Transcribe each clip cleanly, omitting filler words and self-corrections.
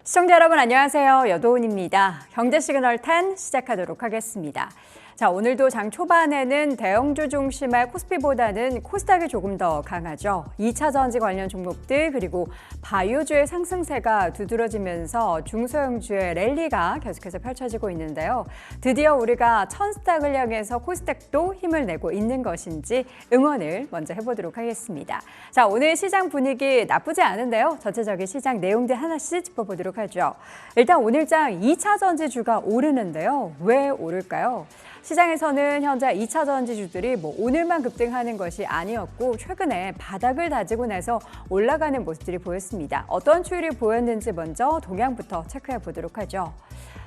시청자 여러분 안녕하세요. 여도은입니다. 경제시그널 10 시작하도록 하겠습니다. 자, 오늘도 장 초반에는 대형주 중심의 코스피보다는 코스닥이 조금 더 강하죠. 2차 전지 관련 종목들 그리고 바이오주의 상승세가 두드러지면서 중소형주의 랠리가 계속해서 펼쳐지고 있는데요. 드디어 우리가 1000스닥을 향해서 코스닥도 힘을 내고 있는 것인지 응원을 먼저 해보도록 하겠습니다. 자, 오늘 시장 분위기 나쁘지 않은데요. 전체적인 시장 내용들 하나씩 짚어보도록 하죠. 일단 오늘장 2차 전지주가 오르는데요. 왜 오를까요? 시장에서는 현재 2차 전지주들이 오늘만 급등하는 것이 아니었고 최근에 바닥을 다지고 나서 올라가는 모습들이 보였습니다. 어떤 추이를 보였는지 먼저 동향부터 체크해 보도록 하죠.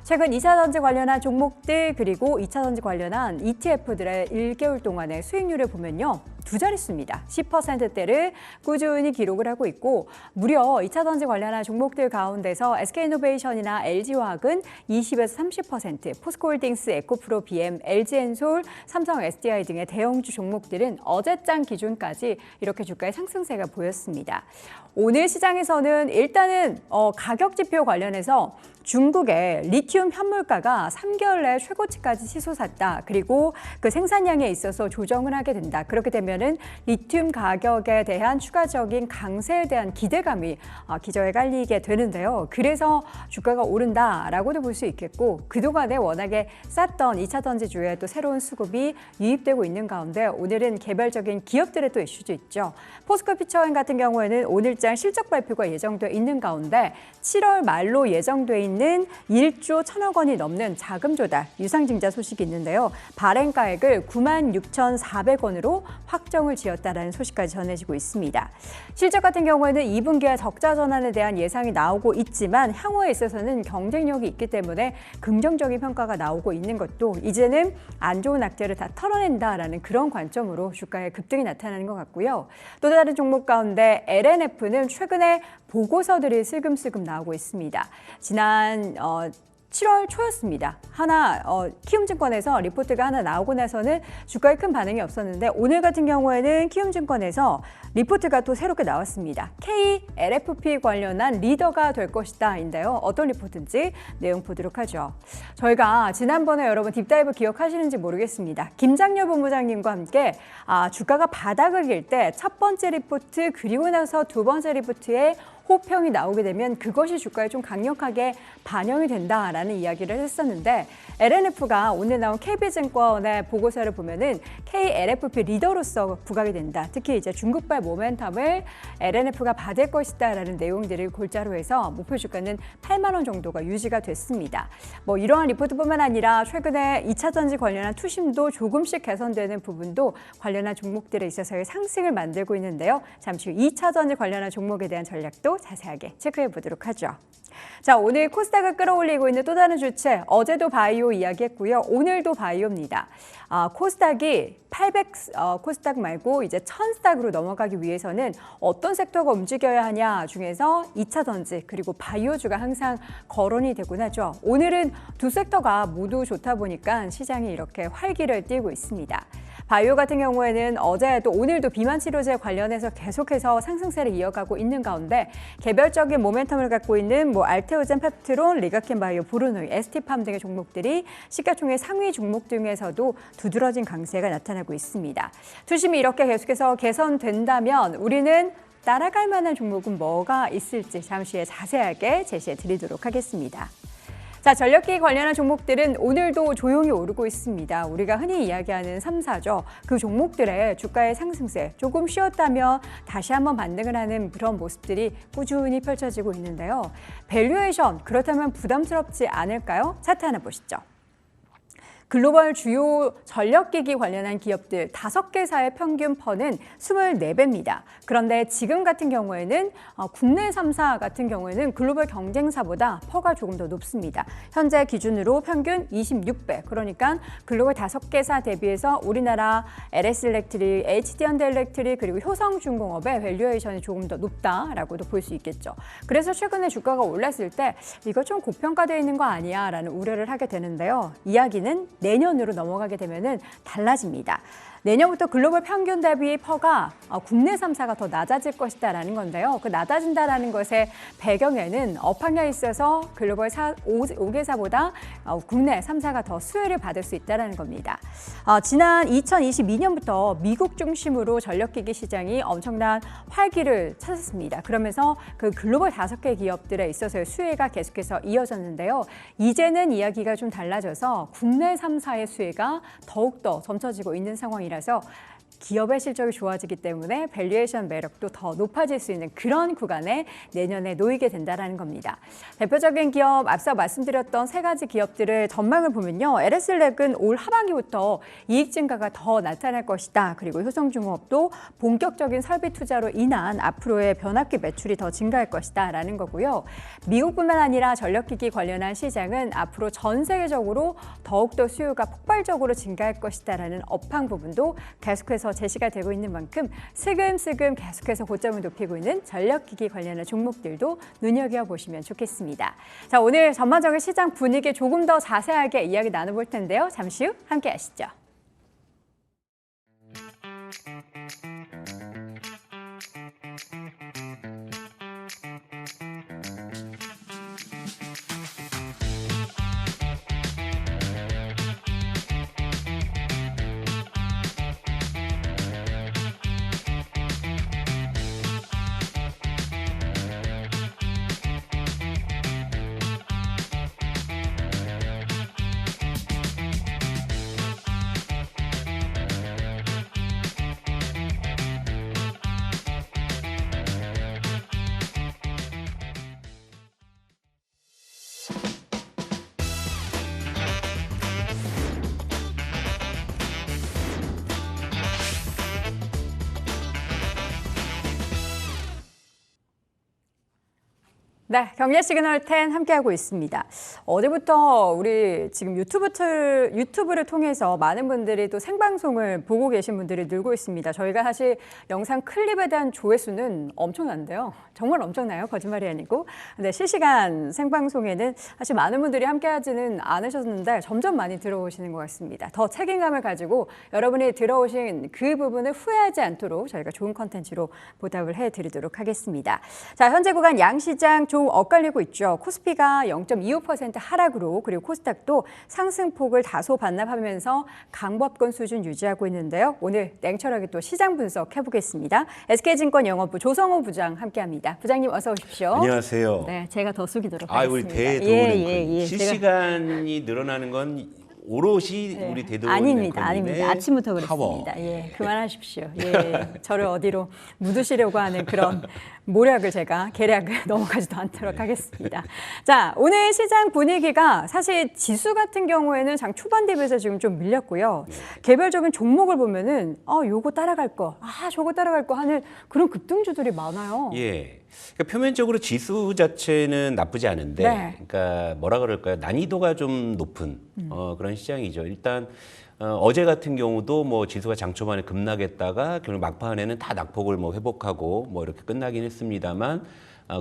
최근 2차 전지 관련한 종목들 그리고 2차 전지 관련한 ETF들의 1개월 동안의 수익률을 보면요. 두 자릿수입니다. 10%대를 꾸준히 기록을 하고 있고 무려 2차 전지 관련한 종목들 가운데서 SK이노베이션이나 LG화학은 20에서 30%, 포스코홀딩스, 에코프로, BM, LG엔솔, 삼성 SDI 등의 대형주 종목들은 어제장 기준까지 이렇게 주가의 상승세가 보였습니다. 오늘 시장에서는 일단은 가격 지표 관련해서 중국의 리튬 현물가가 3개월 내 최고치까지 치솟았다. 그리고 그 생산량에 있어서 조정을 하게 된다. 그렇게 되면은 리튬 가격에 대한 추가적인 강세에 대한 기대감이 기저에 깔리게 되는데요. 그래서 주가가 오른다라고도 볼 수 있겠고 그동안에 워낙에 쌌던 2차 전지주에 또 새로운 수급이 유입되고 있는 가운데 오늘은 개별적인 기업들의 또 이슈도 있죠. 포스코피처인 같은 경우에는 오늘장 실적 발표가 예정돼 있는 가운데 7월 말로 예정돼 있는 1조 1천억 원이 넘는 자금 조달 유상증자 소식이 있는데요. 발행가액을 96,400원으로 확정을 지었다는 소식까지 전해지고 있습니다. 실적 같은 경우에는 2분기에 적자 전환에 대한 예상이 나오고 있지만 향후에 있어서는 경쟁력이 있기 때문에 긍정적인 평가가 나오고 있는 것도 이제는 안 좋은 악재를 다 털어낸다라는 그런 관점으로 주가의 급등이 나타나는 것 같고요. 또 다른 종목 가운데 LNF는 최근에 보고서들이 슬금슬금 나오고 있습니다. 지난 7월 초였습니다. 키움증권에서 리포트가 하나 나오고 나서는 주가에 큰 반응이 없었는데 오늘 같은 경우에는 키움증권에서 리포트가 또 새롭게 나왔습니다. KLFP 관련한 리더가 될 것이다 인데요. 어떤 리포트인지 내용 보도록 하죠. 저희가 지난번에 여러분 딥다이브 기억하시는지 모르겠습니다. 김장렬 본부장님과 함께 주가가 바닥을 길 때 첫 번째 리포트 그리고 나서 두 번째 리포트에 호평이 나오게 되면 그것이 주가에 좀 강력하게 반영이 된다라는 이야기를 했었는데 LNF가 오늘 나온 KB증권의 보고서를 보면은 KLFP 리더로서 부각이 된다. 특히 이제 중국발 모멘텀을 LNF가 받을 것이다라는 내용들을 골자로 해서 목표 주가는 8만 원 정도가 유지가 됐습니다. 이러한 리포트뿐만 아니라 최근에 2차 전지 관련한 투심도 조금씩 개선되는 부분도 관련한 종목들에 있어서의 상승을 만들고 있는데요. 잠시 후 2차 전지 관련한 종목에 대한 전략도 자세하게 체크해 보도록 하죠. 자, 오늘 코스닥을 끌어올리고 있는 또 다른 주체, 어제도 바이오 이야기했고요. 오늘도 바이오입니다. 코스닥이 800 코스닥 말고 이제 1000스닥으로 넘어가기 위해서는 어떤 섹터가 움직여야 하냐 중에서 2차 전지 그리고 바이오주가 항상 거론이 되곤 하죠. 오늘은 두 섹터가 모두 좋다 보니까 시장이 이렇게 활기를 띠고 있습니다. 바이오 같은 경우에는 어제도 오늘도 비만 치료제 관련해서 계속해서 상승세를 이어가고 있는 가운데 개별적인 모멘텀을 갖고 있는 알테오젠, 펩트론, 리가켄 바이오, 보르노이, ST팜 등의 종목들이 시가총액 상위 종목 중에서도 두드러진 강세가 나타나고 있습니다. 투심이 이렇게 계속해서 개선된다면 우리는 따라갈 만한 종목은 뭐가 있을지 잠시 후에 자세하게 제시해 드리도록 하겠습니다. 자, 전력기 관련한 종목들은 오늘도 조용히 오르고 있습니다. 우리가 흔히 이야기하는 3사죠. 그 종목들의 주가의 상승세 조금 쉬었다면 다시 한번 반등을 하는 그런 모습들이 꾸준히 펼쳐지고 있는데요. 밸류에이션 그렇다면 부담스럽지 않을까요? 차트 하나 보시죠. 글로벌 주요 전력기기 관련한 기업들 5개사의 평균 퍼는 24배입니다. 그런데 지금 같은 경우에는 국내 3사 같은 경우에는 글로벌 경쟁사보다 퍼가 조금 더 높습니다. 현재 기준으로 평균 26배. 그러니까 글로벌 5개사 대비해서 우리나라 LS일렉트릭, HD현대일렉트릭 그리고 효성중공업의 밸류에이션이 조금 더 높다라고도 볼 수 있겠죠. 그래서 최근에 주가가 올랐을 때 이거 좀 고평가되어 있는 거 아니야 라는 우려를 하게 되는데요. 이야기는 내년으로 넘어가게 되면은 달라집니다. 내년부터 글로벌 평균 대비 퍼가 국내 3사가 더 낮아질 것이다라는 건데요. 그 낮아진다라는 것의 배경에는 업황에 있어서 글로벌 5개사보다 국내 3사가 더 수혜를 받을 수 있다는 겁니다. 지난 2022년부터 미국 중심으로 전력기기 시장이 엄청난 활기를 찾았습니다. 그러면서 그 글로벌 5개 기업들에 있어서의 수혜가 계속해서 이어졌는데요. 이제는 이야기가 좀 달라져서 국내 3사의 수혜가 더욱더 점쳐지고 있는 상황이라서 기업의 실적이 좋아지기 때문에 밸류에이션 매력도 더 높아질 수 있는 그런 구간에 내년에 놓이게 된다는 겁니다. 대표적인 기업 앞서 말씀드렸던 세 가지 기업들의 전망을 보면요. LSLEC은 올 하반기부터 이익 증가가 더 나타날 것이다. 그리고 효성중공업도 본격적인 설비 투자로 인한 앞으로의 변압기 매출이 더 증가할 것이다 라는 거고요. 미국뿐만 아니라 전력기기 관련한 시장은 앞으로 전 세계적으로 더욱더 수요가 폭발적으로 증가할 것이다 라는 업황 부분도 계속해서 제시가 되고 있는 만큼 슬금슬금 계속해서 고점을 높이고 있는 전력기기 관련한 종목들도 눈여겨보시면 좋겠습니다. 자, 오늘 전반적인 시장 분위기 조금 더 자세하게 이야기 나눠볼 텐데요. 잠시 후 함께 하시죠. 네, 경제 시그널 10 함께하고 있습니다. 어제부터 우리 지금 유튜브를 통해서 많은 분들이 또 생방송을 보고 계신 분들이 늘고 있습니다. 저희가 사실 영상 클립에 대한 조회수는 엄청난데요. 정말 엄청나요. 거짓말이 아니고. 근데 실시간 생방송에는 사실 많은 분들이 함께하지는 않으셨는데 점점 많이 들어오시는 것 같습니다. 더 책임감을 가지고 여러분이 들어오신 그 부분을 후회하지 않도록 저희가 좋은 컨텐츠로 보답을 해드리도록 하겠습니다. 자, 현재 구간 양시장 좀 엇갈리고 있죠. 코스피가 0.25% 하락으로 그리고 코스닥도 상승폭을 다소 반납하면서 강보합권 수준 유지하고 있는데요. 오늘 냉철하게 또 시장 분석해보겠습니다. SK증권 영업부 조성호 부장 함께합니다. 부장님 어서 오십시오. 안녕하세요. 네, 제가 더 숙이도록 하겠습니다. 우리 대도은님 실시간이 늘어나는 건 오롯이 우리 대도은 아닙니다. 아침부터 그랬습니다. 예, 그만하십시오. 예, 저를 어디로 묻으시려고 하는 그런 모략을 제가 계략을 넘어가지도 않도록 하겠습니다. 자, 오늘 시장 분위기가 사실 지수 같은 경우에는 장 초반 대비해서 지금 좀 밀렸고요. 개별적인 종목을 보면은 요거 따라갈 거, 저거 따라갈 거 하는 그런 급등주들이 많아요. 예. 그러니까 표면적으로 지수 자체는 나쁘지 않은데, 그러니까 뭐라 그럴까요? 난이도가 좀 높은 그런 시장이죠. 일단 어제 같은 경우도 뭐 지수가 장 초반에 급락했다가 결국 막판에는 다 낙폭을 뭐 회복하고 뭐 이렇게 끝나긴 했습니다만.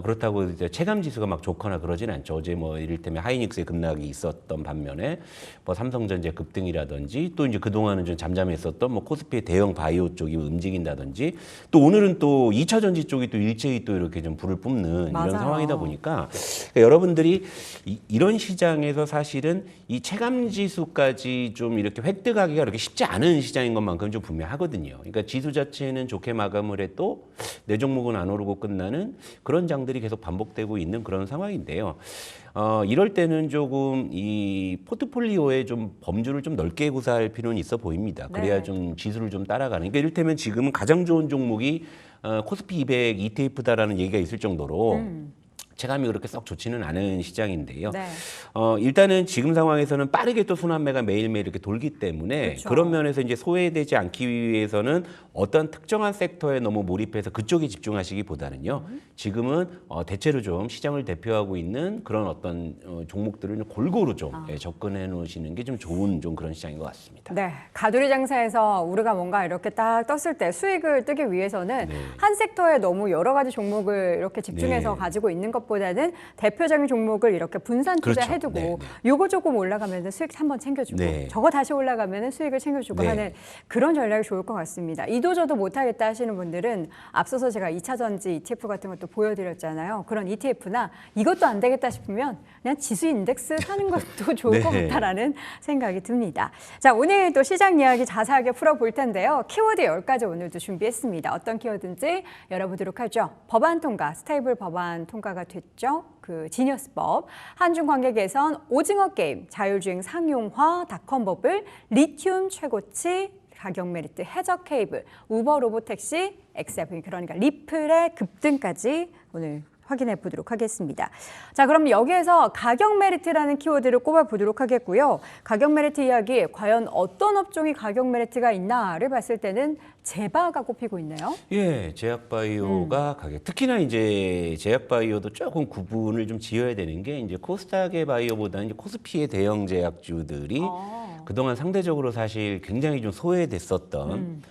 그렇다고 이제 체감 지수가 막 좋거나 그러진 않죠. 어제 뭐 이를테면 하이닉스의 급락이 있었던 반면에 뭐 삼성전자 급등이라든지 또 이제 그동안은 좀 잠잠했었던 뭐 코스피의 대형 바이오 쪽이 움직인다든지 또 오늘은 또 2차 전지 쪽이 또 일제히 또 이렇게 좀 불을 뿜는 이런 상황이다 보니까 그러니까 여러분들이 이런 시장에서 사실은 이 체감 지수까지 좀 이렇게 획득하기가 그렇게 쉽지 않은 시장인 것만큼 좀 분명하거든요. 그러니까 지수 자체는 좋게 마감을 해도 내 종목은 안 오르고 끝나는 그런 장들이 계속 반복되고 있는 그런 상황인데요. 이럴 때는 조금 이 포트폴리오에 좀 범주를 좀 넓게 구사할 필요는 있어 보입니다. 그래야 좀 지수를 좀 따라가는. 그러니까 이를테면 지금은 가장 좋은 종목이 코스피 200 ETF다라는 얘기가 있을 정도로 체감이 그렇게 썩 좋지는 않은 시장인데요. 일단은 지금 상황에서는 빠르게 또 순환매가 매일매일 이렇게 돌기 때문에 그런 면에서 이제 소외되지 않기 위해서는 어떤 특정한 섹터에 너무 몰입해서 그쪽에 집중하시기보다는요. 지금은 대체로 좀 시장을 대표하고 있는 그런 어떤 종목들을 골고루 좀 접근해 놓으시는 게 좀 좋은 좀 그런 시장인 것 같습니다. 네, 가두리 장사에서 우리가 뭔가 이렇게 딱 떴을 때 수익을 뜨기 위해서는 한 섹터에 너무 여러 가지 종목을 이렇게 집중해서 가지고 있는 것 것보다는 대표적인 종목을 이렇게 분산 투자해두고 그렇죠. 요거 조금 올라가면 수익 한번 챙겨주고 저거 다시 올라가면 수익을 챙겨주고 하는 그런 전략이 좋을 것 같습니다. 이도저도 못하겠다 하시는 분들은 앞서서 제가 2차전지 ETF 같은 것도 보여드렸잖아요. 그런 ETF나 이것도 안 되겠다 싶으면 그냥 지수 인덱스 사는 것도 좋을 것 같다라는 생각이 듭니다. 자, 오늘 또 시장 이야기 자세하게 풀어볼 텐데요. 키워드 10가지 오늘도 준비했습니다. 어떤 키워드인지 열어보도록 하죠. 법안 통과, 스테이블 법안 통과가 됐죠. 그 지니어스법, 한중 관계 개선, 오징어 게임, 자율주행 상용화, 닷컴 버블, 리튬 최고치, 가격 메리트, 해적 케이블, 우버 로보택시, XF 그러니까 리플의 급등까지 오늘 확인해 보도록 하겠습니다. 자, 그럼 여기에서 가격 메리트라는 키워드를 꼽아 보도록 하겠고요. 가격 메리트 이야기, 과연 어떤 업종이 가격 메리트가 있나를 봤을 때는 제바가 꼽히고 있네요. 예, 제약바이오가 가격, 특히나 이제 제약바이오도 조금 구분을 좀 지어야 되는 게 이제 코스닥의 바이오보다는 이제 코스피의 대형 제약주들이 그동안 상대적으로 사실 굉장히 좀 소외됐었던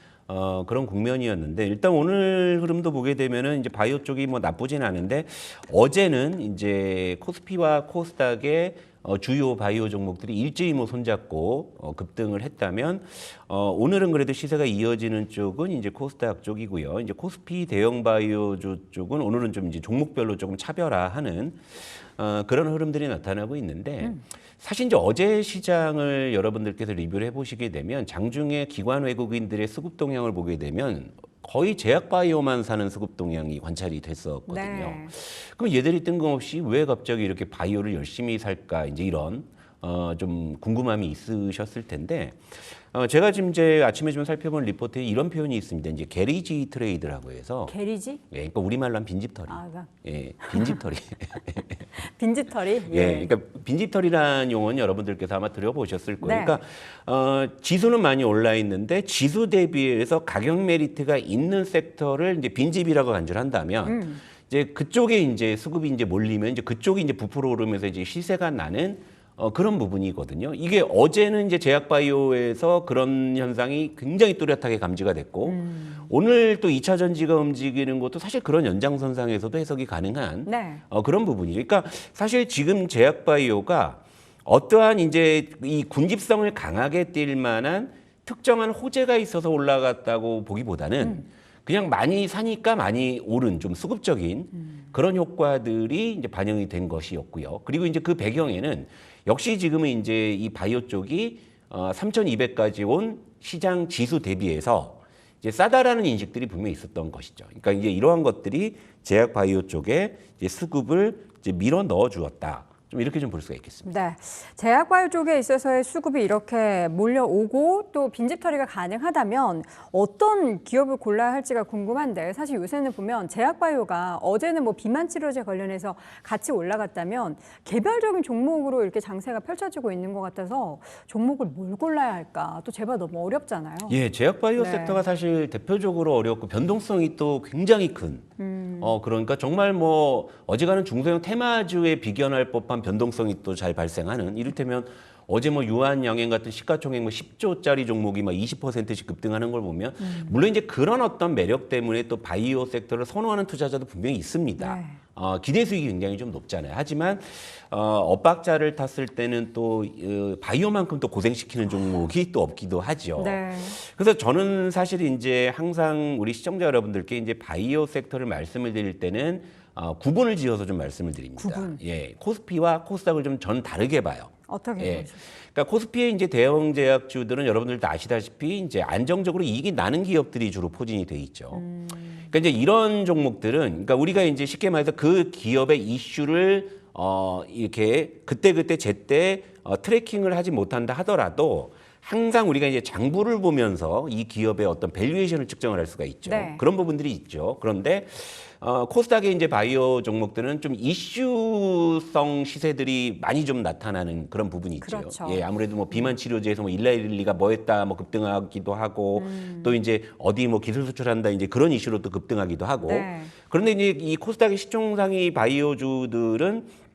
그런 국면이었는데 일단 오늘 흐름도 보게 되면은 이제 바이오 쪽이 뭐 나쁘진 않은데 어제는 이제 코스피와 코스닥의 주요 바이오 종목들이 일제히 뭐 손잡고 급등을 했다면 오늘은 그래도 시세가 이어지는 쪽은 이제 코스닥 쪽이고요. 이제 코스피 대형 바이오주 쪽은 오늘은 좀 이제 종목별로 조금 차별화하는 그런 흐름들이 나타나고 있는데 사실 이제 어제 시장을 여러분들께서 리뷰를 해보시게 되면 장중에 기관 외국인들의 수급 동향을 보게 되면 거의 제약바이오만 사는 수급 동향이 관찰이 됐었거든요. 그럼 얘들이 뜬금없이 왜 갑자기 이렇게 바이오를 열심히 살까 이제 이런 좀 궁금함이 있으셨을 텐데 제가 지금 이제 아침에 좀 살펴본 리포트에 이런 표현이 있습니다. 이제 게리지 트레이드라고 해서 게리지? 예, 그러니까 우리말로 하면 빈집털이. 예, 빈집털이. 빈집털이? 예, 그러니까 빈집털이라는 용어는 여러분들께서 아마 들어보셨을 거예요. 그러니까 지수는 많이 올라 있는데 지수 대비해서 가격 메리트가 있는 섹터를 이제 빈집이라고 간주한다면 이제 그쪽에 이제 수급이 이제 몰리면 이제 그쪽이 이제 부풀어 오르면서 이제 시세가 나는 그런 부분이거든요. 이게 어제는 이제 제약바이오에서 그런 현상이 굉장히 뚜렷하게 감지가 됐고 오늘 또 2차 전지가 움직이는 것도 사실 그런 연장선상에서도 해석이 가능한 그런 부분이죠. 그러니까 사실 지금 제약바이오가 어떠한 이제 이 군집성을 강하게 띌 만한 특정한 호재가 있어서 올라갔다고 보기보다는 그냥 많이 사니까 많이 오른 좀 수급적인 그런 효과들이 이제 반영이 된 것이었고요. 그리고 이제 그 배경에는 역시 지금은 이제 이 바이오 쪽이 3,200까지 온 시장 지수 대비해서 이제 싸다라는 인식들이 분명히 있었던 것이죠. 그러니까 이제 이러한 것들이 제약 바이오 쪽에 이제 수급을 이제 밀어 넣어 주었다. 좀 이렇게 좀 볼 수가 있겠습니다. 네, 제약바이오 쪽에 있어서의 수급이 이렇게 몰려오고 또 빈집털이가 가능하다면 어떤 기업을 골라야 할지가 궁금한데 사실 요새는 보면 제약바이오가 어제는 뭐 비만 치료제 관련해서 같이 올라갔다면 개별적인 종목으로 이렇게 장세가 펼쳐지고 있는 것 같아서 종목을 뭘 골라야 할까 또 제발 너무 어렵잖아요. 예, 제약바이오 섹터가 사실 대표적으로 어렵고 변동성이 또 굉장히 큰 그러니까 정말 뭐 어지간한 중소형 테마주에 비견할 법한 변동성이 또 잘 발생하는 이를테면 어제 뭐 유한양행 같은 시가총액 뭐 10조짜리 종목이 막 20%씩 급등하는 걸 보면 물론 이제 그런 어떤 매력 때문에 또 바이오 섹터를 선호하는 투자자도 분명히 있습니다. 기대 수익이 굉장히 좀 높잖아요. 하지만 엇박자를 탔을 때는 또 바이오만큼 또 고생시키는 종목이 또 없기도 하죠. 그래서 저는 사실 이제 항상 우리 시청자 여러분들께 이제 바이오 섹터를 말씀을 드릴 때는 구분을 지어서 좀 말씀을 드립니다. 예, 코스피와 코스닥을 좀 전 다르게 봐요. 어떻게 보죠? 그러니까 코스피의 이제 대형 제약주들은 여러분들도 아시다시피 이제 안정적으로 이익이 나는 기업들이 주로 포진이 돼 있죠. 그러니까 이제 이런 종목들은 그러니까 우리가 이제 쉽게 말해서 그 기업의 이슈를 이렇게 그때 제때 트래킹을 하지 못한다 하더라도 항상 우리가 이제 장부를 보면서 이 기업의 어떤 밸류에이션을 측정을 할 수가 있죠. 그런 부분들이 있죠. 그런데 코스닥의 이제 바이오 종목들은 좀 이슈성 시세들이 많이 좀 나타나는 그런 부분이 있죠. 예, 아무래도 뭐 비만 치료제에서 뭐 일라일리가 뭐 했다 뭐 급등하기도 하고 또 이제 어디 뭐 기술 수출한다 이제 그런 이슈로 또 급등하기도 하고. 그런데 이제 이 코스닥의 시총상위 바이오주들은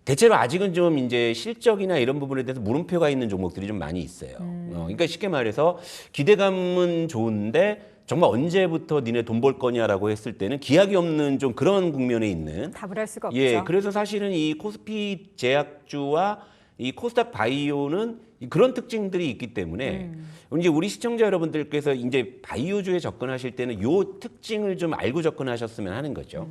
대체로 아직은 좀 이제 실적이나 이런 부분에 대해서 물음표가 있는 종목들이 좀 많이 있어요. 그러니까 쉽게 말해서 기대감은 좋은데 정말 언제부터 니네 돈 벌 거냐라고 했을 때는 기약이 없는 좀 그런 국면에 있는 답을 할 수가 없죠. 예, 그래서 사실은 이 코스피 제약주와 이 코스닥 바이오는 그런 특징들이 있기 때문에 이제 우리 시청자 여러분들께서 이제 바이오주에 접근하실 때는 요 특징을 좀 알고 접근하셨으면 하는 거죠.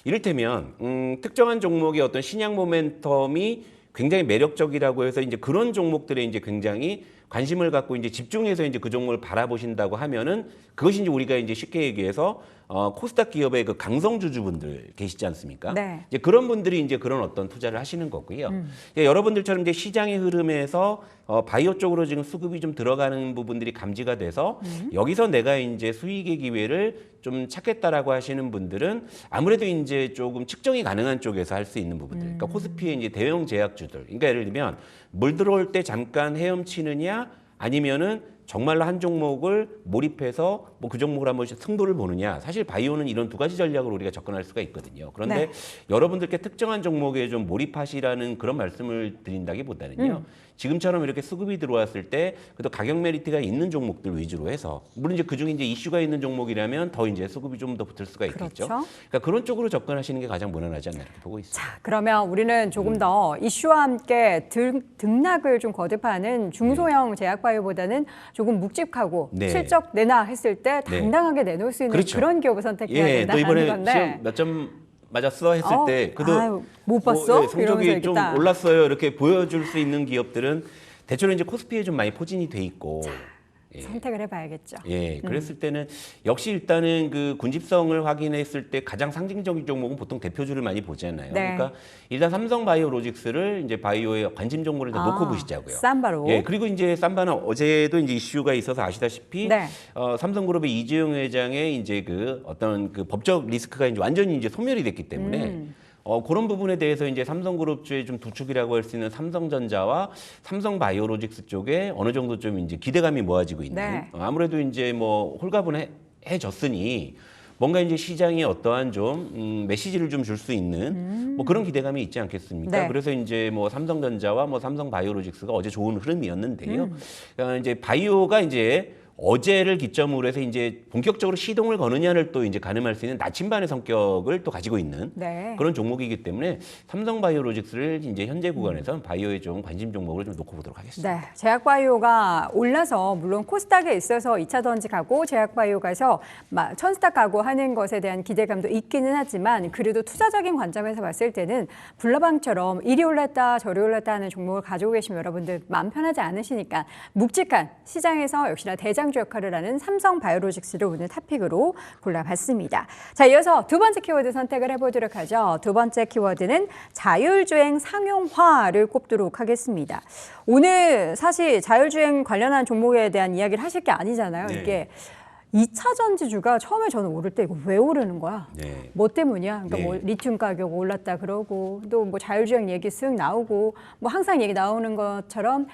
이를테면 특정한 종목의 어떤 신약 모멘텀이 굉장히 매력적이라고 해서 이제 그런 종목들에 이제 굉장히 관심을 갖고 이제 집중해서 이제 그 종목을 바라보신다고 하면은 그것이 이제 우리가 이제 쉽게 얘기해서 코스닥 기업의 그 강성주주분들 계시지 않습니까? 네. 이제 그런 분들이 이제 그런 어떤 투자를 하시는 거고요. 여러분들처럼 이제 시장의 흐름에서 바이오 쪽으로 지금 수급이 좀 들어가는 부분들이 감지가 돼서 여기서 내가 이제 수익의 기회를 좀 찾겠다라고 하시는 분들은 아무래도 이제 조금 측정이 가능한 쪽에서 할 수 있는 부분들. 그러니까 코스피의 이제 대형 제약주들. 그러니까 예를 들면 물 들어올 때 잠깐 헤엄치느냐 아니면은 정말로 한 종목을 몰입해서 뭐 그 종목을 한번 승부를 보느냐. 사실 바이오는 이런 두 가지 전략으로 우리가 접근할 수가 있거든요. 그런데 네. 여러분들께 특정한 종목에 좀 몰입하시라는 그런 말씀을 드린다기보다는요. 지금처럼 이렇게 수급이 들어왔을 때 그래도 가격 메리트가 있는 종목들 위주로 해서 물론 이제 그중에 이제 이슈가 있는 종목이라면 더 이제 수급이 좀 더 붙을 수가 있겠죠. 그렇죠. 그러니까 그런 쪽으로 접근하시는 게 가장 무난하지 않나 이렇게 보고 있습니다. 자, 그러면 우리는 조금 더 이슈와 함께 등락을 좀 거듭하는 중소형 제약바이오보다는 조금 묵직하고 네. 실적 내놔 했을 때 네. 당당하게 내놓을 수 있는 그렇죠. 그런 기업을 선택해야 예, 너 된다는 이번에 건데. 시험 몇 점 맞았어 했을 때 그래도 아유, 못 봤어? 뭐, 예, 이러면서 성적이 좀 얘기했다. 올랐어요 이렇게 보여줄 수 있는 기업들은 대체로 이제 코스피에 좀 많이 포진이 돼 있고 예. 선택을 해봐야겠죠. 예, 그랬을 때는 역시 일단은 그 군집성을 확인했을 때 가장 상징적인 종목은 보통 대표주를 많이 보잖아요. 네. 그러니까 일단 삼성바이오로직스를 이제 바이오의 관심 종목으로 일단 놓고 보시자고요. 쌈바로. 예, 그리고 이제 쌈바는 어제도 이제 이슈가 있어서 아시다시피 네. 삼성그룹의 이재용 회장의 이제 그 어떤 그 법적 리스크가 이제 완전히 이제 소멸이 됐기 때문에. 그런 부분에 대해서 이제 삼성그룹주의 좀 두축이라고 할 수 있는 삼성전자와 삼성바이오로직스 쪽에 어느 정도 좀 이제 기대감이 모아지고 있는 네. 아무래도 이제 뭐 홀가분해졌으니 뭔가 이제 시장에 어떠한 좀 메시지를 좀 줄 수 있는 뭐 그런 기대감이 있지 않겠습니까? 네. 그래서 이제 뭐 삼성전자와 뭐 삼성바이오로직스가 어제 좋은 흐름이었는데요. 그러니까 이제 바이오가 이제 어제를 기점으로 해서 이제 본격적으로 시동을 거느냐를 또 이제 가늠할 수 있는 나침반의 성격을 또 가지고 있는 네. 그런 종목이기 때문에 삼성바이오로직스를 이제 현재 구간에서 바이오의 좀 관심 종목으로 좀 놓고 보도록 하겠습니다. 네, 제약바이오가 올라서 물론 코스닥에 있어서 2차 던지 가고 제약바이오가서 천스닥 가고 하는 것에 대한 기대감도 있기는 하지만 그래도 투자적인 관점에서 봤을 때는 불나방처럼 이리 올랐다 저리 올랐다 하는 종목을 가지고 계시면 여러분들 마음 편하지 않으시니까 묵직한 시장에서 역시나 대장주 역할을 하는 삼성바이오로직스를 오늘 탑픽으로 골라봤습니다. 자, 이어서 두 번째 키워드 선택을 해보도록 하죠. 두 번째 키워드는 자율주행 상용화를 꼽도록 하겠습니다. 오늘 사실 자율주행 관련한 종목에 대한 이야기를 하실 게 아니잖아요. 네. 이게 2차 전지주가 처음에 저는 오를 때 이거 왜 오르는 거야? 네. 뭐 때문이야? 그러니까 네. 뭐 리튬 가격 올랐다 그러고 또 뭐 자율주행 얘기 쓱 나오고 뭐 항상 얘기 나오는 것처럼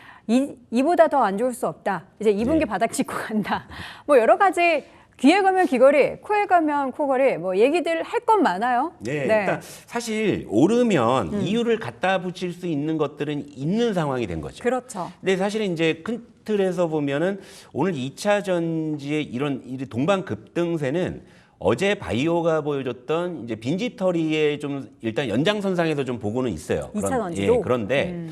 이보다 더 안 좋을 수 없다. 이제 2분기 네. 바닥 짚고 간다. 뭐 여러 가지 귀에 가면 귀걸이, 코에 가면 코걸이 뭐 얘기들 할 건 많아요. 네, 일단 사실 오르면 이유를 갖다 붙일 수 있는 것들은 있는 상황이 된 거죠. 그렇죠. 근데 사실은 이제 큰 틀에서 보면은 오늘 2차 전지의 이런 동반 급등세는 어제 바이오가 보여줬던 이제 빈집털이의 좀 일단 연장선상에서 좀 보고는 있어요. 2차 전지도? 그런데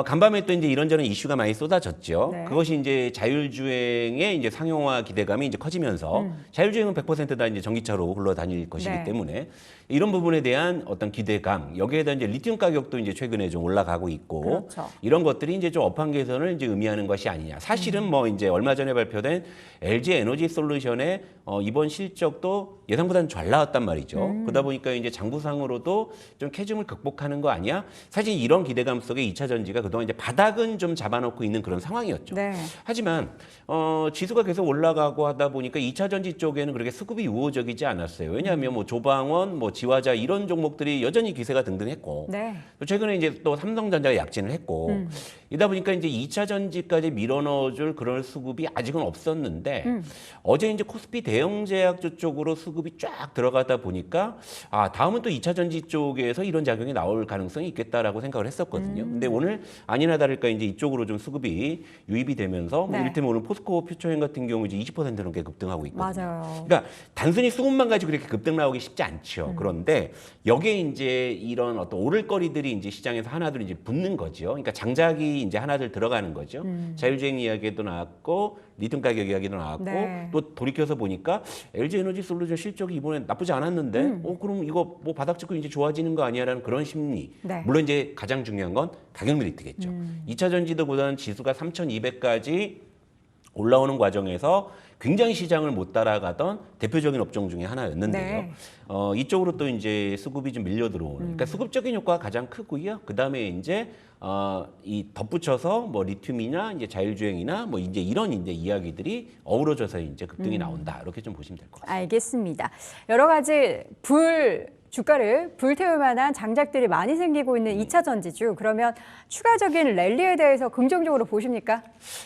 간밤에 또 이제 이런저런 이슈가 많이 쏟아졌죠. 네. 그것이 이제 자율주행의 이제 상용화 기대감이 이제 커지면서 자율주행은 100%다 이제 전기차로 흘러다닐 것이기 네. 때문에 이런 부분에 대한 어떤 기대감 여기에 대한 이제 리튬 가격도 이제 최근에 좀 올라가고 있고 그렇죠. 이런 것들이 이제 좀 업황 개선을 이제 의미하는 것이 아니냐. 사실은 뭐 이제 얼마 전에 발표된 LG 에너지 솔루션의 이번 실적도 예상보다는 잘 나왔단 말이죠. 그러다 보니까 이제 장부상으로도 좀 캐즘을 극복하는 거 아니야? 사실 이런 기대감 속에 2차 전지가 그동안 이제 바닥은 좀 잡아놓고 있는 그런 상황이었죠. 네. 하지만 지수가 계속 올라가고 하다 보니까 2차 전지 쪽에는 그렇게 수급이 우호적이지 않았어요. 왜냐하면 뭐 조방원, 뭐 지화자 이런 종목들이 여전히 기세가 등등했고 네. 또 최근에 이제 또 삼성전자가 약진을 했고 이다 보니까 이제 2차 전지까지 밀어넣어줄 그런 수급이 아직은 없었는데 어제 이제 코스피 대형 제약주 쪽으로 수급이 쫙 들어가다 보니까 다음은 또 2차 전지 쪽에서 이런 작용이 나올 가능성이 있겠다라고 생각을 했었거든요. 근데 오늘 시장을 아니나 다를까 이제 이쪽으로 좀 수급이 유입이 되면서 뭐 이를테면 오늘 포스코 퓨처엠 같은 경우 이제 20% 넘게 급등하고 있거든요. 맞아요. 그러니까 단순히 수급만 가지고 그렇게 급등 나오기 쉽지 않죠. 그런데 여기에 이제 이런 어떤 오를거리들이 이제 시장에서 하나둘 이제 붙는 거죠. 그러니까 장작이 이제 하나둘 들어가는 거죠. 자율주행 이야기도 나왔고 리튬 가격 이야기도 나왔고 또 돌이켜서 보니까 LG 에너지 솔루션 실적이 이번에 나쁘지 않았는데 그럼 이거 뭐 바닥 찍고 이제 좋아지는 거 아니야라는 그런 심리. 물론 이제 가장 중요한 건 가격 메리트겠죠. 2차 전지도보다는 지수가 3,200까지 올라오는 과정에서 굉장히 시장을 못 따라가던 대표적인 업종 중에 하나였는데요. 이쪽으로 또 이제 수급이 좀 밀려 들어오는. 그러니까 수급적인 효과가 가장 크고요. 그 다음에 이제 이 덧붙여서 뭐 리튬이나 이제 자율주행이나 뭐 이제 이런 이제 이야기들이 어우러져서 이제 급등이 나온다. 이렇게 좀 보시면 될 것 같습니다. 알겠습니다. 여러 가지 주가를 불태울 만한 장작들이 많이 생기고 있는 2차 전지주. 그러면 추가적인 랠리에 대해서 긍정적으로 보십니까?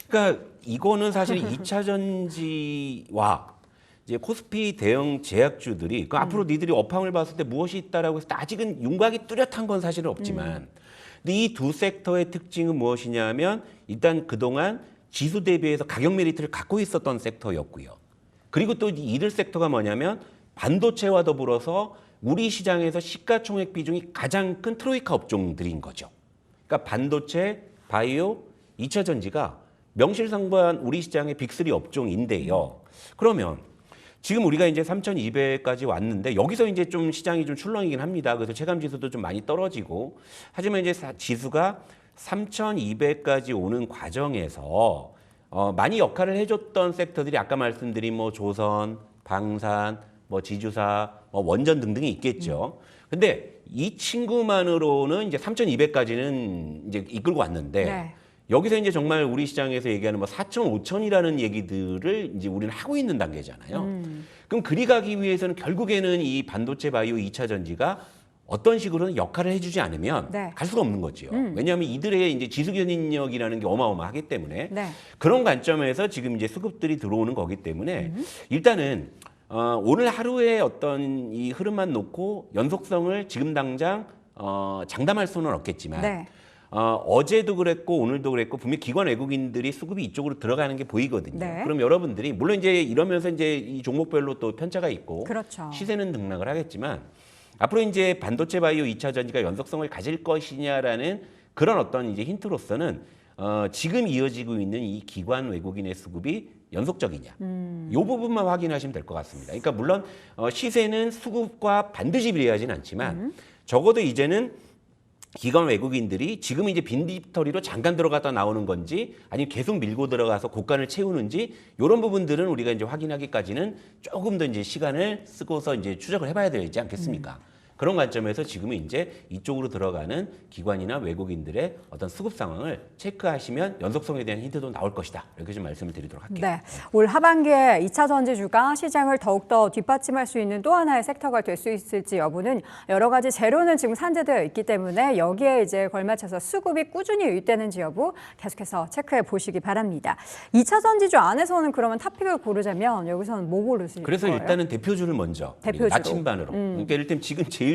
그러니까 이거는 사실 2차 전지와 이제 코스피 대형 제약주들이 앞으로 니들이 업황을 봤을 때 무엇이 있다라고 해서 아직은 윤곽이 뚜렷한 건 사실은 없지만 근데 이 두 섹터의 특징은 무엇이냐면 일단 그동안 지수 대비해서 가격 메리트를 갖고 있었던 섹터였고요. 그리고 또 이들 섹터가 뭐냐면 반도체와 더불어서 우리 시장에서 시가총액 비중이 가장 큰 트로이카 업종들인 거죠. 그러니까 반도체, 바이오, 2차 전지가 명실상부한 우리 시장의 빅3 업종인데요. 그러면 지금 우리가 이제 3,200까지 왔는데 여기서 이제 좀 시장이 좀 출렁이긴 합니다. 그래서 체감 지수도 좀 많이 떨어지고 하지만 이제 지수가 3,200까지 오는 과정에서 많이 역할을 해줬던 섹터들이 아까 말씀드린 뭐 조선, 방산, 뭐 지주사, 뭐 원전 등등이 있겠죠. 근데 이 친구만으로는 이제 3,200까지는 이제 이끌고 왔는데 여기서 이제 정말 우리 시장에서 얘기하는 뭐 4천, 5천이라는 얘기들을 이제 우리는 하고 있는 단계잖아요. 그럼 그리 가기 위해서는 결국에는 이 반도체 바이오 2차 전지가 어떤 식으로는 역할을 해주지 않으면 갈 수가 없는 거죠. 왜냐하면 이들의 이제 지수 견인력이라는 게 어마어마하기 때문에 그런 관점에서 지금 이제 수급들이 들어오는 거기 때문에 일단은 오늘 하루의 어떤 이 흐름만 놓고 연속성을 지금 당장 장담할 수는 없겠지만 어제도 그랬고 오늘도 그랬고 분명히 기관 외국인들이 수급이 이쪽으로 들어가는 게 보이거든요. 그럼 여러분들이 물론 이제 이러면서 이제 이 종목별로 또 편차가 있고 시세는 등락을 하겠지만 앞으로 이제 반도체 바이오 2차 전지가 연속성을 가질 것이냐라는 그런 어떤 이제 힌트로서는 지금 이어지고 있는 이 기관 외국인의 수급이 연속적이냐. 이 부분만 확인하시면 될 것 같습니다. 그러니까 물론 시세는 수급과 반드시 비례하지는 않지만 적어도 이제는 기관 외국인들이 지금 이제 빈디터리로 잠깐 들어갔다 나오는 건지 아니면 계속 밀고 들어가서 고간을 채우는지 이런 부분들은 우리가 이제 확인하기까지는 조금 더 이제 시간을 쓰고서 이제 추적을 해봐야 되지 않겠습니까? 그런 관점에서 지금은 이제 이쪽으로 들어가는 기관이나 외국인들의 어떤 수급 상황을 체크하시면 연속성에 대한 힌트도 나올 것이다. 이렇게 좀 말씀을 드리도록 할게요. 올 하반기에 2차 전지주가 시장을 더욱더 뒷받침할 수 있는 또 하나의 섹터가 될 수 있을지 여부는 여러 가지 재료는 지금 산재되어 있기 때문에 여기에 이제 걸맞춰서 수급이 꾸준히 유입되는지 여부 계속해서 체크해 보시기 바랍니다. 2차 전지주 안에서는 그러면 탑픽을 고르자면 여기서는 뭐 고르실 거예요? 그래서 일단은 대표주를 먼저 나침반으로. 그러니까 일단 지금 제일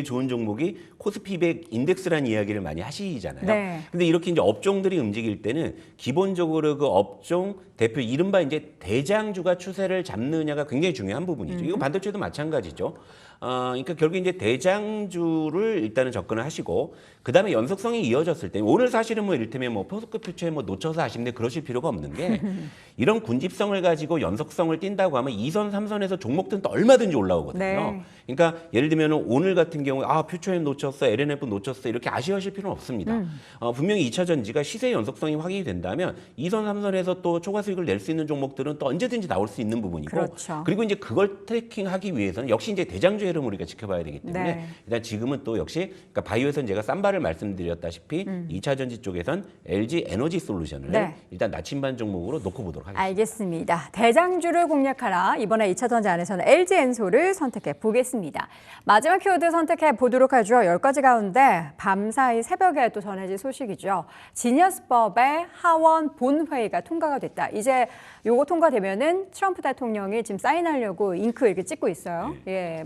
좋은 종목이 코스피 100 인덱스라는 이야기를 많이 하시잖아요. 근데 이렇게 이제 업종들이 움직일 때는 기본적으로 그 업종 대표 이른바 이제 대장주가 추세를 잡느냐가 굉장히 중요한 부분이죠. 이거 반도체도 마찬가지죠. 그러니까 결국 이제 대장주를 일단은 접근을 하시고 그다음에 연속성이 이어졌을 때 오늘 사실은 뭐 이를테면 뭐 포스코 퓨처에 뭐 놓쳐서 아쉽네 그러실 필요가 없는 게 이런 군집성을 가지고 연속성을 띈다고 하면 2선, 3선에서 종목들은 또 얼마든지 올라오거든요. 그러니까 예를 들면 오늘 같은 경우에 퓨처엠 놓쳤어, LNF 놓쳤어 이렇게 아쉬워하실 필요는 없습니다. 분명히 2차 전지가 시세 연속성이 확인이 된다면 2선, 3선에서 또 초과 수익을 낼 수 있는 종목들은 또 언제든지 나올 수 있는 부분이고 그리고 이제 그걸 트래킹하기 위해서는 역시 이제 대장주의 흐름을 우리가 지켜봐야 되기 때문에 일단 지금은 또 역시 그러니까 바이오에서는 제가 쌈바를 말씀드렸다시피 2차 전지 쪽에선 LG 에너지 솔루션을 일단 나침반 종목으로 놓고 보도록 하겠습니다. 알겠습니다. 대장주를 공략하라. 이번에 2차 전지 안에서는 LG 엔솔을 선택해 보겠습니다. 마지막 키워드 선택해 보도록 하죠. 10가지 가운데 밤사이 새벽에 또 전해진 소식이죠. 지니어스법의 하원 본회의가 통과가 됐다. 이제 요거 통과되면은 트럼프 대통령이 지금 사인하려고 잉크 이렇게 찍고 있어요.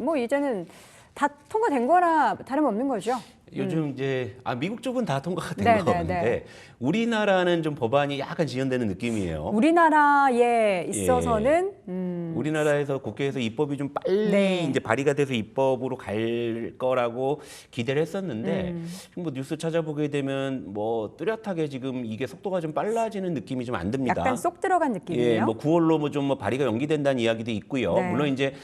뭐 이제는 다 통과된 거라 다름없는 거죠. 요즘 이제 미국 쪽은 다 통과가 된 거 같은데 우리나라는 좀 법안이 약간 지연되는 느낌이에요. 우리나라에 있어서는 우리나라에서 국회에서 입법이 좀 빨리 이제 발의가 돼서 입법으로 갈 거라고 기대를 했었는데 뭐 뉴스 찾아보게 되면 뭐 뚜렷하게 지금 이게 속도가 좀 빨라지는 느낌이 좀 안 듭니다. 약간 쏙 들어간 느낌이에요. 뭐 9월로 뭐 좀 발의가 연기된다는 이야기도 있고요. 물론 이제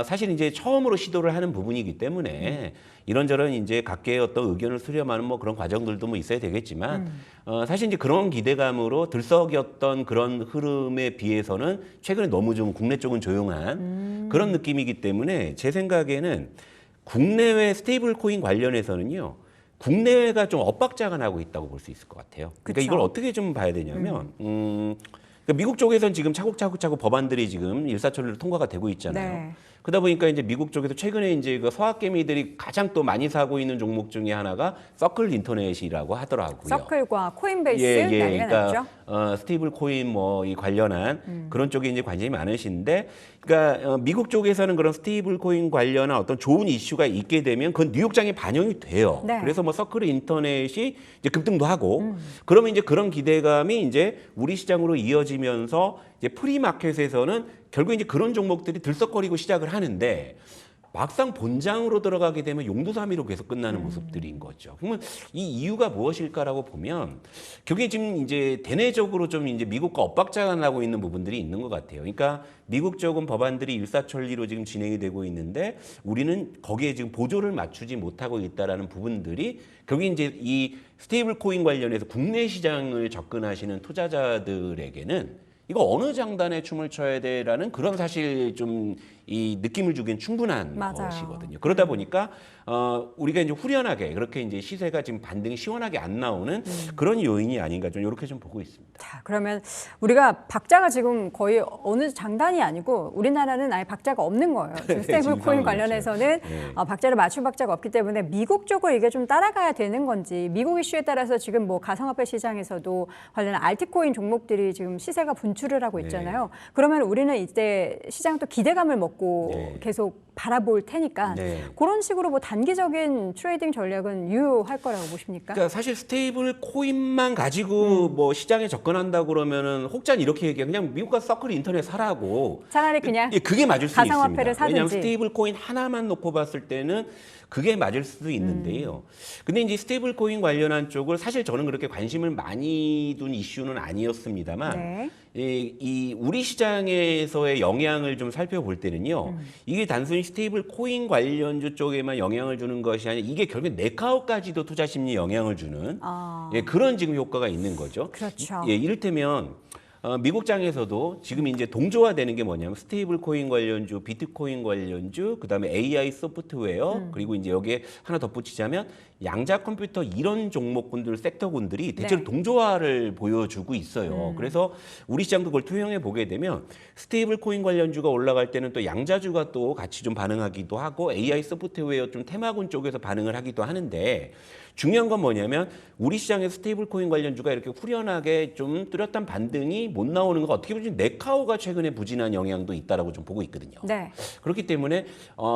사실 이제 처음으로 시도를 하는 부분이기 때문에 이런저런 이제 각계의 어떤 의견을 수렴하는 뭐 그런 과정들도 뭐 있어야 되겠지만 사실 이제 그런 기대감으로 들썩였던 그런 흐름에 비해서는 최근에 너무 좀 국내 쪽은 조용한 그런 느낌이기 때문에 제 생각에는 국내외 스테이블 코인 관련해서는요. 국내외가 좀 엇박자가 나고 있다고 볼 수 있을 것 같아요. 그러니까 이걸 어떻게 좀 봐야 되냐면 그러니까 미국 쪽에서는 지금 차곡차곡 법안들이 지금 일사천리로 통과가 되고 있잖아요. 그러다 보니까 이제 미국 쪽에서 최근에 이제 그 서학개미들이 가장 또 많이 사고 있는 종목 중에 하나가 서클 인터넷이라고 하더라고요. 서클과 코인베이스 난리가 났죠. 스테이블 코인 뭐 이 관련한 그런 쪽에 이제 관심이 많으신데, 그러니까 미국 쪽에서는 그런 스테이블 코인 관련한 어떤 좋은 이슈가 있게 되면 그건 뉴욕장에 반영이 돼요. 그래서 뭐 서클 인터넷이 이제 급등도 하고, 그러면 이제 그런 기대감이 이제 우리 시장으로 이어지면서 이제 프리마켓에서는 결국 이제 그런 종목들이 들썩거리고 시작을 하는데, 막상 본장으로 들어가게 되면 용두사미로 계속 끝나는 모습들인 거죠. 그러면 이 이유가 무엇일까라고 보면 결국에 지금 이제 대내적으로 좀 이제 미국과 엇박자가 나고 있는 부분들이 있는 것 같아요. 그러니까 미국 쪽은 법안들이 일사천리로 지금 진행이 되고 있는데 우리는 거기에 지금 보조를 맞추지 못하고 있다라는 부분들이 결국에 이제 이 스테이블 코인 관련해서 국내 시장을 접근하시는 투자자들에게는 이거 어느 장단에 춤을 춰야 돼라는 그런 사실 좀 이 느낌을 주기엔 충분한 것이거든요. 그러다 보니까 우리가 이제 후련하게 그렇게 이제 시세가 지금 반등이 시원하게 안 나오는 그런 요인이 아닌가 좀 이렇게 좀 보고 있습니다. 자, 그러면 우리가 박자가 지금 거의 어느 장단이 아니고 우리나라는 아예 박자가 없는 거예요. 지금 스테이블 코인 관련해서는 박자를 맞출 박자가 없기 때문에 미국 쪽을 이게 좀 따라가야 되는 건지, 미국 이슈에 따라서 지금 뭐 가상화폐 시장에서도 관련한 알트코인 종목들이 지금 시세가 분출을 하고 있잖아요. 그러면 우리는 이때 시장 또 기대감을 먹고 계속 바라볼 테니까 그런 식으로 뭐 단기적인 트레이딩 전략은 유효할 거라고 보십니까? 그러니까 사실 스테이블 코인만 가지고 뭐 시장에 접근한다 그러면은 혹자는 이렇게 얘기해요. 그냥 미국 가서 서클 인터넷 사라고. 차라리 그냥 그게 맞을 수 가상화폐를 있습니다. 사든지. 왜냐하면 스테이블 코인 하나만 놓고 봤을 때는 그게 맞을 수도 있는데요. 근데 이제 스테이블 코인 관련한 쪽을 사실 저는 그렇게 관심을 많이 둔 이슈는 아니었습니다만 이 우리 시장에서의 영향을 좀 살펴볼 때는요. 이게 단순히 스테이블 코인 관련주 쪽에만 영향을 주는 것이 아니라 이게 결국 네카우까지도 투자 심리에 영향을 주는 그런 지금 효과가 있는 거죠. 그렇죠. 이를테면 미국장에서도 지금 이제 동조화되는 게 뭐냐면 스테이블 코인 관련주, 비트코인 관련주, 그다음에 AI 소프트웨어, 그리고 이제 여기에 하나 덧붙이자면 양자 컴퓨터 이런 종목군들, 섹터군들이 대체로 동조화를 보여주고 있어요. 그래서 우리 시장도 그걸 투영해 보게 되면 스테이블 코인 관련주가 올라갈 때는 또 양자주가 또 같이 좀 반응하기도 하고 AI 소프트웨어 좀 테마군 쪽에서 반응을 하기도 하는데, 중요한 건 뭐냐면 우리 시장의 스테이블 코인 관련주가 이렇게 후련하게 좀 뚜렷한 반등이 못 나오는 건 어떻게 보면 네카오가 최근에 부진한 영향도 있다라고 좀 보고 있거든요. 그렇기 때문에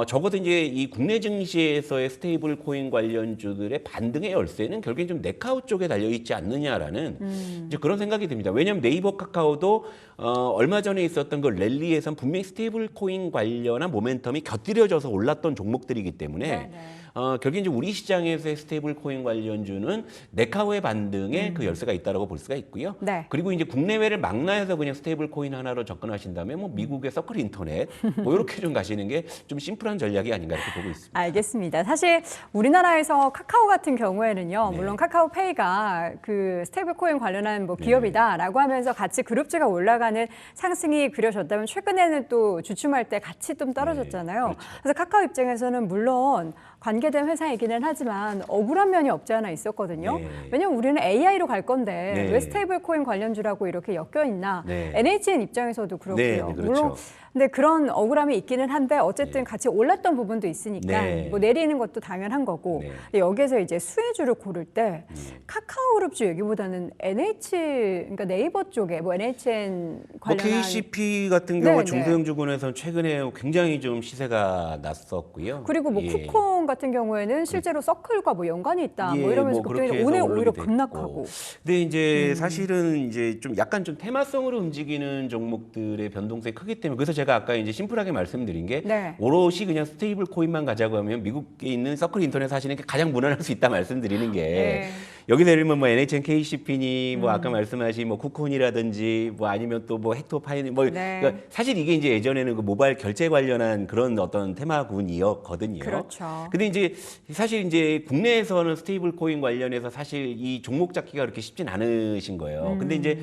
적어도 이제 이 국내 증시에서의 스테이블 코인 관련주들의 반등의 열쇠는 결국엔 좀 네카오 쪽에 달려 있지 않느냐라는 이제 그런 생각이 듭니다. 왜냐하면 네이버 카카오도 얼마 전에 있었던 그 랠리에선 분명히 스테이블 코인 관련한 모멘텀이 곁들여져서 올랐던 종목들이기 때문에 결국 이제 우리 시장에서의 스테이블 코인 관련주는 네카오의 반등에 그 열쇠가 있다라고 볼 수가 있고요. 그리고 이제 국내외를 망라해서 그냥 스테이블 코인 하나로 접근하신다면 뭐 미국의 서클 인터넷 뭐 이렇게 좀 가시는 게 좀 심플한 전략이 아닌가 이렇게 보고 있습니다. 알겠습니다. 사실 우리나라에서 카카오 같은 경우에는요, 물론 카카오페이가 그 스테이블 코인 관련한 뭐 기업이다라고 하면서 같이 그룹주가 올라가는 상승이 그려졌다면 최근에는 또 주춤할 때 같이 좀 떨어졌잖아요. 그래서 카카오 입장에서는 물론 관계된 회사이기는 하지만 억울한 면이 없지 않아 있었거든요. 왜냐하면 우리는 AI로 갈 건데 왜 스테이블 코인 관련주라고 이렇게 엮여 있나. NHN 입장에서도 그렇고요. 물론 근데 그런 억울함이 있기는 한데 어쨌든 같이 올랐던 부분도 있으니까 뭐 내리는 것도 당연한 거고. 여기에서 이제 수혜주를 고를 때 카카오그룹주 얘기보다는 그러니까 네이버 쪽에 뭐 NHN 관련한 KCP 같은 경우 중소형주군에서는 최근에 굉장히 좀 시세가 났었고요. 그리고 뭐 쿠폰 같은 경우에는 실제로 서클과 뭐 연관이 있다. 예, 뭐 이러면서 뭐 급등이 그렇게 오늘 해서 오히려 오르기도 급락하고. 근데 이제 사실은 이제 좀 약간 좀 테마성으로 움직이는 종목들의 변동성이 크기 때문에 그래서 제가 아까 이제 심플하게 말씀드린 게 네. 오롯이 그냥 스테이블 코인만 가자고 하면 미국에 있는 서클 인터넷 하시는 게 가장 무난할 수 있다 말씀드리는 게 네. 여기서 예를 들면 뭐 NHN KCP니 뭐 아까 말씀하신 뭐 쿠콘이라든지 뭐 아니면 또 뭐 헥토 파이니 뭐 네. 그러니까 사실 이게 이제 예전에는 그 모바일 결제 관련한 그런 어떤 테마군이었거든요. 그렇죠. 근데 이제 사실 이제 국내에서는 스테이블 코인 관련해서 사실 이 종목 잡기가 그렇게 쉽진 않으신 거예요. 근데 이제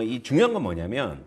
이 중요한 건 뭐냐면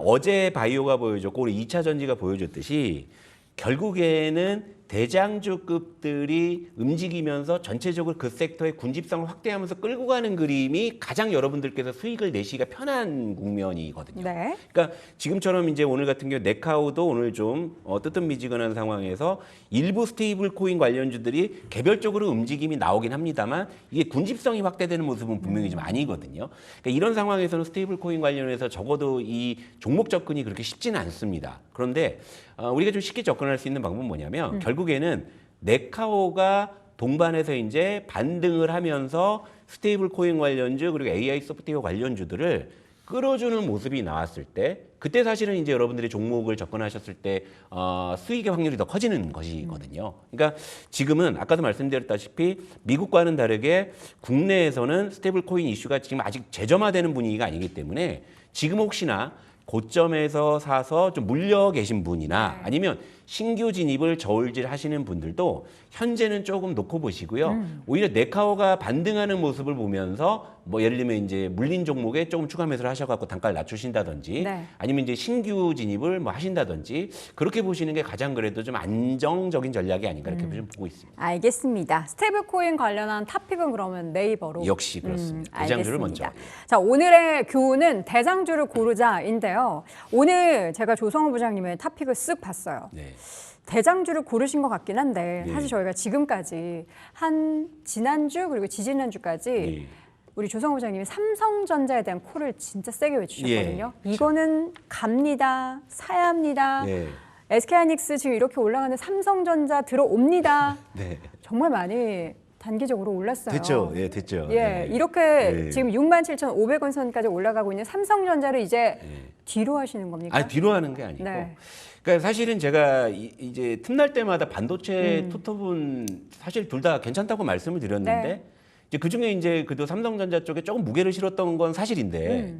어제 바이오가 보여줬고 오늘 2차 전지가 보여줬듯이 결국에는 대장주급들이 움직이면서 전체적으로 그 섹터의 군집성을 확대하면서 끌고 가는 그림이 가장 여러분들께서 수익을 내시기가 편한 국면이거든요. 네. 그러니까 지금처럼 이제 오늘 같은 경우 네카우도 오늘 좀 뜨뜻미지근한 상황에서 일부 스테이블 코인 관련주들이 개별적으로 움직임이 나오긴 합니다만 이게 군집성이 확대되는 모습은 분명히 좀 아니거든요. 그러니까 이런 상황에서는 스테이블 코인 관련해서 적어도 이 종목 접근이 그렇게 쉽지는 않습니다. 그런데 우리가 좀 쉽게 접근할 수 있는 방법은 뭐냐면 결국에는 네카오가 동반해서 이제 반등을 하면서 스테이블 코인 관련주 그리고 AI 소프트웨어 관련주들을 끌어주는 모습이 나왔을 때 그때 사실은 이제 여러분들이 종목을 접근하셨을 때 수익의 확률이 더 커지는 것이거든요. 그러니까 지금은 아까도 말씀드렸다시피 미국과는 다르게 국내에서는 스테이블 코인 이슈가 지금 아직 재점화되는 분위기가 아니기 때문에 지금 혹시나 고점에서 사서 좀 물려 계신 분이나 아니면 신규 진입을 저울질 하시는 분들도 현재는 조금 놓고 보시고요. 오히려 네카오가 반등하는 모습을 보면서 뭐 예를 들면 이제 물린 종목에 조금 추가 매수를 하셔갖고 단가를 낮추신다든지 네. 아니면 이제 신규 진입을 뭐 하신다든지 그렇게 보시는 게 가장 그래도 좀 안정적인 전략이 아닌가 이렇게 좀 보고 있습니다. 알겠습니다. 스테이블 코인 관련한 탑픽은 그러면 네이버로. 역시 그렇습니다. 대장주를 먼저. 알겠습니다. 자, 오늘의 교훈은 대장주를 고르자인데요. 오늘 제가 조성호 부장님의 탑픽을 쓱 봤어요. 네. 대장주를 고르신 것 같긴 한데 네. 사실 저희가 지금까지 한 지난주 그리고 지지난주까지 네. 우리 조성호 부장님이 삼성전자에 대한 콜을 진짜 세게 외주셨거든요. 예, 이거는 갑니다. 사야 합니다. 네. SK하이닉스 지금 이렇게 올라가는 삼성전자 들어옵니다. 네. 정말 많이 단기적으로 올랐어요. 됐죠. 예, 됐죠. 예, 네. 이렇게 네. 지금 67,500원 선까지 올라가고 있는 삼성전자를 이제 뒤로 하시는 겁니까? 아니 뒤로 하는 게 아니고. 네. 그러니까 사실은 제가 이제 틈날 때마다 반도체 투톱은 사실 둘 다 괜찮다고 말씀을 드렸는데 네. 이제 그 중에 이제 그래도 삼성전자 쪽에 조금 무게를 실었던 건 사실인데.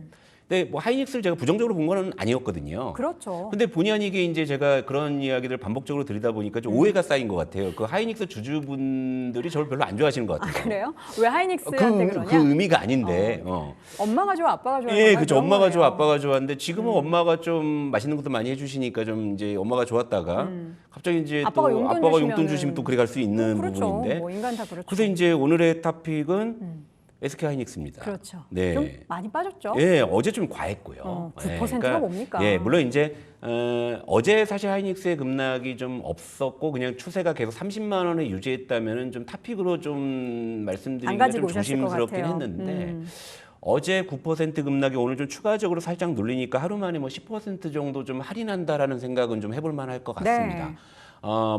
근데 뭐 하이닉스를 제가 부정적으로 본 건 아니었거든요. 그렇죠. 근데 본의 아니게 이제 제가 그런 이야기들 반복적으로 드리다 보니까 좀 오해가 쌓인 것 같아요. 그 하이닉스 주주분들이 저를 별로 안 좋아하시는 것 같아요. 그래요? 왜 하이닉스한테 그러냐? 그 의미가 아닌데. 엄마가 좋아, 아빠가 좋아. 예, 그죠. 엄마가 좋아, 아빠가 좋아하는데 지금은 엄마가 좀 맛있는 것도 많이 해주시니까 좀 이제 엄마가 좋았다가 갑자기 이제 아빠가 또 용돈 아빠가 주시면은- 용돈 주시면 또 그래 갈 수 있는 그렇죠. 부분인데. 뭐 인간 다 그렇죠. 그래서 이제 오늘의 탑픽은 SK 하이닉스입니다. 그렇죠. 네. 좀 많이 빠졌죠? 예, 어제 좀 과했고요. 9%가 뭡니까? 예, 물론 이제 어제 사실 하이닉스의 급락이 좀 없었고 그냥 추세가 계속 30만 원에 유지했다면은 좀 탑픽으로 좀 안 말씀드리기가 가지고 좀 오셨을 것 조심스럽긴 같아요. 했는데 어제 9% 급락이 오늘 좀 추가적으로 살짝 눌리니까 하루 만에 뭐 10% 정도 좀 할인한다라는 생각은 좀 해볼 만할 것 같습니다. 네.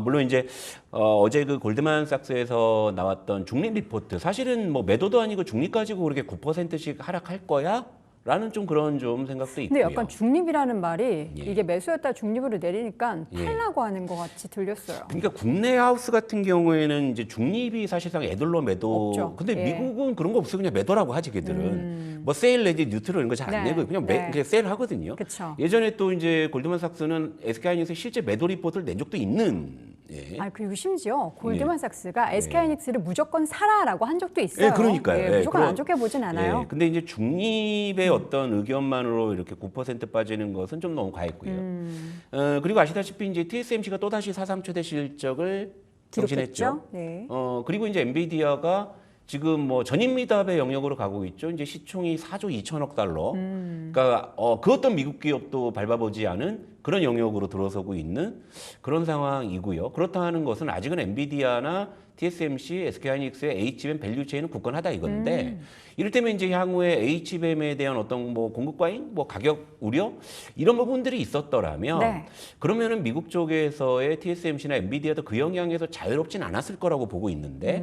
물론 이제 어제 그 골드만삭스에서 나왔던 중립 리포트 사실은 뭐 매도도 아니고 중립 가지고 그렇게 9%씩 하락할 거야? 라는 좀 그런 좀 생각도 있고요. 근데 약간 중립이라는 말이 예. 이게 매수였다 중립으로 내리니까 예. 팔라고 하는 것 같이 들렸어요. 그러니까 국내 하우스 같은 경우에는 이제 중립이 사실상 애들로 매도. 없죠. 근데 예. 미국은 그런 거 없어요. 그냥 매도라고 하지 걔들은. 뭐 세일 내지 뉴트럴 이런 거 잘 안 네. 내고 그냥 네. 그냥 세일 하거든요. 그쵸. 예전에 또 이제 골드만삭스는 SK하이닉스 실제 매도 리포트를 낸 적도 있는. 예. 아 그리고 심지어 골드만삭스가 SK하이닉스를 무조건 사라라고 한 적도 있어요. 예, 그러니까요. 예, 무조건 그런- 안 좋게 보진 않아요. 예, 근데 이제 중립의 어떤 의견만으로 이렇게 9% 빠지는 것은 좀 너무 과했고요. 그리고 아시다시피 이제 TSMC가 또 다시 사상 최대 실적을 경신했죠. 기록했죠? 네. 그리고 이제 엔비디아가 지금 뭐 전임 미답의 영역으로 가고 있죠. 이제 시총이 4조 2천억 달러. 그러니까 그 어떤 미국 기업도 밟아보지 않은 그런 영역으로 들어서고 있는 그런 상황이고요. 그렇다 하는 것은 아직은 엔비디아나 TSMC, SK하이닉스의 Hband 밸류 체인은 굳건하다 이건데 이를테면 이제 향후에 Hband에 대한 어떤 뭐 공급 과잉, 뭐 가격 우려 이런 부분들이 있었더라면 네. 그러면은 미국 쪽에서의 TSMC나 엔비디아도 그 영향에서 자유롭진 않았을 거라고 보고 있는데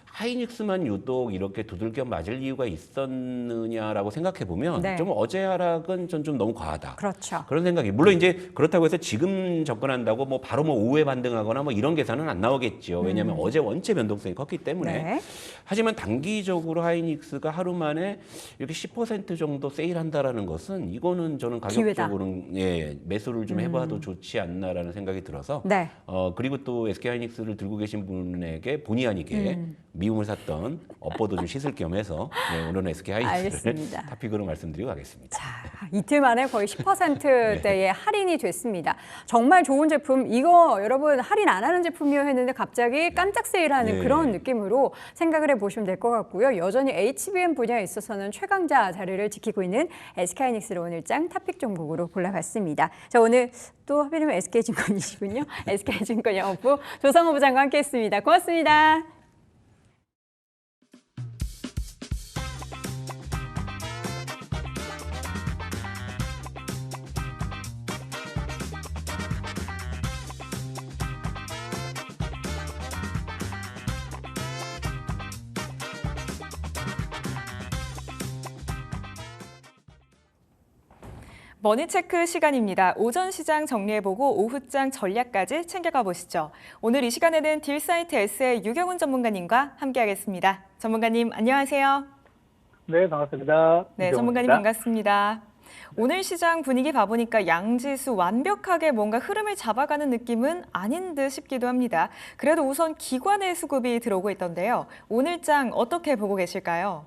하이닉스만 유독 이렇게 두들겨 맞을 이유가 있었느냐라고 생각해 보면 네. 좀 어제 하락은 전 좀 너무 과하다. 그렇죠. 그런 생각이. 물론 이제 그렇다고 해서 지금 접근한다고 뭐 바로 뭐 오후에 반등하거나 뭐 이런 계산은 안 나오겠죠. 왜냐하면 어제 원체 변동성이 컸기 때문에. 네. 하지만 단기적으로 하이닉스가 하루 만에 이렇게 10% 정도 세일한다라는 것은 이거는 저는 가격적으로는 예, 매수를 좀 해봐도 좋지 않나라는 생각이 들어서. 네. 그리고 또 SK 하이닉스를 들고 계신 분에게 본의 아니게 미움을 샀던 업보도 좀 씻을 겸해서 네, 오늘은 SK 하이닉스를 알겠습니다. 타픽으로 말씀드리고 가겠습니다. 자, 이틀 만에 거의 10%대의 할인이 됐습니다. 정말 좋은 제품, 이거 여러분 할인 안 하는 제품이요 했는데 갑자기 깜짝 세일하는 네. 그런 느낌으로 생각을 해보시면 될 것 같고요. 여전히 HBM 분야에 있어서는 최강자 자리를 지키고 있는 SK하이닉스를 오늘장 탑픽 종목으로 골라봤습니다. 자, 오늘 또 하필이면 SK증권이시군요. SK증권 영업부 조성호 부장과 함께했습니다. 고맙습니다. 머니체크 시간입니다. 오전 시장 정리해보고 오후장 전략까지 챙겨가 보시죠. 오늘 이 시간에는 딜사이트 S의 유경훈 전문가님과 함께하겠습니다. 전문가님 안녕하세요. 네, 반갑습니다. 네, 전문가님 반갑습니다. 오늘 시장 분위기 봐보니까 양지수 완벽하게 뭔가 흐름을 잡아가는 느낌은 아닌 듯 싶기도 합니다. 그래도 우선 기관의 수급이 들어오고 있던데요. 오늘장 어떻게 보고 계실까요?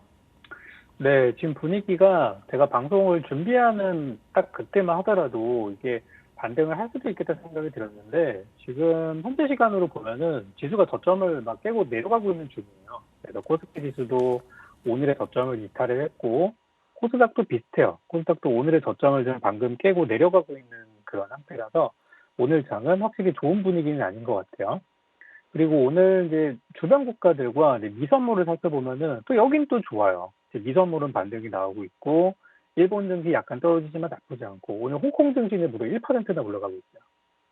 네, 지금 분위기가 제가 방송을 준비하는 딱 그때만 하더라도 이게 반등을 할 수도 있겠다 생각이 들었는데 지금 현재 시간으로 보면은 지수가 저점을 막 깨고 내려가고 있는 중이에요. 그래서 코스피 지수도 오늘의 저점을 이탈을 했고 코스닥도 비슷해요. 코스닥도 오늘의 저점을 좀 방금 깨고 내려가고 있는 그런 상태라서 오늘 장은 확실히 좋은 분위기는 아닌 것 같아요. 그리고 오늘 이제 주변 국가들과 이제 미선물을 살펴보면은 또 여긴 또 좋아요. 미선물은 반등이 나오고 있고 일본 증시 약간 떨어지지만 나쁘지 않고 오늘 홍콩 증시는 무려 1%나 올라가고 있어요.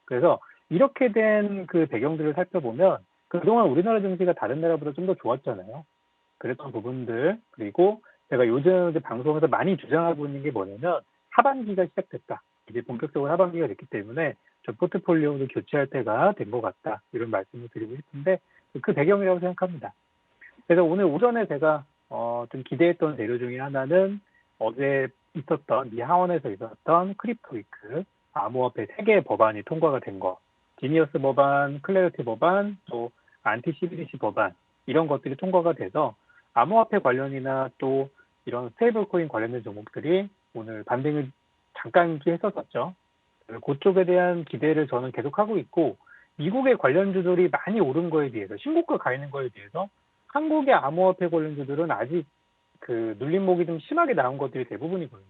그래서 이렇게 된 그 배경들을 살펴보면 그동안 우리나라 증시가 다른 나라보다 좀 더 좋았잖아요. 그랬던 부분들 그리고 제가 요즘 이제 방송에서 많이 주장하고 있는 게 뭐냐면 하반기가 시작됐다. 이제 본격적으로 하반기가 됐기 때문에 저 포트폴리오를 교체할 때가 된 것 같다. 이런 말씀을 드리고 싶은데 그 배경이라고 생각합니다. 그래서 오늘 오전에 제가 좀 기대했던 재료 중에 하나는 어제 있었던 미 하원에서 있었던 크립토 위크 암호화폐 3개의 법안이 통과가 된 거. 지니어스 법안, 클래리티 법안, 또 안티 CBDC 법안 이런 것들이 통과가 돼서 암호화폐 관련이나 또 이런 스테이블 코인 관련된 종목들이 오늘 반등을 잠깐 했었었죠. 그쪽에 대한 기대를 저는 계속하고 있고 미국의 관련주들이 많이 오른 거에 비해서 신고가 가 있는 거에 비해서 한국의 암호화폐 관련주들은 아직 그 눌림목이 좀 심하게 나온 것들이 대부분이거든요.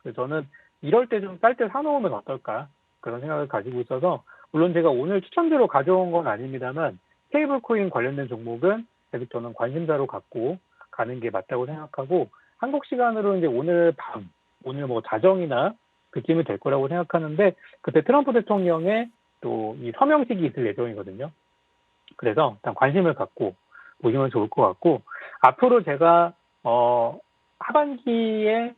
그래서 저는 이럴 때 좀 쌀 때 사놓으면 어떨까 그런 생각을 가지고 있어서 물론 제가 오늘 추천대로 가져온 건 아닙니다만 스테이블 코인 관련된 종목은 계속 저는 관심사로 갖고 가는 게 맞다고 생각하고 한국 시간으로 이제 오늘 밤, 오늘 뭐 자정이나 그쯤이 될 거라고 생각하는데 그때 트럼프 대통령의 또 이 서명식이 있을 예정이거든요. 그래서 일단 관심을 갖고 보시면 좋을 것 같고 앞으로 제가 하반기에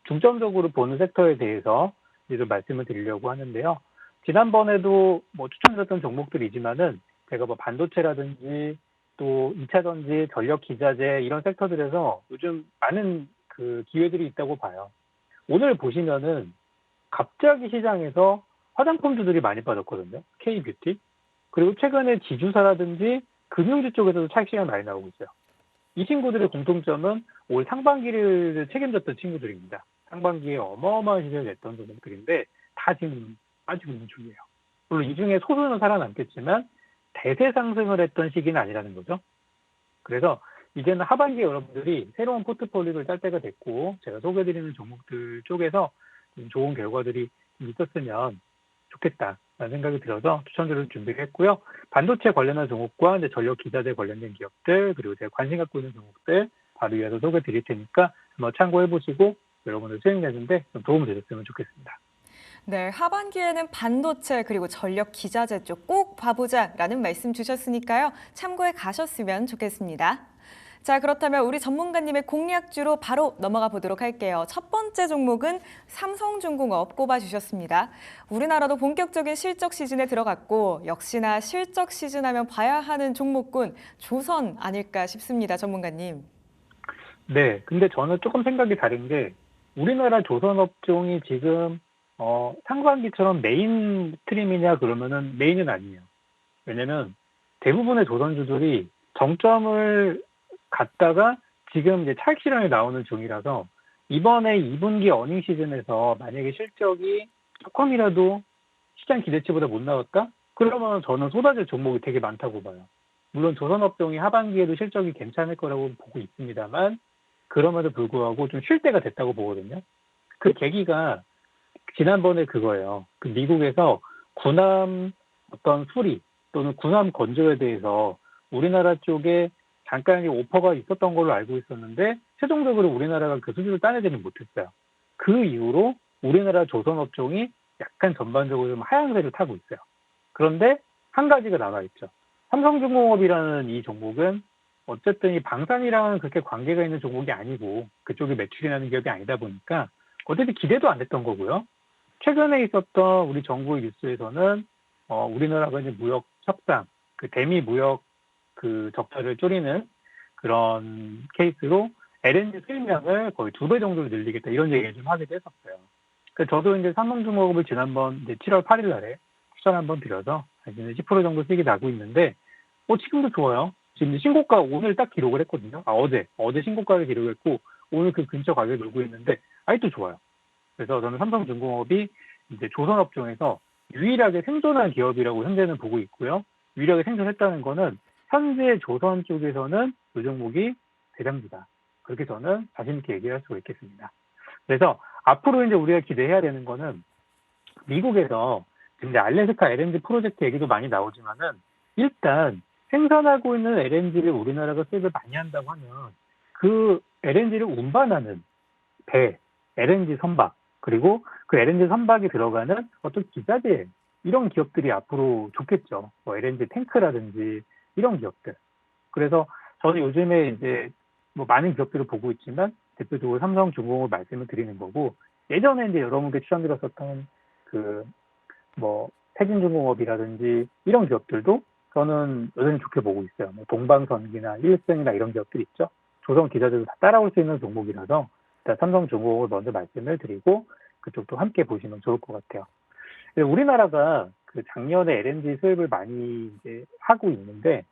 중점적으로 보는 섹터에 대해서 이제 좀 말씀을 드리려고 하는데요. 지난번에도 뭐 추천드렸던 종목들이지만은 제가 뭐 반도체라든지 또 2차 전지, 전력 기자재 이런 섹터들에서 요즘 많은 그 기회들이 있다고 봐요. 오늘 보시면은 갑자기 시장에서 화장품주들이 많이 빠졌거든요. K뷰티. 그리고 최근에 지주사라든지 금융주 쪽에서도 차익 시간이 많이 나오고 있어요. 이 친구들의 공통점은 올 상반기를 책임졌던 친구들입니다. 상반기에 어마어마한 시세를 냈던 종목들인데 다 지금 빠지고 있는 중이에요. 물론 이 중에 소수는 살아남겠지만 대세 상승을 했던 시기는 아니라는 거죠. 그래서 이제는 하반기에 여러분들이 새로운 포트폴리오를 짤 때가 됐고 제가 소개해드리는 종목들 쪽에서 좀 좋은 결과들이 있었으면 좋겠다라는 생각이 들어서 추천드릴 준비를 했고요. 반도체 관련한 종목과 이제 전력 기자재 관련된 기업들, 그리고 제가 관심 갖고 있는 종목들 바로 이어서 소개해 드릴 테니까 한번 참고해 보시고 여러분들 수익 내는데 좀 도움이 되셨으면 좋겠습니다. 네, 하반기에는 반도체 그리고 전력 기자재 쪽 꼭 봐보자라는 말씀 주셨으니까요. 참고해 가셨으면 좋겠습니다. 자, 그렇다면 우리 전문가님의 공략주로 바로 넘어가 보도록 할게요. 첫 번째 종목은 삼성중공업 꼽아주셨습니다. 우리나라도 본격적인 실적 시즌에 들어갔고 역시나 실적 시즌 하면 봐야 하는 종목군 조선 아닐까 싶습니다. 전문가님. 네, 근데 저는 조금 생각이 다른 게 우리나라 조선 업종이 지금 상반기처럼 메인 스트림이냐 그러면은 메인은 아니에요. 왜냐면 대부분의 조선주들이 정점을 갔다가 지금 이제 차익 실현이 나오는 중이라서 이번에 2분기 어닝 시즌에서 만약에 실적이 조금이라도 시장 기대치보다 못 나왔다? 그러면 저는 쏟아질 종목이 되게 많다고 봐요. 물론 조선업종이 하반기에도 실적이 괜찮을 거라고 보고 있습니다만 그럼에도 불구하고 좀 쉴 때가 됐다고 보거든요. 그 계기가 지난번에 그거예요. 그 미국에서 군함 어떤 수리 또는 군함 건조에 대해서 우리나라 쪽에 잠깐 오퍼가 있었던 걸로 알고 있었는데 최종적으로 우리나라가 그 수주를 따내지는 못했어요. 그 이후로 우리나라 조선업종이 약간 전반적으로 좀 하향세를 타고 있어요. 그런데 한 가지가 남아있죠. 삼성중공업이라는 이 종목은 어쨌든 이 방산이랑은 그렇게 관계가 있는 종목이 아니고 그쪽에 매출이 나는 기업이 아니다 보니까 어쨌든 기대도 안 했던 거고요. 최근에 있었던 우리 정부의 뉴스에서는 우리나라가 이제 무역 협상, 그 대미 무역 그 적자를 줄이는 그런 케이스로 LNG 수입량을 거의 2배 정도로 늘리겠다 이런 얘기를 좀 하기도 했었어요. 그래서 저도 이제 삼성중공업을 지난번 이제 7월 8일 날에 추천 한번 드려서 이제 10% 정도 수익이 나고 있는데 지금도 좋아요. 지금 신고가 오늘 딱 기록을 했거든요. 어제 신고가를 기록했고 오늘 그 근처 가격에 놀고 있는데 아직도 좋아요. 그래서 저는 삼성중공업이 이제 조선업종에서 유일하게 생존한 기업이라고 현재는 보고 있고요. 유일하게 생존했다는 거는 현재 조선 쪽에서는 이 종목이 대장주다. 그렇게 저는 자신 있게 얘기할 수가 있겠습니다. 그래서 앞으로 이제 우리가 기대해야 되는 거는 미국에서 이제 알래스카 LNG 프로젝트 얘기도 많이 나오지만은 일단 생산하고 있는 LNG를 우리나라가 수입을 많이 한다고 하면 그 LNG를 운반하는 배, LNG 선박, 그리고 그 LNG 선박이 들어가는 어떤 기자재, 이런 기업들이 앞으로 좋겠죠. 뭐 LNG 탱크라든지 이런 기업들. 그래서 저는 요즘에 이제 뭐 많은 기업들을 보고 있지만 대표적으로 삼성중공업 말씀을 드리는 거고 예전에 이제 여러분께 추천드렸었던 그 뭐 태진중공업이라든지 이런 기업들도 저는 여전히 좋게 보고 있어요. 뭐 동방선기나 일생이나 이런 기업들 있죠. 조선 기자들도 다 따라올 수 있는 종목이라서 일단 삼성중공업을 먼저 말씀을 드리고 그쪽도 함께 보시면 좋을 것 같아요. 우리나라가 그 작년에 LNG 수입을 많이 이제 하고 있는데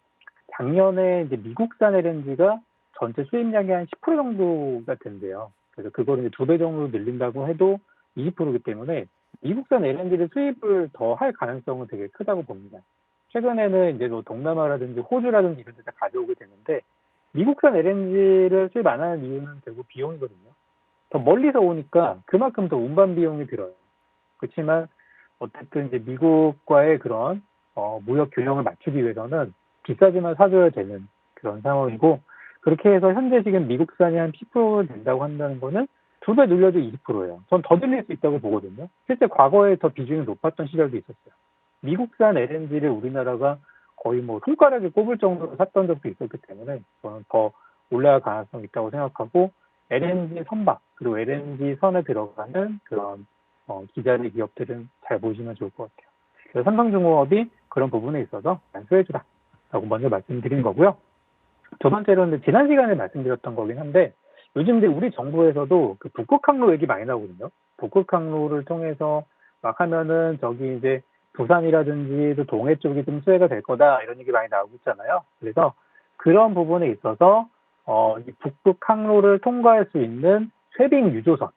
작년에 이제 미국산 LNG가 전체 수입량이 한 10% 정도가 된대요. 그래서 그거를 이제 2배 정도 늘린다고 해도 20%이기 때문에 미국산 LNG를 수입을 더 할 가능성은 되게 크다고 봅니다. 최근에는 이제 뭐 동남아라든지 호주라든지 이런 데다 가져오게 되는데 미국산 LNG를 수입 안 하는 이유는 결국 비용이거든요. 더 멀리서 오니까 그만큼 더 운반 비용이 들어요. 그렇지만 어쨌든 이제 미국과의 그런 무역 균형을 맞추기 위해서는 비싸지만 사줘야 되는 그런 상황이고 그렇게 해서 현재 지금 미국산이 한 10% 된다고 한다는 거는 2배 늘려도 20%예요. 전 더 늘릴 수 있다고 보거든요. 실제 과거에 더 비중이 높았던 시절도 있었어요. 미국산 LNG를 우리나라가 거의 뭐 손가락에 꼽을 정도로 샀던 적도 있었기 때문에 저는 더 올라갈 가능성이 있다고 생각하고 LNG 선박 그리고 LNG 선에 들어가는 그런 기자재 기업들은 잘 보시면 좋을 것 같아요. 그래서 삼성중공업이 그런 부분에 있어서 안수해주라라고 먼저 말씀드린 거고요. 두 번째로는 지난 시간에 말씀드렸던 거긴 한데 요즘 이제 우리 정부에서도 그 북극항로 얘기 많이 나오거든요. 북극항로를 통해서 막 하면은 저기 이제 부산이라든지 또 동해 쪽이 좀 수혜가 될 거다 이런 얘기 많이 나오고 있잖아요. 그래서 그런 부분에 있어서 이 북극항로를 통과할 수 있는 쇄빙 유조선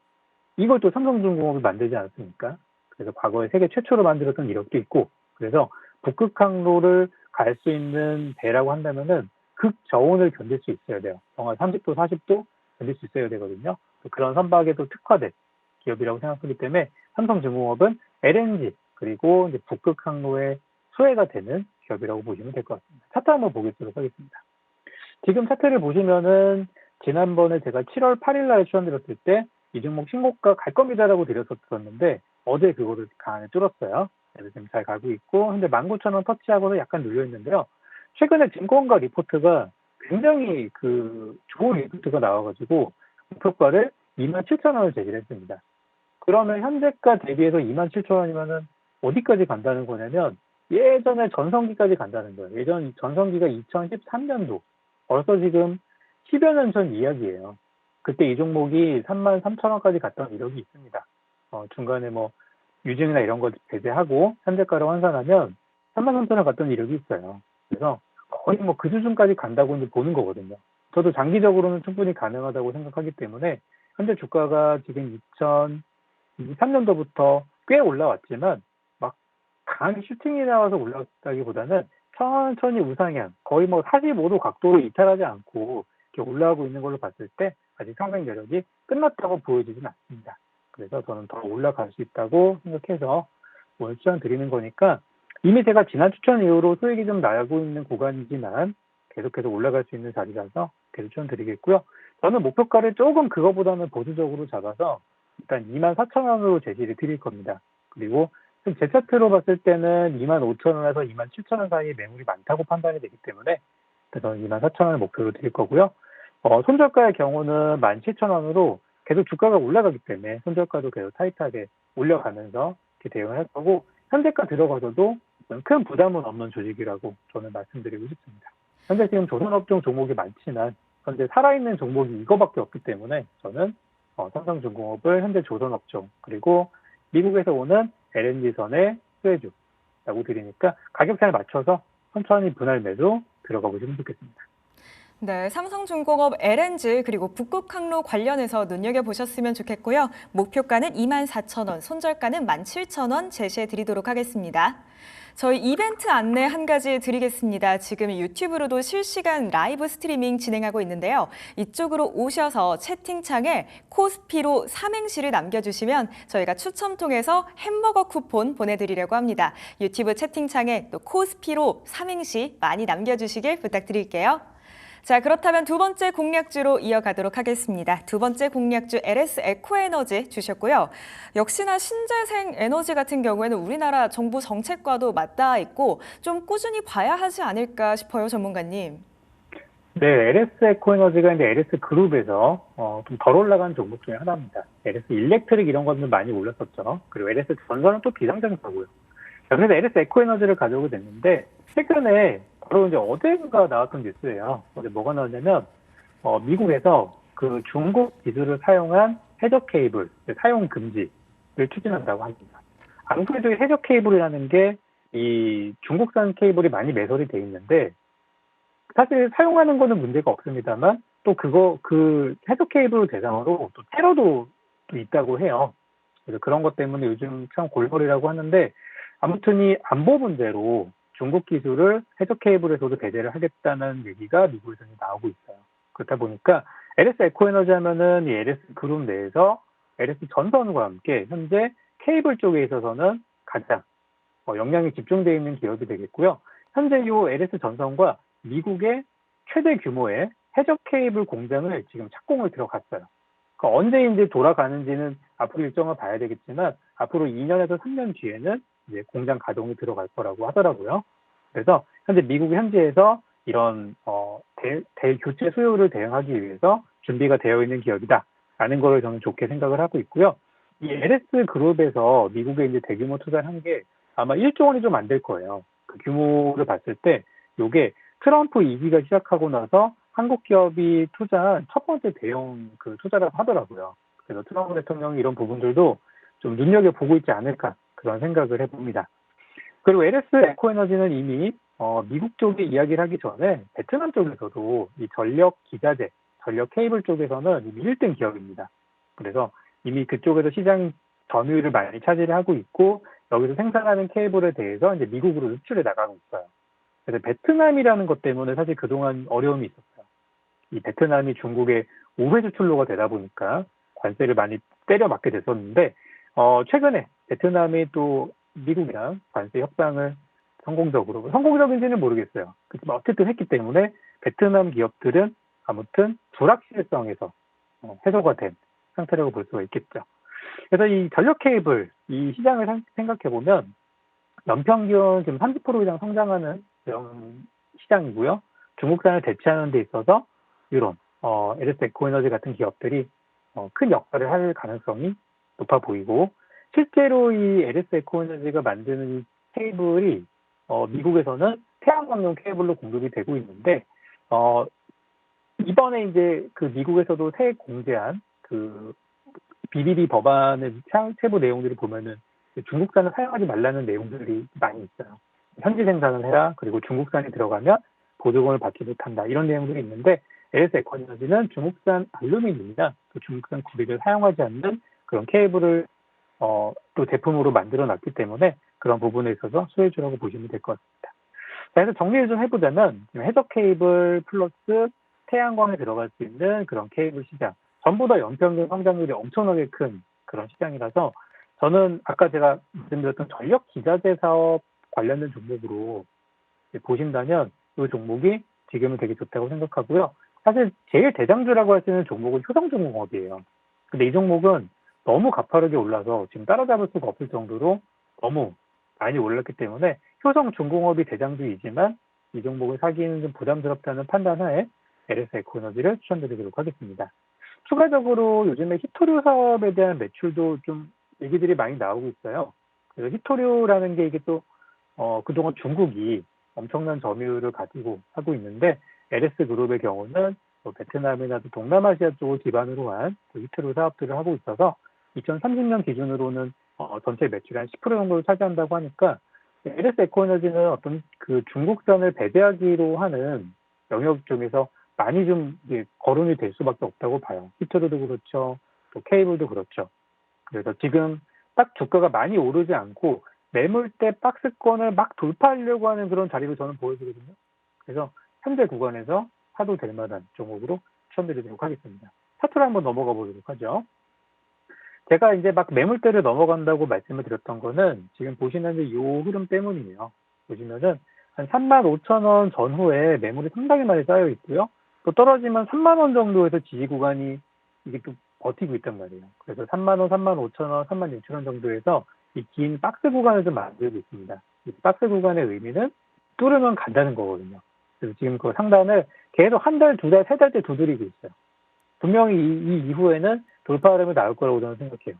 이걸 또 삼성중공업이 만들지 않았습니까? 그래서 과거에 세계 최초로 만들었던 이력도 있고 그래서 북극항로를 갈 수 있는 배라고 한다면은 극저온을 견딜 수 있어야 돼요. 정말 30도, 40도 견딜 수 있어야 되거든요. 그런 선박에도 특화된 기업이라고 생각하기 때문에 삼성중공업은 LNG 그리고 이제 북극 항로의 수혜가 되는 기업이라고 보시면 될 것 같습니다. 차트 한번 보겠도록 하겠습니다. 지금 차트를 보시면은 지난번에 제가 7월 8일 날 추천드렸을 때 이 종목 신고가 갈 겁니다라고 드렸었는데 어제 그거를 강하게 뚫었어요. 그래서 지금 잘 가고 있고 현재 19,000원 터치하고도 약간 눌려 있는데요. 최근에 증권가 리포트가 굉장히 좋은 리포트가 나와가지고 목표가를 27,000원을 제시를 했습니다. 그러면 현재가 대비해서 27,000원이면은 어디까지 간다는 거냐면 예전에 전성기까지 간다는 거예요. 예전 전성기가 2013년도. 벌써 지금 10여 년 전 이야기예요. 그때 이 종목이 33,000원까지 갔던 이력이 있습니다. 중간에 뭐 유증이나 이런 거 배제하고 현재가로 환산하면 33,000원 갔던 이력이 있어요. 그래서 거의 뭐 그 수준까지 간다고 이제 보는 거거든요. 저도 장기적으로는 충분히 가능하다고 생각하기 때문에 현재 주가가 지금 2023년도부터 꽤 올라왔지만 막 강한 슈팅이 나와서 올라왔다기보다는 천천히 우상향, 거의 뭐 45도 각도로 이탈하지 않고 이렇게 올라가고 있는 걸로 봤을 때 아직 상승 여력이 끝났다고 보여지진 않습니다. 그래서 저는 더 올라갈 수 있다고 생각해서 오늘 추천드리는 거니까 이미 제가 지난 추천 이후로 수익이 좀 나고 있는 구간이지만 계속해서 올라갈 수 있는 자리라서 계속 추천드리겠고요. 저는 목표가를 조금 그거보다는 보수적으로 잡아서 일단 24,000원으로 제시를 드릴 겁니다. 그리고 제 차트로 봤을 때는 25,000원에서 27,000원 사이에 매물이 많다고 판단이 되기 때문에 저는 24,000원을 목표로 드릴 거고요. 손절가의 경우는 17,000원으로 계속 주가가 올라가기 때문에 손절가도 계속 타이트하게 올려가면서 이렇게 대응을 할 거고 현재가 들어가서도 큰 부담은 없는 조직이라고 저는 말씀드리고 싶습니다. 현재 지금 조선업종 종목이 많지만 현재 살아있는 종목이 이거밖에 없기 때문에 저는 삼성중공업을 현재 조선업종 그리고 미국에서 오는 LNG선의 수혜주라고 드리니까 가격 잘 맞춰서 천천히 분할 매도 들어가 보시면 좋겠습니다. 네, 삼성중공업 LNG 그리고 북극항로 관련해서 눈여겨보셨으면 좋겠고요. 목표가는 24,000원, 손절가는 17,000원 제시해 드리도록 하겠습니다. 저희 이벤트 안내 한 가지 드리겠습니다. 지금 유튜브로도 실시간 라이브 스트리밍 진행하고 있는데요. 이쪽으로 오셔서 채팅창에 코스피로 삼행시를 남겨주시면 저희가 추첨 통해서 햄버거 쿠폰 보내드리려고 합니다. 유튜브 채팅창에 또 코스피로 삼행시 많이 남겨주시길 부탁드릴게요. 자, 그렇다면 두 번째 공략주로 이어가도록 하겠습니다. 두 번째 공략주 LS 에코에너지 주셨고요. 역시나 신재생 에너지 같은 경우에는 우리나라 정부 정책과도 맞닿아 있고 좀 꾸준히 봐야 하지 않을까 싶어요, 전문가님. 네, LS 에코에너지가 이제 LS 그룹에서 좀 덜 올라간 종목 중에 하나입니다. LS 일렉트릭 이런 것들 많이 올랐었죠. 그리고 LS 전선은 또 비상장사고요. 자, 그래서 LS 에코에너지를 가져오게 됐는데 최근에 바로 이제 어젠가 나왔던 뉴스예요. 어제 뭐가 나왔냐면 미국에서 그 중국 기술을 사용한 해저 케이블 사용 금지를 추진한다고 합니다. 안 그래도 해저 케이블이라는 게 이 중국산 케이블이 많이 매설이 돼 있는데 사실 사용하는 거는 문제가 없습니다만 또 그 해저 케이블 대상으로 또 테러도 또 있다고 해요. 그래서 그런 것 때문에 요즘 참 골머리라고 하는데 아무튼 이 안보 문제로 중국 기술을 해저 케이블에서도 배제를 하겠다는 얘기가 미국에서 나오고 있어요. 그렇다 보니까 LS 에코에너지 하면은 이 LS 그룹 내에서 LS 전선과 함께 현재 케이블 쪽에 있어서는 가장 역량이 집중되어 있는 기업이 되겠고요. 현재 이 LS 전선과 미국의 최대 규모의 해저 케이블 공장을 지금 착공을 들어갔어요. 그러니까 언제 이제 돌아가는지는 앞으로 일정을 봐야 되겠지만 앞으로 2년에서 3년 뒤에는 이제 공장 가동이 들어갈 거라고 하더라고요. 그래서 현재 미국 현지에서 이런 대교체 수요를 대응하기 위해서 준비가 되어 있는 기업이다라는 걸 저는 좋게 생각을 하고 있고요. 이 LS 그룹에서 미국에 이제 대규모 투자를 한 게 아마 1조 원이 좀 안 될 거예요. 그 규모를 봤을 때 이게 트럼프 2기가 시작하고 나서 한국 기업이 투자한 첫 번째 대형 그 투자라고 하더라고요. 그래서 트럼프 대통령이 이런 부분들도 좀 눈여겨보고 있지 않을까 그런 생각을 해봅니다. 그리고 LS 에코에너지는 이미 미국 쪽에 이야기를 하기 전에 베트남 쪽에서도 이 전력 기자재, 전력 케이블 쪽에서는 이미 1등 기업입니다. 그래서 이미 그쪽에서 시장 점유율을 많이 차지를 하고 있고 여기서 생산하는 케이블에 대해서 이제 미국으로 수출해 나가고 있어요. 그래서 베트남이라는 것 때문에 사실 그동안 어려움이 있었어요. 이 베트남이 중국의 우회 수출로가 되다 보니까 관세를 많이 때려 맞게 됐었는데 최근에 베트남이 또 미국이랑 관세 협상을 성공적인지는 모르겠어요. 그렇지만 어쨌든 했기 때문에 베트남 기업들은 아무튼 불확실성에서 해소가 된 상태라고 볼 수가 있겠죠. 그래서 이 전력 케이블 이 시장을 생각해 보면 연평균 지금 30% 이상 성장하는 그런 시장이고요. 중국산을 대체하는 데 있어서 이런 LS 에코에너지 같은 기업들이 큰 역할을 할 가능성이 높아 보이고, 실제로 이 LS 에코에너지가 만드는 이 케이블이 미국에서는 태양광용 케이블로 공급이 되고 있는데, 이번에 이제 그 미국에서도 새 공제한 그 BBB 법안의 세부 내용들을 보면은 중국산을 사용하지 말라는 내용들이 많이 있어요. 현지 생산을 해라, 그리고 중국산이 들어가면 보조금을 받지 못한다, 이런 내용들이 있는데, LS 에코에너지는 중국산 알루미늄이나 또 중국산 구리를 사용하지 않는 그런 케이블을 또 제품으로 만들어 놨기 때문에 그런 부분에 있어서 수혜주라고 보시면 될 것 같습니다. 자, 그래서 정리를 좀 해보자면 해적 케이블 플러스 태양광에 들어갈 수 있는 그런 케이블 시장, 전부 다 연평균 성장률이 엄청나게 큰 그런 시장이라서, 저는 아까 제가 말씀드렸던 전력 기자재 사업 관련된 종목으로 보신다면 이 종목이 지금은 되게 좋다고 생각하고요. 사실 제일 대장주라고 할 수 있는 종목은 효성중공업이에요. 근데 이 종목은 너무 가파르게 올라서 지금 따라잡을 수가 없을 정도로 너무 많이 올랐기 때문에 효성중공업이 대장주이지만 이 종목을 사기는 좀 부담스럽다는 판단하에 LS 에코에너지를 추천드리도록 하겠습니다. 추가적으로 요즘에 히토류 사업에 대한 매출도 좀 얘기들이 많이 나오고 있어요. 그래서 히토류라는 게 이게 또 그동안 중국이 엄청난 점유율을 가지고 하고 있는데, LS 그룹의 경우는 베트남이나 동남아시아 쪽을 기반으로 한 히토류 사업들을 하고 있어서 2030년 기준으로는 전체 매출의 한 10% 정도를 차지한다고 하니까, LS 에코에너지는 어떤 그 중국산을 배제하기로 하는 영역 중에서 많이 좀 거론이 될 수밖에 없다고 봐요. 히토류도 그렇죠, 또 케이블도 그렇죠. 그래서 지금 딱 주가가 많이 오르지 않고 매물대 박스권을 막 돌파하려고 하는 그런 자리로 저는 보여지거든요. 그래서 현재 구간에서 사도 될 만한 종목으로 추천드리도록 하겠습니다. 차트로 한번 넘어가 보도록 하죠. 제가 이제 막 매물대를 넘어간다고 말씀을 드렸던 거는 지금 보시는 이 흐름 때문이에요. 보시면은 한 35,000원 전후에 매물이 상당히 많이 쌓여 있고요. 또 떨어지면 3만 원 정도에서 지지 구간이 이게 또 버티고 있단 말이에요. 그래서 3만 원, 3만 5천 원, 3만 6천 원 정도에서 이 긴 박스 구간을 좀 만들고 있습니다. 이 박스 구간의 의미는 뚫으면 간다는 거거든요. 그래서 지금 그 상단을 계속 한 달, 두 달, 세 달째 두드리고 있어요. 분명히 이 이후에는 돌파 흐름이 나올 거라고 저는 생각해요.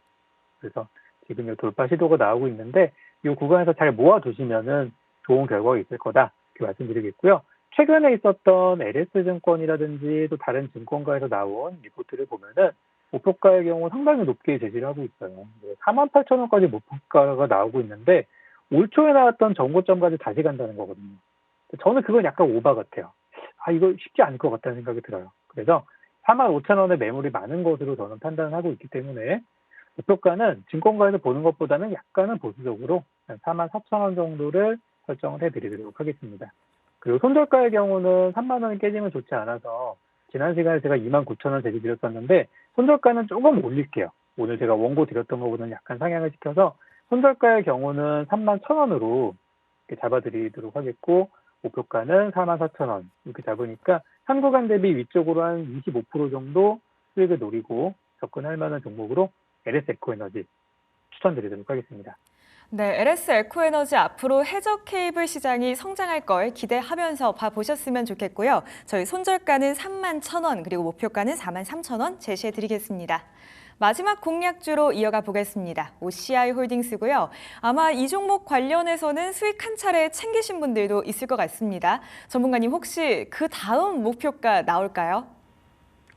그래서 지금 이 돌파 시도가 나오고 있는데, 이 구간에서 잘 모아두시면은 좋은 결과가 있을 거다, 이렇게 말씀드리겠고요. 최근에 있었던 LS증권이라든지 또 다른 증권가에서 나온 리포트를 보면은 목표가의 경우 상당히 높게 제시를 하고 있어요. 48,000원까지 목표가가 나오고 있는데 올 초에 나왔던 정고점까지 다시 간다는 거거든요. 저는 그건 약간 오바 같아요. 이거 쉽지 않을 것 같다는 생각이 들어요. 그래서 45,000원의 매물이 많은 것으로 저는 판단을 하고 있기 때문에 목표가는 증권가에서 보는 것보다는 약간은 보수적으로 44,000원 정도를 설정을 해드리도록 하겠습니다. 그리고 손절가의 경우는 3만 원이 깨지면 좋지 않아서 지난 시간에 제가 29,000원 제시드렸었는데 손절가는 조금 올릴게요. 오늘 제가 원고 드렸던 것보다는 약간 상향을 시켜서 손절가의 경우는 31,000원으로 이렇게 잡아드리도록 하겠고, 목표가는 44,000원 이렇게 잡으니까 한 구간 대비 위쪽으로 한 25% 정도 수익을 노리고 접근할 만한 종목으로 LS 에코에너지 추천드리도록 하겠습니다. 네, LS 에코에너지 앞으로 해적 케이블 시장이 성장할 걸 기대하면서 봐보셨으면 좋겠고요. 저희 손절가는 31,000원, 그리고 목표가는 43,000원 제시해드리겠습니다. 마지막 공략주로 이어가 보겠습니다. OCI 홀딩스고요. 아마 이 종목 관련해서는 수익 한 차례 챙기신 분들도 있을 것 같습니다. 전문가님, 혹시 그 다음 목표가 나올까요?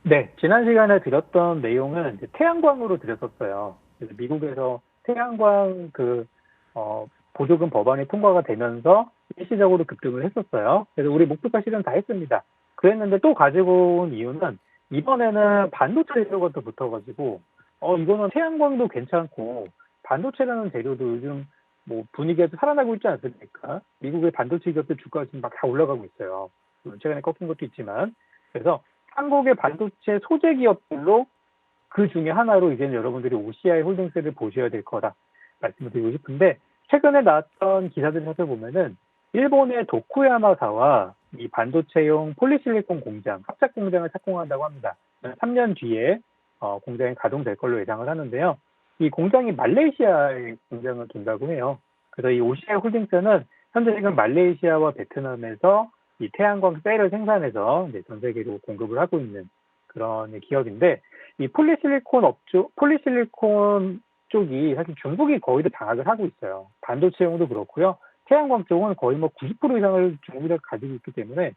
네, 지난 시간에 드렸던 내용은 이제 태양광으로 드렸었어요. 그래서 미국에서 태양광 보조금 법안이 통과가 되면서 일시적으로 급등을 했었어요. 그래서 우리 목표가 실현 다 했습니다. 그랬는데 또 가지고 온 이유는 이번에는 반도체 재료가 또 붙어가지고 이거는 태양광도 괜찮고 반도체라는 재료도 요즘 뭐 분위기가 살아나고 있지 않습니까? 미국의 반도체 기업들 주가가 지금 막 다 올라가고 있어요. 최근에 꺾인 것도 있지만. 그래서 한국의 반도체 소재 기업들로 그 중에 하나로 이제는 여러분들이 OCI 홀딩스를 보셔야 될 거다 말씀을 드리고 싶은데, 최근에 나왔던 기사들 살펴보면은 일본의 도쿠야마사와 이 반도체용 폴리실리콘 공장, 합작 공장을 착공한다고 합니다. 3년 뒤에 공장이 가동될 걸로 예상을 하는데요. 이 공장이 말레이시아에 공장을 둔다고 해요. 그래서 이 OCI 홀딩스는 현재 지금 말레이시아와 베트남에서 이 태양광 셀을 생산해서 이제 전 세계로 공급을 하고 있는 그런 기업인데, 이 폴리실리콘 쪽이 사실 중국이 거의 다 장악을 하고 있어요. 반도체용도 그렇고요. 태양광 쪽은 거의 뭐 90% 이상을 중국이 가지고 있기 때문에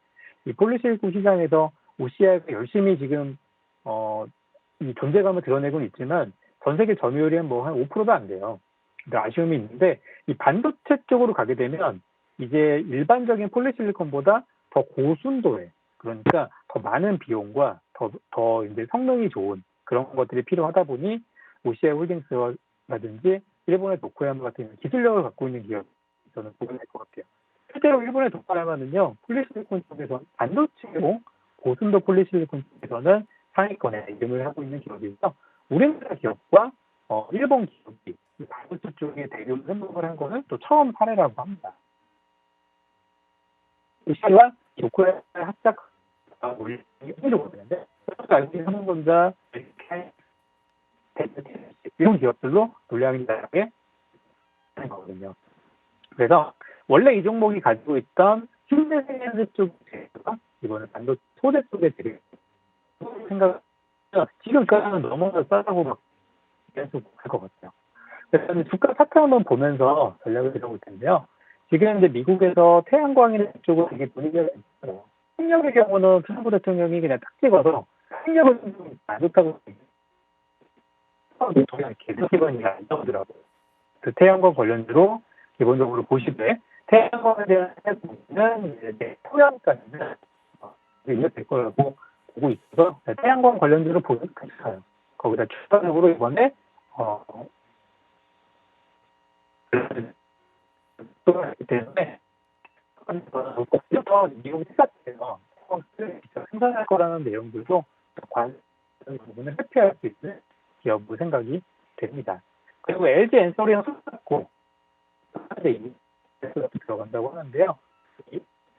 이 폴리실리콘 시장에서 OCI가 열심히 지금 이 존재감을 드러내고는 있지만 전 세계 점유율이 뭐 한 5%도 안 돼요. 그러니까 아쉬움이 있는데, 이 반도체 쪽으로 가게 되면 이제 일반적인 폴리실리콘보다 더 고순도에, 그러니까 더 많은 비용과 더 이제 성능이 좋은 그런 것들이 필요하다 보니 OCI 홀딩스라든지 일본의 도쿠야마 같은 기술력을 갖고 있는 기업이 저는 보게 될 것 같아요. 실제로 일본의 도쿠야마는요, 폴리실리콘 쪽에서 반도체용 고순도 폴리실리콘 쪽에서는 상위권에 이름을 하고 있는 기업이고요. 우리나라 기업과 일본 기업이 반도체 쪽에 대륙을 행복을 한 거는 또 처음 사례라고 합니다. OCI와 도쿠야마 합작 올림픽이 흥미로워 보이는데, 알고 있는 삼성전자, 이런 기업들로 물량이 나게 하는 거거든요. 그래서 원래 이 종목이 가지고 있던 신재생에너지 쪽 재료가 이번에 반도체 소재 쪽의 재료 생각하면 지금까지는 너무나 싸다고 계속 할 것 같아요. 그래서 주가 차트 한번 보면서 전략을 드려볼 텐데요. 지금 이제 미국에서 태양광이나 쪽으로 되게 분위기가 있어요. 핵력의 경우는 트럼프 대통령이 그냥 딱 찍어서 핵력은 좀 안 좋다고 계속 기반이 안 나오더라고요. 그 태양광 관련주로 기본적으로 보시되 태양광에 대한 부분은 이제 토양까지는 이어질 거라고 보고 있어서 태양광 관련주로 보면 괜찮아요. 거기다 추가적으로 이번에 또 때문에 미국 시사에서 생산할 거라는 내용들도 관련 부분을 회피할 수 있는 기업으로 생각이 됩니다. 그리고 LG 엔솔이랑 손잡고 들어간다고 하는데요.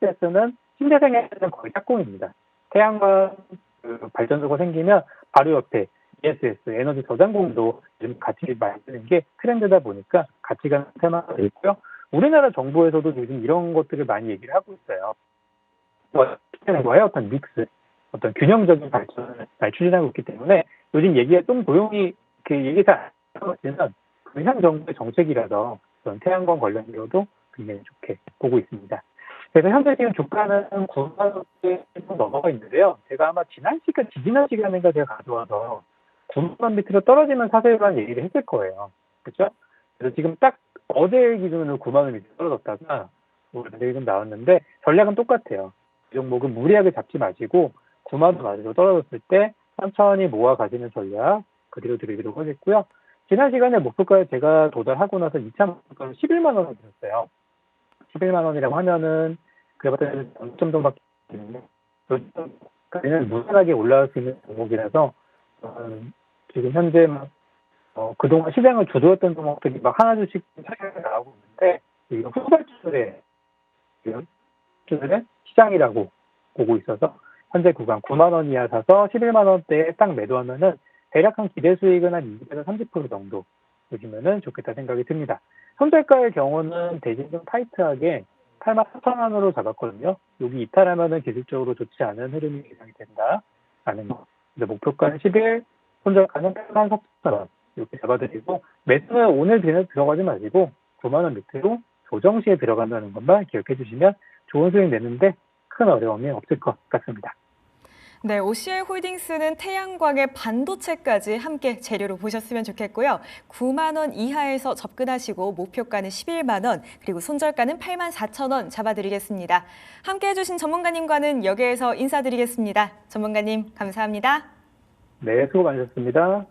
ESS는 신재생에너지는 거의 짝꿍입니다. 태양광 발전소가 생기면 바로 옆에 ESS, 에너지 저장공도 요즘 같이 만드는 게 트렌드다 보니까 같이 가는 테마가 되어 있고요. 우리나라 정부에서도 요즘 이런 것들을 많이 얘기를 하고 있어요. 뭐예요? 어떤 믹스, 어떤 균형적인 발전을 많이 추진하고 있기 때문에 요즘 얘기가 좀 조용히 얘기가 안 되면 현 정부의 정책이라서 그런 태양광 관련주로도 굉장히 좋게 보고 있습니다. 그래서 현재 지금 주가는 9만 원대에 좀 넘어가 있는데요. 제가 아마 지지난 시간인가 제가 가져와서 9만 원 밑으로 떨어지면 사세요라는 얘기를 했을 거예요. 그렇죠? 그래서 지금 딱 어제 기준으로 9만 원 밑으로 떨어졌다가 오늘 지금 나왔는데 전략은 똑같아요. 이 종목은 무리하게 잡지 마시고 9만 원 아래로 떨어졌을 때 천천히 모아 가시는 전략 그대로 드리도록 하겠고요. 지난 시간에 목표가에 제가 도달하고 나서 2차 목표가는 11만 원을 드렸어요. 11만 원이라고 하면은 그래봤자 0점 정도밖에 없는데 요즘까지는 무난하게 올라갈 수 있는 종목이라서 지금 현재 그동안 시장을 주도했던 종목들이 막 하나둘씩 차이가 나오고 있는데 이거 후발주들의 시장이라고 보고 있어서 현재 구간 9만 원 이하 사서 11만 원대에 딱 매도하면은 대략 한 기대 수익은 한 20에서 30% 정도 보시면은 좋겠다 생각이 듭니다. 현재가의 경우는 대신 좀 타이트하게 8만 4천 원으로 잡았거든요. 여기 이탈하면은 기술적으로 좋지 않은 흐름이 예상이 된다라는 거. 목표가는 11, 손절가는 8만 4천 원 이렇게 잡아드리고 매수는 오늘 들어가지 마시고 9만 원 밑으로 조정 시에 들어간다는 것만 기억해 주시면 좋은 수익 내는데 큰 어려움이 없을 것 같습니다. 네, OCI 홀딩스는 태양광의 반도체까지 함께 재료로 보셨으면 좋겠고요. 9만 원 이하에서 접근하시고 목표가는 11만 원, 그리고 손절가는 8만 4천 원 잡아드리겠습니다. 함께해 주신 전문가님과는 여기에서 인사드리겠습니다. 전문가님 감사합니다. 네, 수고 많으셨습니다.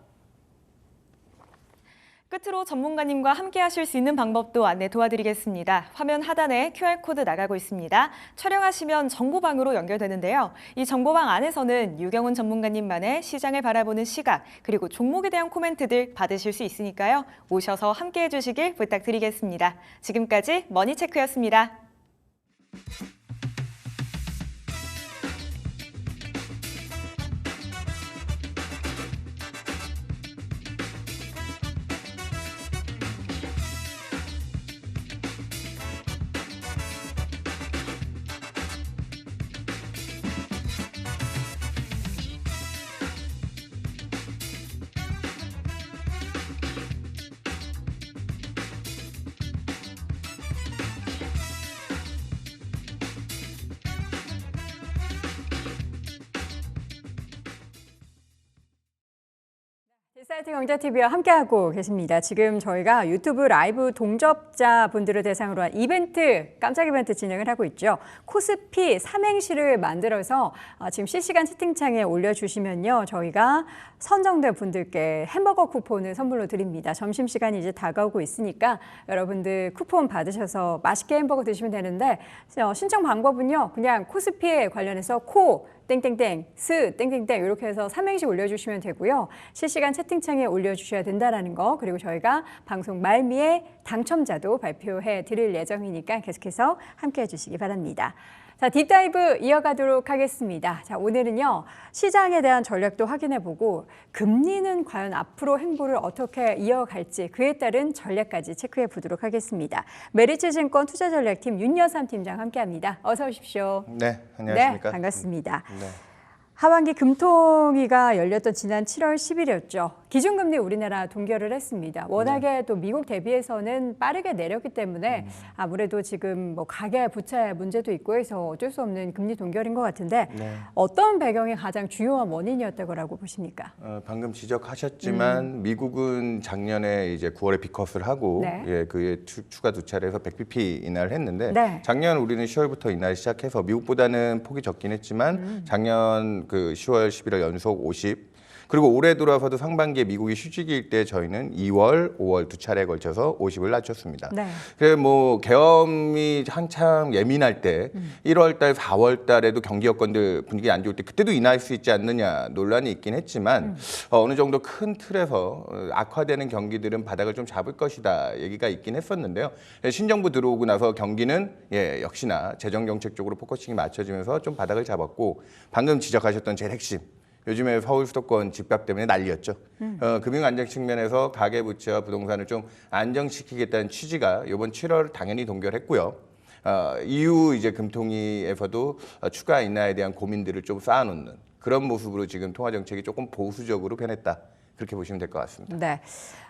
끝으로 전문가님과 함께 하실 수 있는 방법도 안내 도와드리겠습니다. 화면 하단에 QR코드 나가고 있습니다. 촬영하시면 정보방으로 연결되는데요. 이 정보방 안에서는 유경훈 전문가님만의 시장을 바라보는 시각, 그리고 종목에 대한 코멘트들 받으실 수 있으니까요. 오셔서 함께 해주시길 부탁드리겠습니다. 지금까지 머니체크였습니다. 사이트 경제TV와 함께하고 계십니다. 지금 저희가 유튜브 라이브 동접자분들을 대상으로 한 이벤트, 깜짝 이벤트 진행을 하고 있죠. 코스피 삼행시를 만들어서 지금 실시간 채팅창에 올려주시면요. 저희가 선정된 분들께 햄버거 쿠폰을 선물로 드립니다. 점심시간이 이제 다가오고 있으니까 여러분들 쿠폰 받으셔서 맛있게 햄버거 드시면 되는데 신청 방법은요. 그냥 코스피에 관련해서 코 땡땡땡, 스 땡땡땡 이렇게 해서 삼행시 올려주시면 되고요. 실시간 채팅창에 올려주셔야 된다는 거, 그리고 저희가 방송 말미에 당첨자도 발표해 드릴 예정이니까 계속해서 함께해 주시기 바랍니다. 자, 딥다이브 이어가도록 하겠습니다. 자, 오늘은요, 시장에 대한 전략도 확인해보고 금리는 과연 앞으로 행보를 어떻게 이어갈지 그에 따른 전략까지 체크해 보도록 하겠습니다. 메리츠증권 투자전략팀 윤여삼 팀장 함께합니다. 어서 오십시오. 네, 안녕하십니까. 네, 반갑습니다. 네. 하반기 금통위가 열렸던 지난 7월 10일이었죠. 기준금리 우리나라 동결을 했습니다. 워낙에 또 미국 대비해서는 빠르게 내렸기 때문에 아무래도 지금 뭐 가계 부채 문제도 있고 해서 어쩔 수 없는 금리 동결인 것 같은데 어떤 배경이 가장 주요한 원인이었다고 보십니까? 방금 지적하셨지만 미국은 작년에 이제 9월에 빅컷을 하고 예, 그에 추가 두 차례에서 100bp 인하를 했는데 작년 우리는 10월부터 인하를 시작해서 미국보다는 폭이 적긴 했지만 작년 그 10월, 11월 연속 50. 그리고 올해 들어와서도 상반기에 미국이 휴직일 때 저희는 2월, 5월 두 차례에 걸쳐서 50을 낮췄습니다. 그래서 뭐 계엄이 한참 예민할 때 1월 달, 4월 달에도 경기 여건들 분위기 안 좋을 때 그때도 인하할 수 있지 않느냐 논란이 있긴 했지만 어느 정도 큰 틀에서 악화되는 경기들은 바닥을 좀 잡을 것이다 얘기가 있긴 했었는데요. 신정부 들어오고 나서 경기는 역시나 재정 정책 쪽으로 포커싱이 맞춰지면서 좀 바닥을 잡았고 방금 지적하셨던 제일 핵심 요즘에 서울 수도권 집값 때문에 난리였죠. 금융 안정 측면에서 가계부채와 부동산을 좀 안정시키겠다는 취지가 이번 7월 당연히 동결했고요. 이후 이제 금통위에서도 추가 인하에 대한 고민들을 좀 쌓아놓는 그런 모습으로 지금 통화 정책이 조금 보수적으로 변했다. 그렇게 보시면 될 것 같습니다. 네.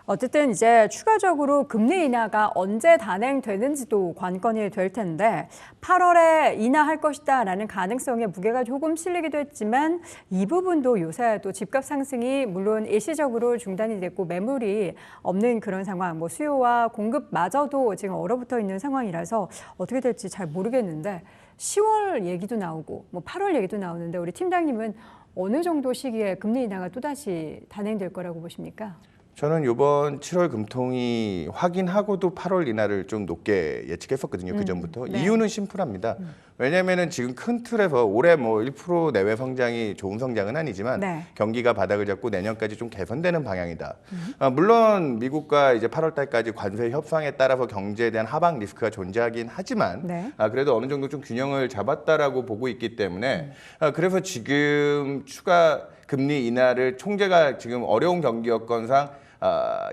어쨌든 이제 추가적으로 금리 인하가 언제 단행되는지도 관건이 될 텐데 8월에 인하할 것이다라는 가능성에 무게가 조금 실리기도 했지만 이 부분도 요새 또 집값 상승이 물론 일시적으로 중단이 됐고 매물이 없는 그런 상황, 뭐 수요와 공급마저도 지금 얼어붙어 있는 상황이라서 어떻게 될지 잘 모르겠는데 10월 얘기도 나오고 뭐 8월 얘기도 나오는데 우리 팀장님은 어느 정도 시기에 금리 인하가 또다시 단행될 거라고 보십니까? 저는 이번 7월 금통위 확인하고도 8월 인하를 좀 높게 예측했었거든요. 그 전부터. 이유는 심플합니다. 왜냐하면 지금 큰 틀에서 올해 뭐 1% 내외 성장이 좋은 성장은 아니지만 경기가 바닥을 잡고 내년까지 좀 개선되는 방향이다. 물론 미국과 이제 8월 달까지 관세 협상에 따라서 경제에 대한 하방 리스크가 존재하긴 하지만 그래도 어느 정도 좀 균형을 잡았다라고 보고 있기 때문에 그래서 지금 추가 금리 인하를 총재가 지금 어려운 경기 여건상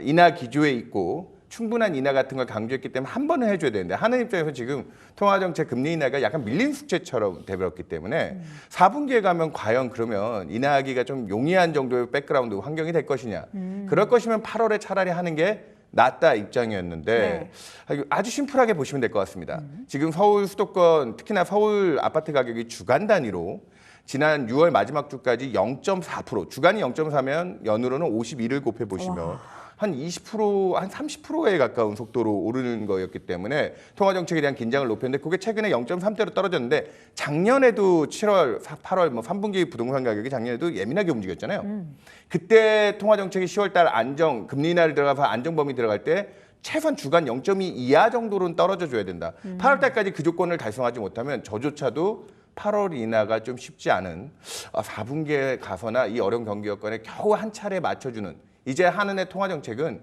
인하 기조에 있고 충분한 인하 같은 걸 강조했기 때문에 한 번은 해줘야 되는데 하는 입장에서 지금 통화정책 금리 인하가 약간 밀린 숙제처럼 돼버렸기 때문에 4분기에 가면 과연 그러면 인하하기가 좀 용이한 정도의 백그라운드 환경이 될 것이냐. 그럴 것이면 8월에 차라리 하는 게 낫다 입장이었는데 아주 심플하게 보시면 될 것 같습니다. 지금 서울 수도권 특히나 서울 아파트 가격이 주간 단위로 지난 6월 마지막 주까지 0.4%, 주간이 0.4면 연으로는 51을 곱해 보시면 한 20%, 한 30%에 가까운 속도로 오르는 거였기 때문에 통화 정책에 대한 긴장을 높였는데 그게 최근에 0.3대로 떨어졌는데 작년에도 7월, 8월 뭐 3분기 부동산 가격이 작년에도 예민하게 움직였잖아요. 그때 통화 정책이 10월 달 금리 인하를 들어가서 안정 범위 들어갈 때 최소한 주간 0.2 이하 정도로는 떨어져 줘야 된다. 8월 달까지 그 조건을 달성하지 못하면 저조차도 8월 인하가 좀 쉽지 않은 4분기에 가서나 이 어려운 경기 여건에 겨우 한 차례 맞춰주는 이제 한은의 통화 정책은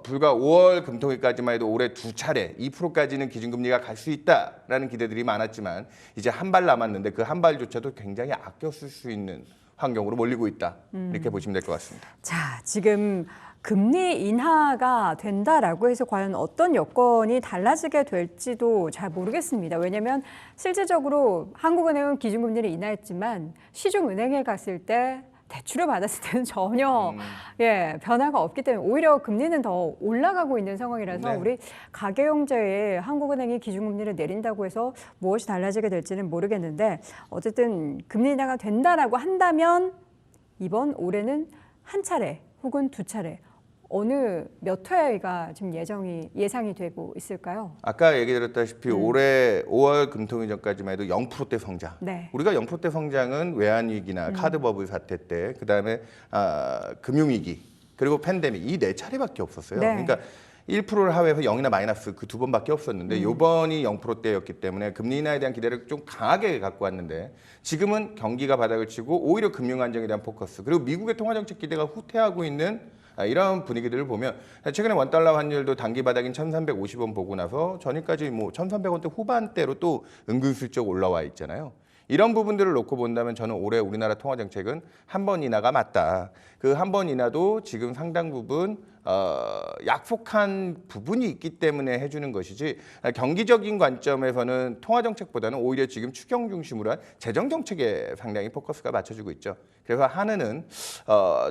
불과 5월 금통일까지만 해도 올해 2차례 2%까지는 기준금리가 갈 수 있다라는 기대들이 많았지만 이제 한 발 남았는데 그 한 발조차도 굉장히 아껴 쓸 수 있는 환경으로 몰리고 있다. 이렇게 보시면 될 것 같습니다. 자, 지금 금리 인하가 된다라고 해서 과연 어떤 여건이 달라지게 될지도 잘 모르겠습니다. 왜냐하면 실질적으로 한국은행은 기준금리를 인하했지만 시중은행에 갔을 때 대출을 받았을 때는 전혀 변화가 없기 때문에 오히려 금리는 더 올라가고 있는 상황이라서 네. 우리 가계경제에 한국은행이 기준금리를 내린다고 해서 무엇이 달라지게 될지는 모르겠는데 어쨌든 금리 인하가 된다라고 한다면 이번 올해는 한 차례 혹은 두 차례 어느 몇 회가 지금 예상이 되고 있을까요? 아까 얘기 드렸다시피 올해 5월 금통일 전까지만 해도 0%대 성장. 네. 우리가 0%대 성장은 외환위기나 카드버블 사태 때, 그다음에 금융위기, 그리고 팬데믹 이 네 차례밖에 없었어요. 네. 그러니까 1%를 하회해서 0이나 마이너스 그 두 번밖에 없었는데 이번이 0%대였기 때문에 금리 인하에 대한 기대를 좀 강하게 갖고 왔는데 지금은 경기가 바닥을 치고 오히려 금융 안정에 대한 포커스 그리고 미국의 통화 정책 기대가 후퇴하고 있는 이런 분위기들을 보면 최근에 원달러 환율도 단기 바닥인 1,350원 보고 나서 전일까지 뭐 1,300원대 후반대로 또 은근슬쩍 올라와 있잖아요. 이런 부분들을 놓고 본다면 저는 올해 우리나라 통화 정책은 한 번 인하가 맞다. 그 한 번 인하도 지금 상당 부분 약속한 부분이 있기 때문에 해주는 것이지 경기적인 관점에서는 통화 정책보다는 오히려 지금 추경 중심으로 한 재정 정책에 상당히 포커스가 맞춰지고 있죠. 그래서 한은은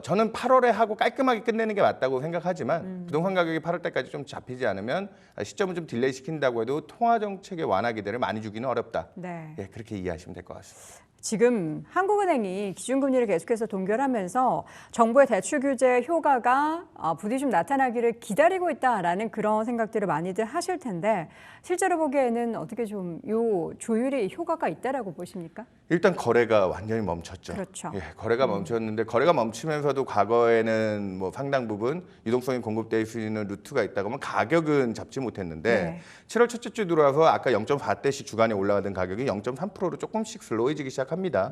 저는 8월에 하고 깔끔하게 끝내는 게 맞다고 생각하지만 부동산 가격이 8월 달까지 좀 잡히지 않으면 시점을 좀 딜레이 시킨다고 해도 통화 정책의 완화 기대를 많이 주기는 어렵다. 네. 예, 그렇게 이해하시면 될 것 같습니다. 지금 한국은행이 기준금리를 계속해서 동결하면서 정부의 대출 규제 효과가 부디 좀 나타나기를 기다리고 있다라는 그런 생각들을 많이들 하실 텐데 실제로 보기에는 어떻게 좀 요 조율이 효과가 있다라고 보십니까? 일단 거래가 완전히 멈췄죠. 그렇죠. 예, 거래가 멈췄는데 거래가 멈추면서도 과거에는 뭐 상당 부분 유동성이 공급될 수 있는 루트가 있다고 하면 가격은 잡지 못했는데 네. 7월 첫째 주 들어와서 아까 0.4대씩 주간에 올라가던 가격이 0.3%로 조금씩 슬로워지기 시작합니다.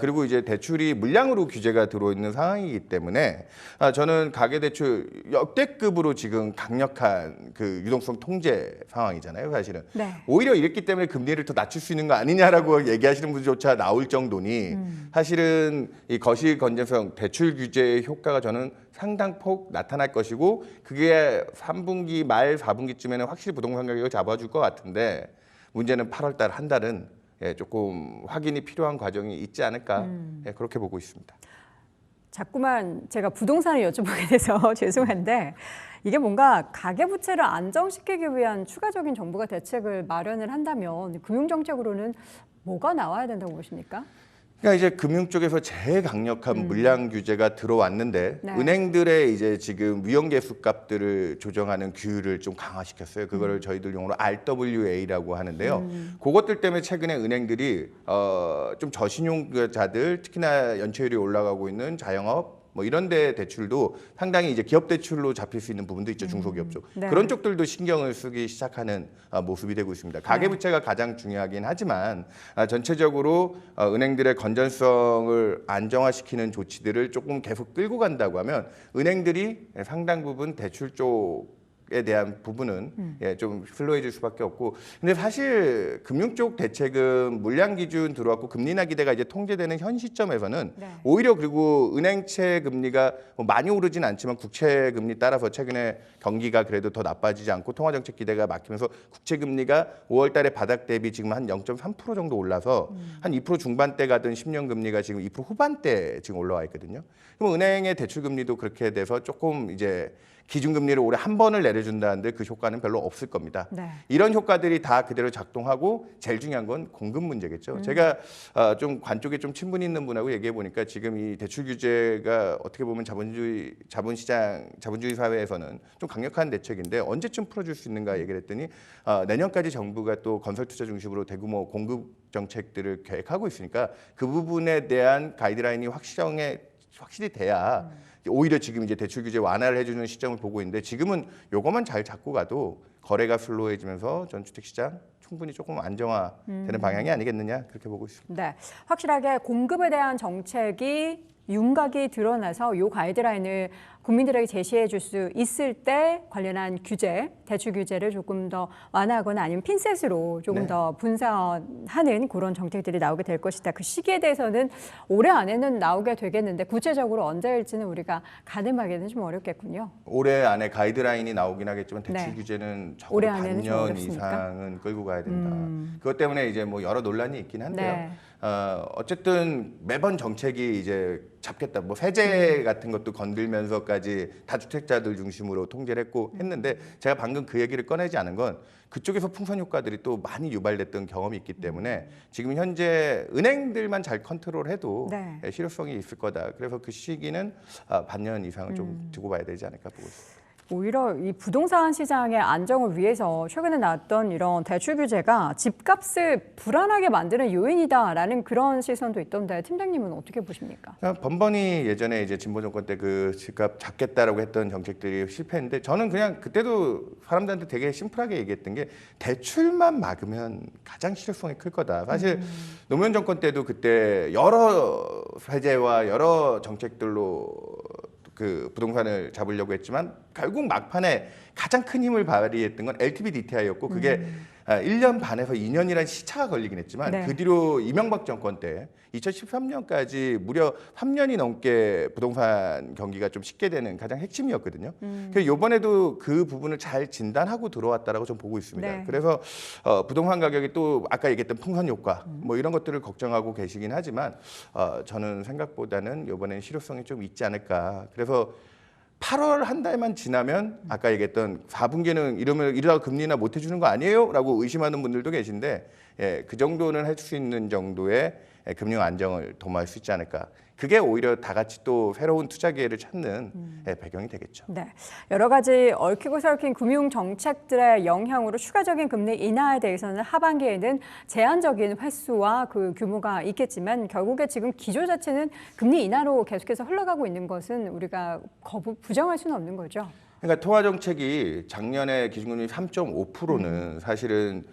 그리고 이제 대출이 물량으로 규제가 들어있는 상황이기 때문에 저는 가계대출 역대급으로 지금 강력한 그 유동성 통제 상황이잖아요, 사실은. 네. 오히려 이랬기 때문에 금리를 더 낮출 수 있는 거 아니냐라고 얘기하시는 분들조차 나올 정도니 사실은 이 거시 건전성 대출 규제의 효과가 저는 상당폭 나타날 것이고 그게 3분기 말 4분기쯤에는 확실히 부동산 가격을 잡아줄 것 같은데 문제는 8월 달 한 달은 조금 확인이 필요한 과정이 있지 않을까 그렇게 보고 있습니다. 자꾸만 제가 부동산을 여쭤보게 돼서 죄송한데 이게 뭔가 가계부채를 안정시키기 위한 추가적인 정부가 대책을 마련을 한다면 금융정책으로는 뭐가 나와야 된다고 보십니까? 그러니까 이제 금융 쪽에서 제일 강력한 물량 규제가 들어왔는데 네. 은행들의 이제 지금 위험계수 값들을 조정하는 규율을 좀 강화시켰어요. 그거를 저희들 용어로 RWA라고 하는데요. 그것들 때문에 최근에 은행들이 좀 저신용자들 특히나 연체율이 올라가고 있는 자영업 뭐 이런 데 대출도 상당히 이제 기업 대출로 잡힐 수 있는 부분도 있죠. 중소기업 쪽. 네. 그런 쪽들도 신경을 쓰기 시작하는 모습이 되고 있습니다. 가계부채가 가장 중요하긴 하지만 전체적으로 은행들의 건전성을 안정화시키는 조치들을 조금 계속 끌고 간다고 하면 은행들이 상당 부분 대출 쪽에 대한 부분은 좀 슬로해질 수밖에 없고 근데 사실 금융 쪽 대책은 물량 기준 들어왔고 금리 인하 기대가 이제 통제되는 현 시점에서는 네. 오히려 그리고 은행채 금리가 뭐 많이 오르진 않지만 국채 금리 따라서 최근에 경기가 그래도 더 나빠지지 않고 통화 정책 기대가 막히면서 국채 금리가 5월 달에 바닥 대비 지금 한 0.3% 정도 올라서 한 2% 중반대 가던 10년 금리가 지금 2% 후반대 지금 올라와 있거든요. 그럼 은행의 대출 금리도 그렇게 돼서 조금 이제 기준금리를 올해 한 번을 내는 내려준다는데 그 효과는 별로 없을 겁니다. 네. 이런 효과들이 다 그대로 작동하고 제일 중요한 건 공급 문제겠죠. 제가 좀 관 쪽에 좀 친분 있는 분하고 얘기해 보니까 지금 이 대출 규제가 어떻게 보면 자본주의 사회에서는 좀 강력한 대책인데 언제쯤 풀어줄 수 있는가 얘기를 했더니 내년까지 정부가 또 건설 투자 중심으로 대규모 공급 정책들을 계획하고 있으니까 그 부분에 대한 가이드라인이 확실히 돼야 오히려 지금 이제 대출 규제 완화를 해주는 시점을 보고 있는데 지금은 요것만 잘 잡고 가도 거래가 슬로우해지면서 전주택 시장 충분히 조금 안정화되는 방향이 아니겠느냐 그렇게 보고 있습니다. 네, 확실하게 공급에 대한 정책이 윤곽이 드러나서 이 가이드라인을 국민들에게 제시해 줄 수 있을 때 관련한 규제, 대출 규제를 조금 더 완화하거나 아니면 핀셋으로 조금 네. 더 분산하는 그런 정책들이 나오게 될 것이다. 그 시기에 대해서는 올해 안에는 나오게 되겠는데 구체적으로 언제일지는 우리가 가늠하기는 좀 어렵겠군요. 올해 안에 가이드라인이 나오긴 하겠지만 대출 네. 규제는 적어도 올해 안에는 좀 반년 어렵습니까? 이상은 끌고 가야 된다. 그것 때문에 이제 뭐 여러 논란이 있긴 한데요. 네. 어쨌든 매번 정책이 이제 잡겠다. 뭐 세제 같은 것도 건들면서까지 다주택자들 중심으로 통제를 했는데 제가 방금 그 얘기를 꺼내지 않은 건 그쪽에서 풍선 효과들이 또 많이 유발됐던 경험이 있기 때문에 지금 현재 은행들만 잘 컨트롤해도 네. 실효성이 있을 거다. 그래서 그 시기는 반년 이상은 좀 두고 봐야 되지 않을까 보고 있습니다. 오히려 이 부동산 시장의 안정을 위해서 최근에 나왔던 이런 대출 규제가 집값을 불안하게 만드는 요인이다라는 그런 시선도 있던데 팀장님은 어떻게 보십니까? 번번이 예전에 이제 진보 정권 때 그 집값 잡겠다라고 했던 정책들이 실패했는데 저는 그냥 그때도 사람들한테 되게 심플하게 얘기했던 게 대출만 막으면 가장 실효성이 클 거다. 사실 노무현 정권 때도 그때 여러 세제와 여러 정책들로 그 부동산을 잡으려고 했지만 결국 막판에 가장 큰 힘을 발휘했던 건 LTV DTI였고 그게 1년 반에서 2년이라는 시차가 걸리긴 했지만 네. 그 뒤로 이명박 정권 때 2013년까지 무려 3년이 넘게 부동산 경기가 좀 쉽게 되는 가장 핵심이었거든요. 그래서 이번에도 그 부분을 잘 진단하고 들어왔다라고 좀 보고 있습니다. 네. 그래서 부동산 가격이 또 아까 얘기했던 풍선 효과 뭐 이런 것들을 걱정하고 계시긴 하지만 저는 생각보다는 이번엔 실효성이 좀 있지 않을까. 그래서 8월 한 달만 지나면 아까 얘기했던 4분기는 이러다가 금리나 못 해주는 거 아니에요? 라고 의심하는 분들도 계신데 그 정도는 할 수 있는 정도의 금융 안정을 도모할 수 있지 않을까. 그게 오히려 다 같이 또 새로운 투자 기회를 찾는 배경이 되겠죠. 네, 여러 가지 얽히고 설킨 금융 정책들의 영향으로 추가적인 금리 인하에 대해서는 하반기에는 제한적인 횟수와 그 규모가 있겠지만 결국에 지금 기조 자체는 금리 인하로 계속해서 흘러가고 있는 것은 우리가 부정할 수는 없는 거죠. 그러니까 통화 정책이 작년에 기준금리 3.5%는 사실은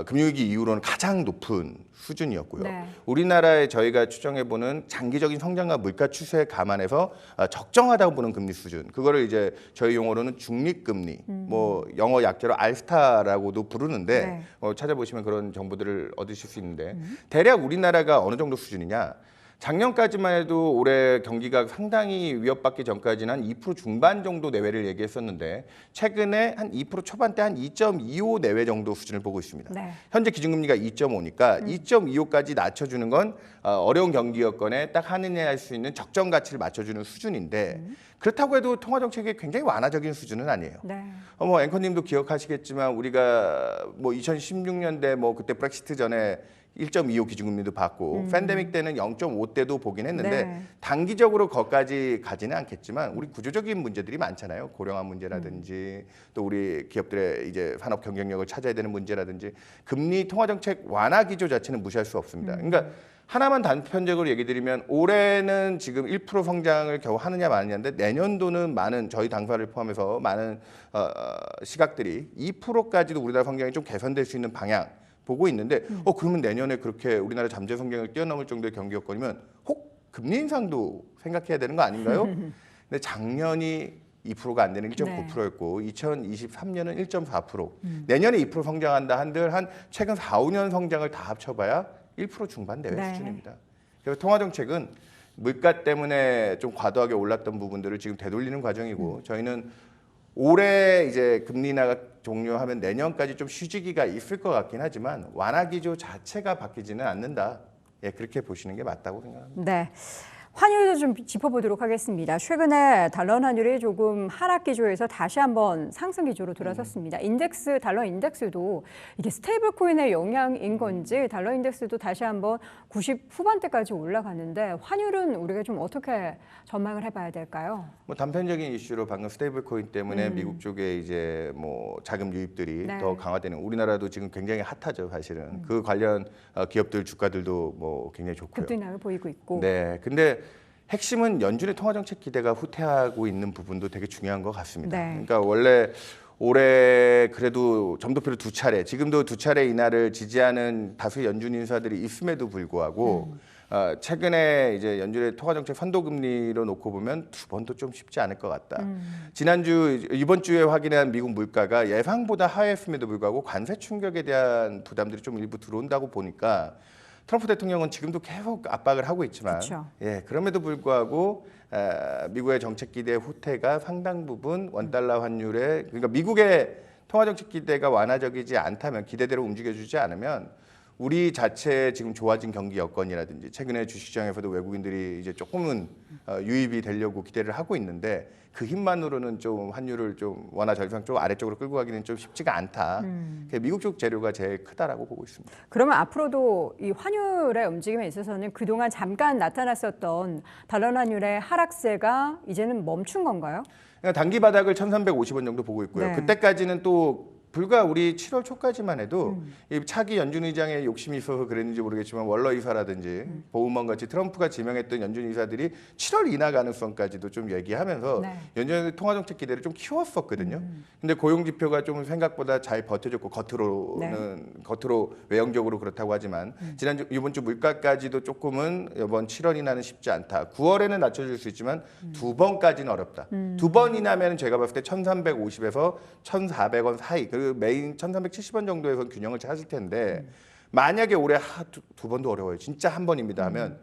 금융위기 이후로는 가장 높은 수준이었고요. 네. 우리나라에 저희가 추정해보는 장기적인 성장과 물가 추세에 감안해서 적정하다고 보는 금리 수준. 그거를 이제 저희 용어로는 중립금리, 뭐 영어 약자로 알스타라고도 부르는데 네. 찾아보시면 그런 정보들을 얻으실 수 있는데 대략 우리나라가 어느 정도 수준이냐. 작년까지만 해도 올해 경기가 상당히 위협받기 전까지는 한 2% 중반 정도 내외를 얘기했었는데 최근에 한 2% 초반대 한 2.25 내외 정도 수준을 보고 있습니다. 네. 현재 기준금리가 2.5니까 2.25까지 낮춰주는 건 어려운 경기 여건에 딱 한인할 수 있는 적정 가치를 맞춰주는 수준인데 그렇다고 해도 통화정책이 굉장히 완화적인 수준은 아니에요. 네. 뭐 앵커님도 기억하시겠지만 우리가 뭐 2016년대 뭐 그때 브렉시트 전에 1.25 기준금리도 받고 팬데믹 때는 0.5대도 보긴 했는데 네. 단기적으로 거기까지 가지는 않겠지만 우리 구조적인 문제들이 많잖아요. 고령화 문제라든지 또 우리 기업들의 이제 산업 경쟁력을 찾아야 되는 문제라든지 금리 통화 정책 완화 기조 자체는 무시할 수 없습니다. 그러니까 하나만 단편적으로 얘기 드리면 올해는 지금 1% 성장을 겨우 하느냐 마느냐인데 내년도는 많은 저희 당사를 포함해서 많은 시각들이 2%까지도 우리나라 성장이 좀 개선될 수 있는 방향 보고 있는데 그러면 내년에 그렇게 우리나라 잠재 성장을 뛰어넘을 정도의 경기 여건이면 혹 금리 인상도 생각해야 되는 거 아닌가요? 근데 작년이 2%가 안 되는 1.9%였고 2023년은 1.4%. 내년에 2% 성장한다 한들 한 최근 4, 5년 성장을 다 합쳐봐야 1% 중반 내외 네. 수준입니다. 그래서 통화 정책은 물가 때문에 좀 과도하게 올랐던 부분들을 지금 되돌리는 과정이고 저희는 올해 이제 금리 인하가 종료하면 내년까지 좀 휴지기가 있을 것 같긴 하지만 완화 기조 자체가 바뀌지는 않는다. 예, 그렇게 보시는 게 맞다고 생각합니다. 네. 환율도 좀 짚어보도록 하겠습니다. 최근에 달러 환율이 조금 하락 기조에서 다시 한번 상승 기조로 돌아섰습니다. 달러 인덱스도 이게 스테이블 코인의 영향인 건지 달러 인덱스도 다시 한번 90 후반대까지 올라가는데 환율은 우리가 좀 어떻게 전망을 해봐야 될까요? 뭐 단편적인 이슈로 방금 스테이블 코인 때문에 미국 쪽에 이제 뭐 자금 유입들이 더 강화되는, 우리나라도 지금 굉장히 핫하죠, 사실은. 그 관련 기업들 주가들도 뭐 굉장히 좋고요. 급등락을 보이고 있고. 네. 근데 핵심은 연준의 통화정책 기대가 후퇴하고 있는 부분도 되게 중요한 것 같습니다. 그러니까 원래 올해 그래도 점도표를 2차례, 지금도 2차례 인하를 지지하는 다수 연준 인사들이 있음에도 불구하고 최근에 이제 연준의 통화정책 선도금리로 놓고 보면 2번도 좀 쉽지 않을 것 같다. 이번 주에 확인한 미국 물가가 예상보다 하회했음에도 불구하고 관세 충격에 대한 부담들이 좀 일부 들어온다고 보니까 트럼프 대통령은 지금도 계속 압박을 하고 있지만, 예, 그럼에도 불구하고 미국의 정책 기대 후퇴가 상당 부분 원달러 환율에, 그러니까 미국의 통화 정책 기대가 완화적이지 않다면, 기대대로 움직여주지 않으면 우리 자체 지금 좋아진 경기 여건이라든지 최근에 주식시장에서도 외국인들이 이제 조금은 유입이 되려고 기대를 하고 있는데 그 힘만으로는 좀 환율을 좀 원화 절상 좀 아래쪽으로 끌고 가기는 좀 쉽지가 않다. 미국 쪽 재료가 제일 크다라고 보고 있습니다. 그러면 앞으로도 이 환율의 움직임에 있어서는 그동안 잠깐 나타났었던 달러 환율의 하락세가 이제는 멈춘 건가요? 그러니까 단기 바닥을 1,350원 정도 보고 있고요. 그때까지는 또 불과 우리 7월 초까지만 해도 이 차기 연준 의장의 욕심이 있어서 그랬는지 모르겠지만 월러 이사라든지 보우먼 같이 트럼프가 지명했던 연준 이사들이 7월 인하 가능성까지도 좀 얘기하면서 연준의 통화 정책 기대를 좀 키웠었거든요. 근데 고용 지표가 좀 생각보다 잘 버텨줬고 겉으로 외형적으로 그렇다고 하지만 이번 주 물가까지도 조금은 이번 7월 인하는 쉽지 않다. 9월에는 낮춰줄 수 있지만 2번까지는 어렵다. 2번 인하면 제가 봤을 때 1,350에서 1,400원 사이, 그 메인 1,370원 정도에서 균형을 찾을 텐데 만약에 올해 두 번도 어려워요. 진짜 한 번입니다 하면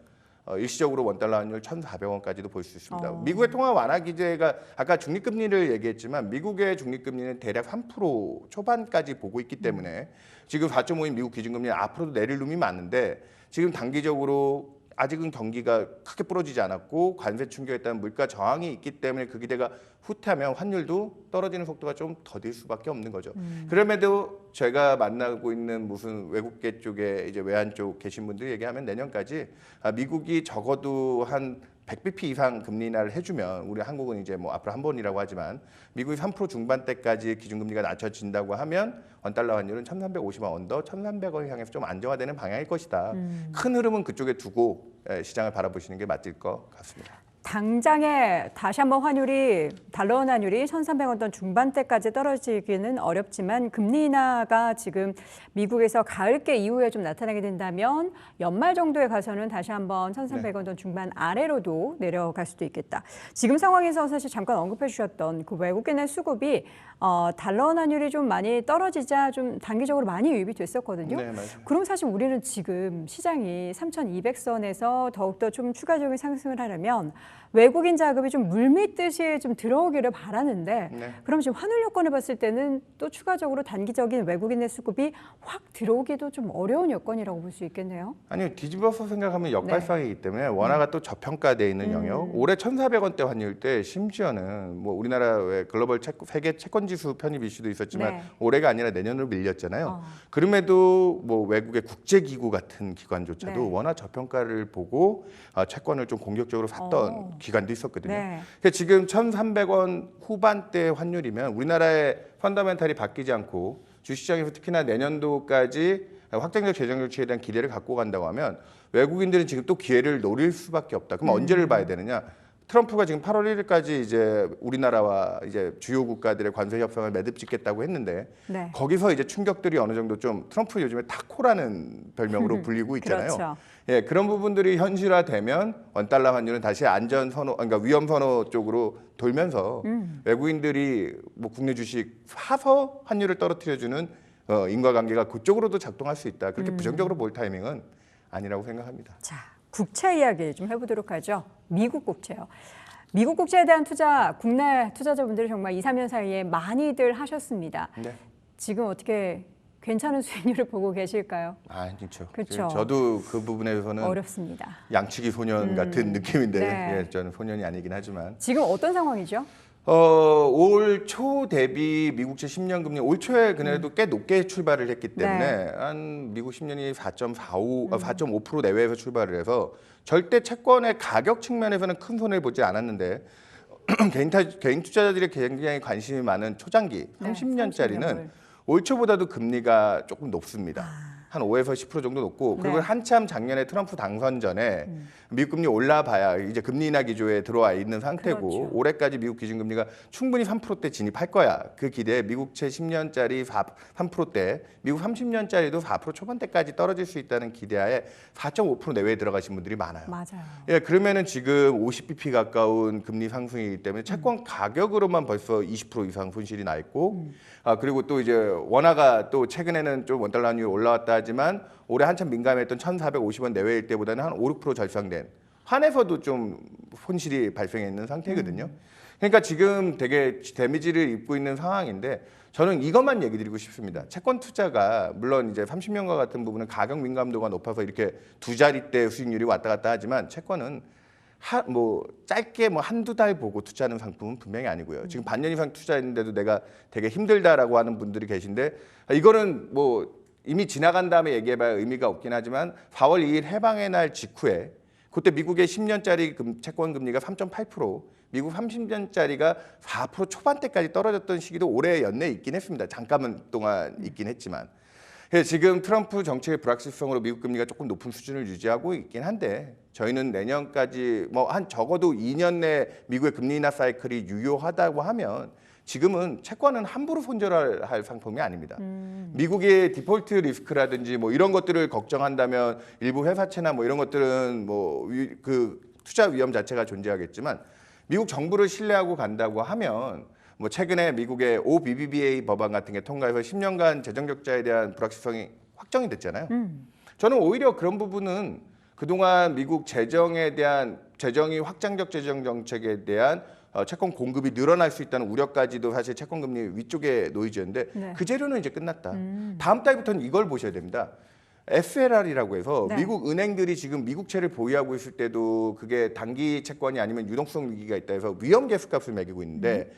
일시적으로 원달러 환율 1,400원까지도 볼 수 있습니다. 미국의 통화 완화 기제가 아까 중립금리를 얘기했지만 미국의 중립금리는 대략 3% 초반까지 보고 있기 때문에 지금 4.5인 미국 기준금리는 앞으로도 내릴 룸이 많은데 지금 단기적으로 아직은 경기가 크게 부러지지 않았고 관세 충격에 따른 물가 저항이 있기 때문에 그 기대가 후퇴하면 환율도 떨어지는 속도가 좀 더딜 수밖에 없는 거죠. 그럼에도 제가 만나고 있는 무슨 외국계 쪽에 이제 외환 쪽 계신 분들 얘기하면 내년까지 미국이 적어도 한 100bp 이상 금리 인하를 해주면 우리 한국은 이제 뭐 앞으로 한 번이라고 하지만 미국이 3% 중반대까지 기준금리가 낮춰진다고 하면 원달러 환율은 1,350원 언더 1,300원 향해서 좀 안정화되는 방향일 것이다. 큰 흐름은 그쪽에 두고 시장을 바라보시는 게 맞을 것 같습니다. 당장에 다시 한번 달러 환율이 1,300원 중반대까지 떨어지기는 어렵지만 금리 인하가 지금 미국에서 가을께 이후에 좀 나타나게 된다면 연말 정도에 가서는 다시 한번 1,300원 중반 아래로도 내려갈 수도 있겠다. 지금 상황에서 사실 잠깐 언급해 주셨던 그 외국인의 수급이 달러 환율이 좀 많이 떨어지자 좀 단기적으로 많이 유입이 됐었거든요. 네, 맞아요. 그럼 사실 우리는 지금 시장이 3,200선에서 더욱더 좀 추가적인 상승을 하려면 외국인 자금이 좀 물밀듯이 좀 들어오기를 바라는데 그럼 지금 환율 여건을 봤을 때는 또 추가적으로 단기적인 외국인의 수급이 확 들어오기도 좀 어려운 여건이라고 볼 수 있겠네요. 아니요, 뒤집어서 생각하면 역발상이기 때문에 원화가 또 저평가되어 있는 영역. 올해 1,400원대 환율 때 심지어는 뭐 우리나라 글로벌 세계 채권지수 편입 이슈도 있었지만 올해가 아니라 내년으로 밀렸잖아요. 그럼에도 뭐 외국의 국제기구 같은 기관조차도 원화 저평가를 보고 채권을 좀 공격적으로 샀던 기간도 있었거든요. 그러니까 지금 1,300원 후반대 환율이면 우리나라의 펀더멘탈이 바뀌지 않고 주식시장에서 특히나 내년도까지 확장적 재정 정책에 대한 기대를 갖고 간다고 하면 외국인들은 지금 또 기회를 노릴 수밖에 없다. 그럼 언제를 봐야 되느냐? 트럼프가 지금 8월 1일까지 이제 우리나라와 이제 주요 국가들의 관세 협상을 매듭짓겠다고 했는데 거기서 이제 충격들이 어느 정도 좀 트럼프 요즘에 타코라는 별명으로 불리고 있잖아요. 그렇죠. 예, 그런 부분들이 현실화되면 원달러 환율은 다시 안전 선호, 그러니까 위험 선호 쪽으로 돌면서 외국인들이 뭐 국내 주식 사서 환율을 떨어뜨려주는 인과관계가 그쪽으로도 작동할 수 있다. 그렇게 부정적으로 볼 타이밍은 아니라고 생각합니다. 자, 국채 이야기 좀 해보도록 하죠. 미국 국채요. 미국 국채에 대한 투자, 국내 투자자분들이 정말 2, 3년 사이에 많이들 하셨습니다. 지금 어떻게 괜찮은 수익률을 보고 계실까요? 아니죠. 그렇죠. 저도 그 부분에서는 어렵습니다. 양치기 소년 같은 느낌인데 네. 예, 저는 소년이 아니긴 하지만 지금 어떤 상황이죠? 올 초 대비 미국채 10년 금리 올 초에 그래도 꽤 높게 출발을 했기 때문에 한 미국 10년이 4.5% 내외에서 출발을 해서 절대 채권의 가격 측면에서는 큰 손해를 보지 않았는데 개인 투자자들이 굉장히 관심이 많은 초장기 30년짜리는 올 초보다도 금리가 조금 높습니다. 한 5에서 10% 정도 높고 그리고 한참 작년에 트럼프 당선 전에 미국 금리 올라봐야 이제 금리 인하 기조에 들어와 있는 상태고 그렇죠. 올해까지 미국 기준금리가 충분히 3%대 진입할 거야. 그 기대에 미국채 10년짜리 3%대, 미국 30년짜리도 4% 초반대까지 떨어질 수 있다는 기대하에 4.5% 내외에 들어가신 분들이 많아요. 맞아요. 예, 그러면은 지금 50bp 가까운 금리 상승이기 때문에 채권 가격으로만 벌써 20% 이상 손실이 나 있고 그리고 또 이제 원화가 또 최근에는 좀 원달러 환율이 올라왔다 하지만 올해 한참 민감했던 1,450원 내외일 때보다는 한 5, 6% 절상된 환에서도 좀 손실이 발생해 있는 상태거든요. 그러니까 지금 되게 데미지를 입고 있는 상황인데 저는 이것만 얘기 드리고 싶습니다. 채권 투자가 물론 이제 30년과 같은 부분은 가격 민감도가 높아서 이렇게 두 자릿대 수익률이 왔다 갔다 하지만 채권은 짧게 한두 달 보고 투자하는 상품은 분명히 아니고요. 지금 반년 이상 투자했는데도 내가 되게 힘들다라고 하는 분들이 계신데 이거는 이미 지나간 다음에 얘기해봐야 의미가 없긴 하지만 4월 2일 해방의 날 직후에 그때 미국의 10년짜리 채권 금리가 3.8%, 미국 30년짜리가 4% 초반대까지 떨어졌던 시기도 올해 연내에 있긴 했습니다. 잠깐 동안 있긴 했지만. 그래서 지금 트럼프 정책의 불확실성으로 미국 금리가 조금 높은 수준을 유지하고 있긴 한데 저희는 내년까지 한 적어도 2년 내 미국의 금리 인하 사이클이 유효하다고 하면 지금은 채권은 함부로 손절할 상품이 아닙니다. 미국의 디폴트 리스크라든지 이런 것들을 걱정한다면 일부 회사채나 이런 것들은 그 투자 위험 자체가 존재하겠지만 미국 정부를 신뢰하고 간다고 하면 최근에 미국의 OBBBA 법안 같은 게 통과해서 10년간 재정 적자에 대한 불확실성이 확정이 됐잖아요. 저는 오히려 그런 부분은 그동안 미국 재정이 확장적 재정 정책에 대한 채권 공급이 늘어날 수 있다는 우려까지도 사실 채권 금리 위쪽에 놓이지는데 그 재료는 이제 끝났다. 다음 달부터는 이걸 보셔야 됩니다. SLR이라고 해서 미국 은행들이 지금 미국채를 보유하고 있을 때도 그게 단기 채권이 아니면 유동성 위기가 있다 해서 위험 계수값을 매기고 있는데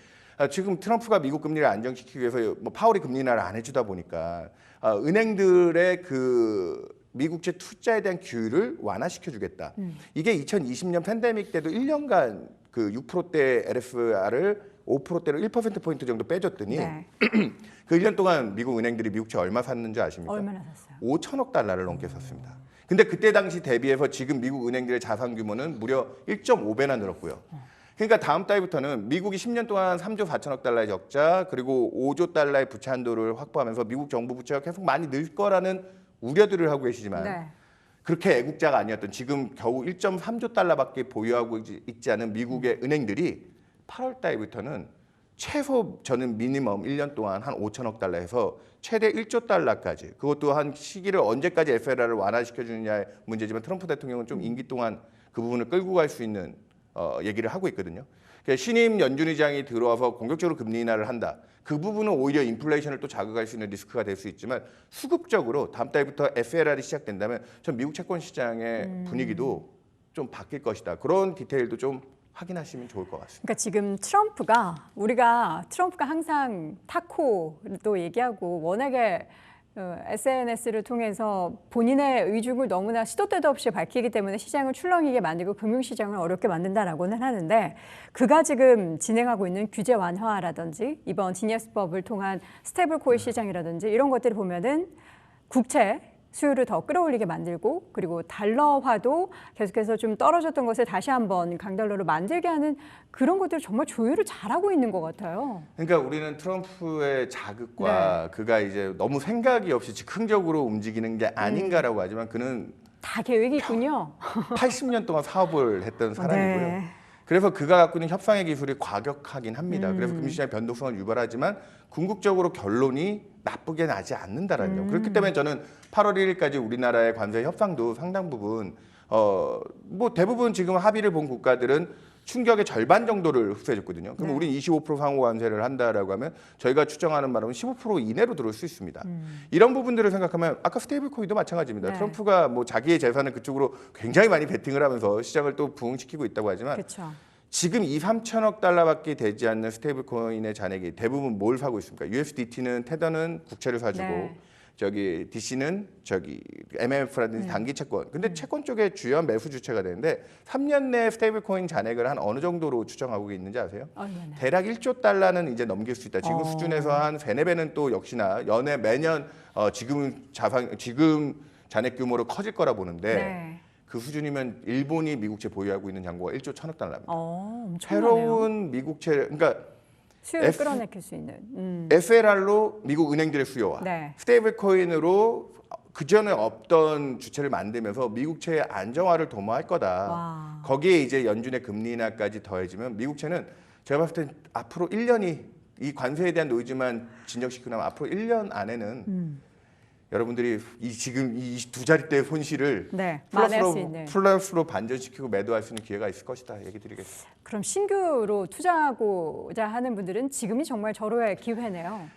지금 트럼프가 미국 금리를 안정시키기 위해서 파월이 금리 인하를 안 해주다 보니까 은행들의 그 미국채 투자에 대한 규율을 완화시켜주겠다. 이게 2020년 팬데믹 때도 1년간 그 6%대 LSR을 5%대로 1%포인트 정도 빼줬더니 그 1년 동안 미국 은행들이 미국채 얼마 샀는지 아십니까? 얼마나 샀어요? 5천억 달러를 넘게 샀습니다. 근데 그때 당시 대비해서 지금 미국 은행들의 자산 규모는 무려 1.5배나 늘었고요. 그러니까 다음 달부터는 미국이 10년 동안 3조 4천억 달러의 적자 그리고 5조 달러의 부채 한도를 확보하면서 미국 정부 부채가 계속 많이 늘 거라는 우려들을 하고 계시지만 그렇게 애국자가 아니었던 지금 겨우 1.3조 달러밖에 보유하고 있지 않은 미국의 은행들이 8월 달부터는 최소 저는 미니멈 1년 동안 한 5천억 달러 해서 최대 1조 달러까지 그것도 한 시기를 언제까지 SLR을 완화시켜주느냐의 문제지만 트럼프 대통령은 좀 임기 동안 그 부분을 끌고 갈 수 있는 얘기를 하고 있거든요. 신임 연준 의장이 들어와서 공격적으로 금리 인하를 한다. 그 부분은 오히려 인플레이션을 또 자극할 수 있는 리스크가 될 수 있지만 수급적으로 다음 달부터 SLR이 시작된다면 전 미국 채권 시장의 분위기도 좀 바뀔 것이다. 그런 디테일도 좀 확인하시면 좋을 것 같습니다. 그러니까 지금 트럼프가 항상 타코도 얘기하고 워낙에 SNS를 통해서 본인의 의중을 너무나 시도 때도 없이 밝히기 때문에 시장을 출렁이게 만들고 금융시장을 어렵게 만든다라고는 하는데 그가 지금 진행하고 있는 규제 완화라든지 이번 지니어스법을 통한 스테이블 코인 시장이라든지 이런 것들을 보면은 국채 수요를 더 끌어올리게 만들고 그리고 달러화도 계속해서 좀 떨어졌던 것을 다시 한번 강달러로 만들게 하는 그런 것들을 정말 조율을 잘하고 있는 것 같아요. 그러니까 우리는 트럼프의 자극과 그가 이제 너무 생각이 없이 즉흥적으로 움직이는 게 아닌가라고 하지만 그는 다 계획이 있군요. 80년 동안 사업을 했던 사람이고요. 그래서 그가 갖고 있는 협상의 기술이 과격하긴 합니다. 그래서 금융시장의 변동성을 유발하지만 궁극적으로 결론이 나쁘게 나지 않는다라는 점. 그렇기 때문에 저는 8월 1일까지 우리나라의 관세 협상도 상당 부분 대부분 지금 합의를 본 국가들은 충격의 절반 정도를 흡수해줬거든요. 그럼 네. 우린 25% 상호 관세를 한다라고 하면 저희가 추정하는 바로는 15% 이내로 들어올 수 있습니다. 이런 부분들을 생각하면 아까 스테이블 코인도 마찬가지입니다. 네. 트럼프가 뭐 자기의 재산을 그쪽으로 굉장히 많이 베팅을 하면서 시장을 또 부흥시키고 있다고 하지만 그렇죠. 지금 2~3천억 달러밖에 되지 않는 스테이블 코인의 잔액이 대부분 뭘 사고 있습니까? USDT는 테더는 국채를 사주고 네. 저기 DC는 저기 MMF라든지 단기 채권. 근데 채권 쪽에 주요 매수 주체가 되는데 3년 내에 스테이블 코인 잔액을 한 어느 정도로 추정하고 있는지 아세요? 얼마나? 대략 1조 달러는 이제 넘길 수 있다. 지금 수준에서 한 3~4배는 또 역시나 연에 매년 지금 잔액 규모로 커질 거라 보는데 네. 그 수준이면 일본이 미국채 보유하고 있는 잔고가 1조 1,000억 달러입니다. 엄청나네요. 새로운 미국채, 그러니까 수요를 끌어내킬 수 있는. SLR로 미국 은행들의 수요와 네. 스테이블 코인으로 그 전에 없던 주체를 만들면서 미국채의 안정화를 도모할 거다. 와. 거기에 이제 연준의 금리 인하까지 더해지면 미국채는 제가 봤을 땐 앞으로 1년이 이 관세에 대한 노이즈만 진정시키고 나면 앞으로 1년 안에는 여러분들이 지금 이 두 자릿대의 손실을 네, 만회할 수 있는. 플러스로 반전시키고 매도할 수 있는 기회가 있을 것이다 얘기 드리겠습니다. 그럼 신규로 투자하고자 하는 분들은 지금이 정말 절호의 기회네요.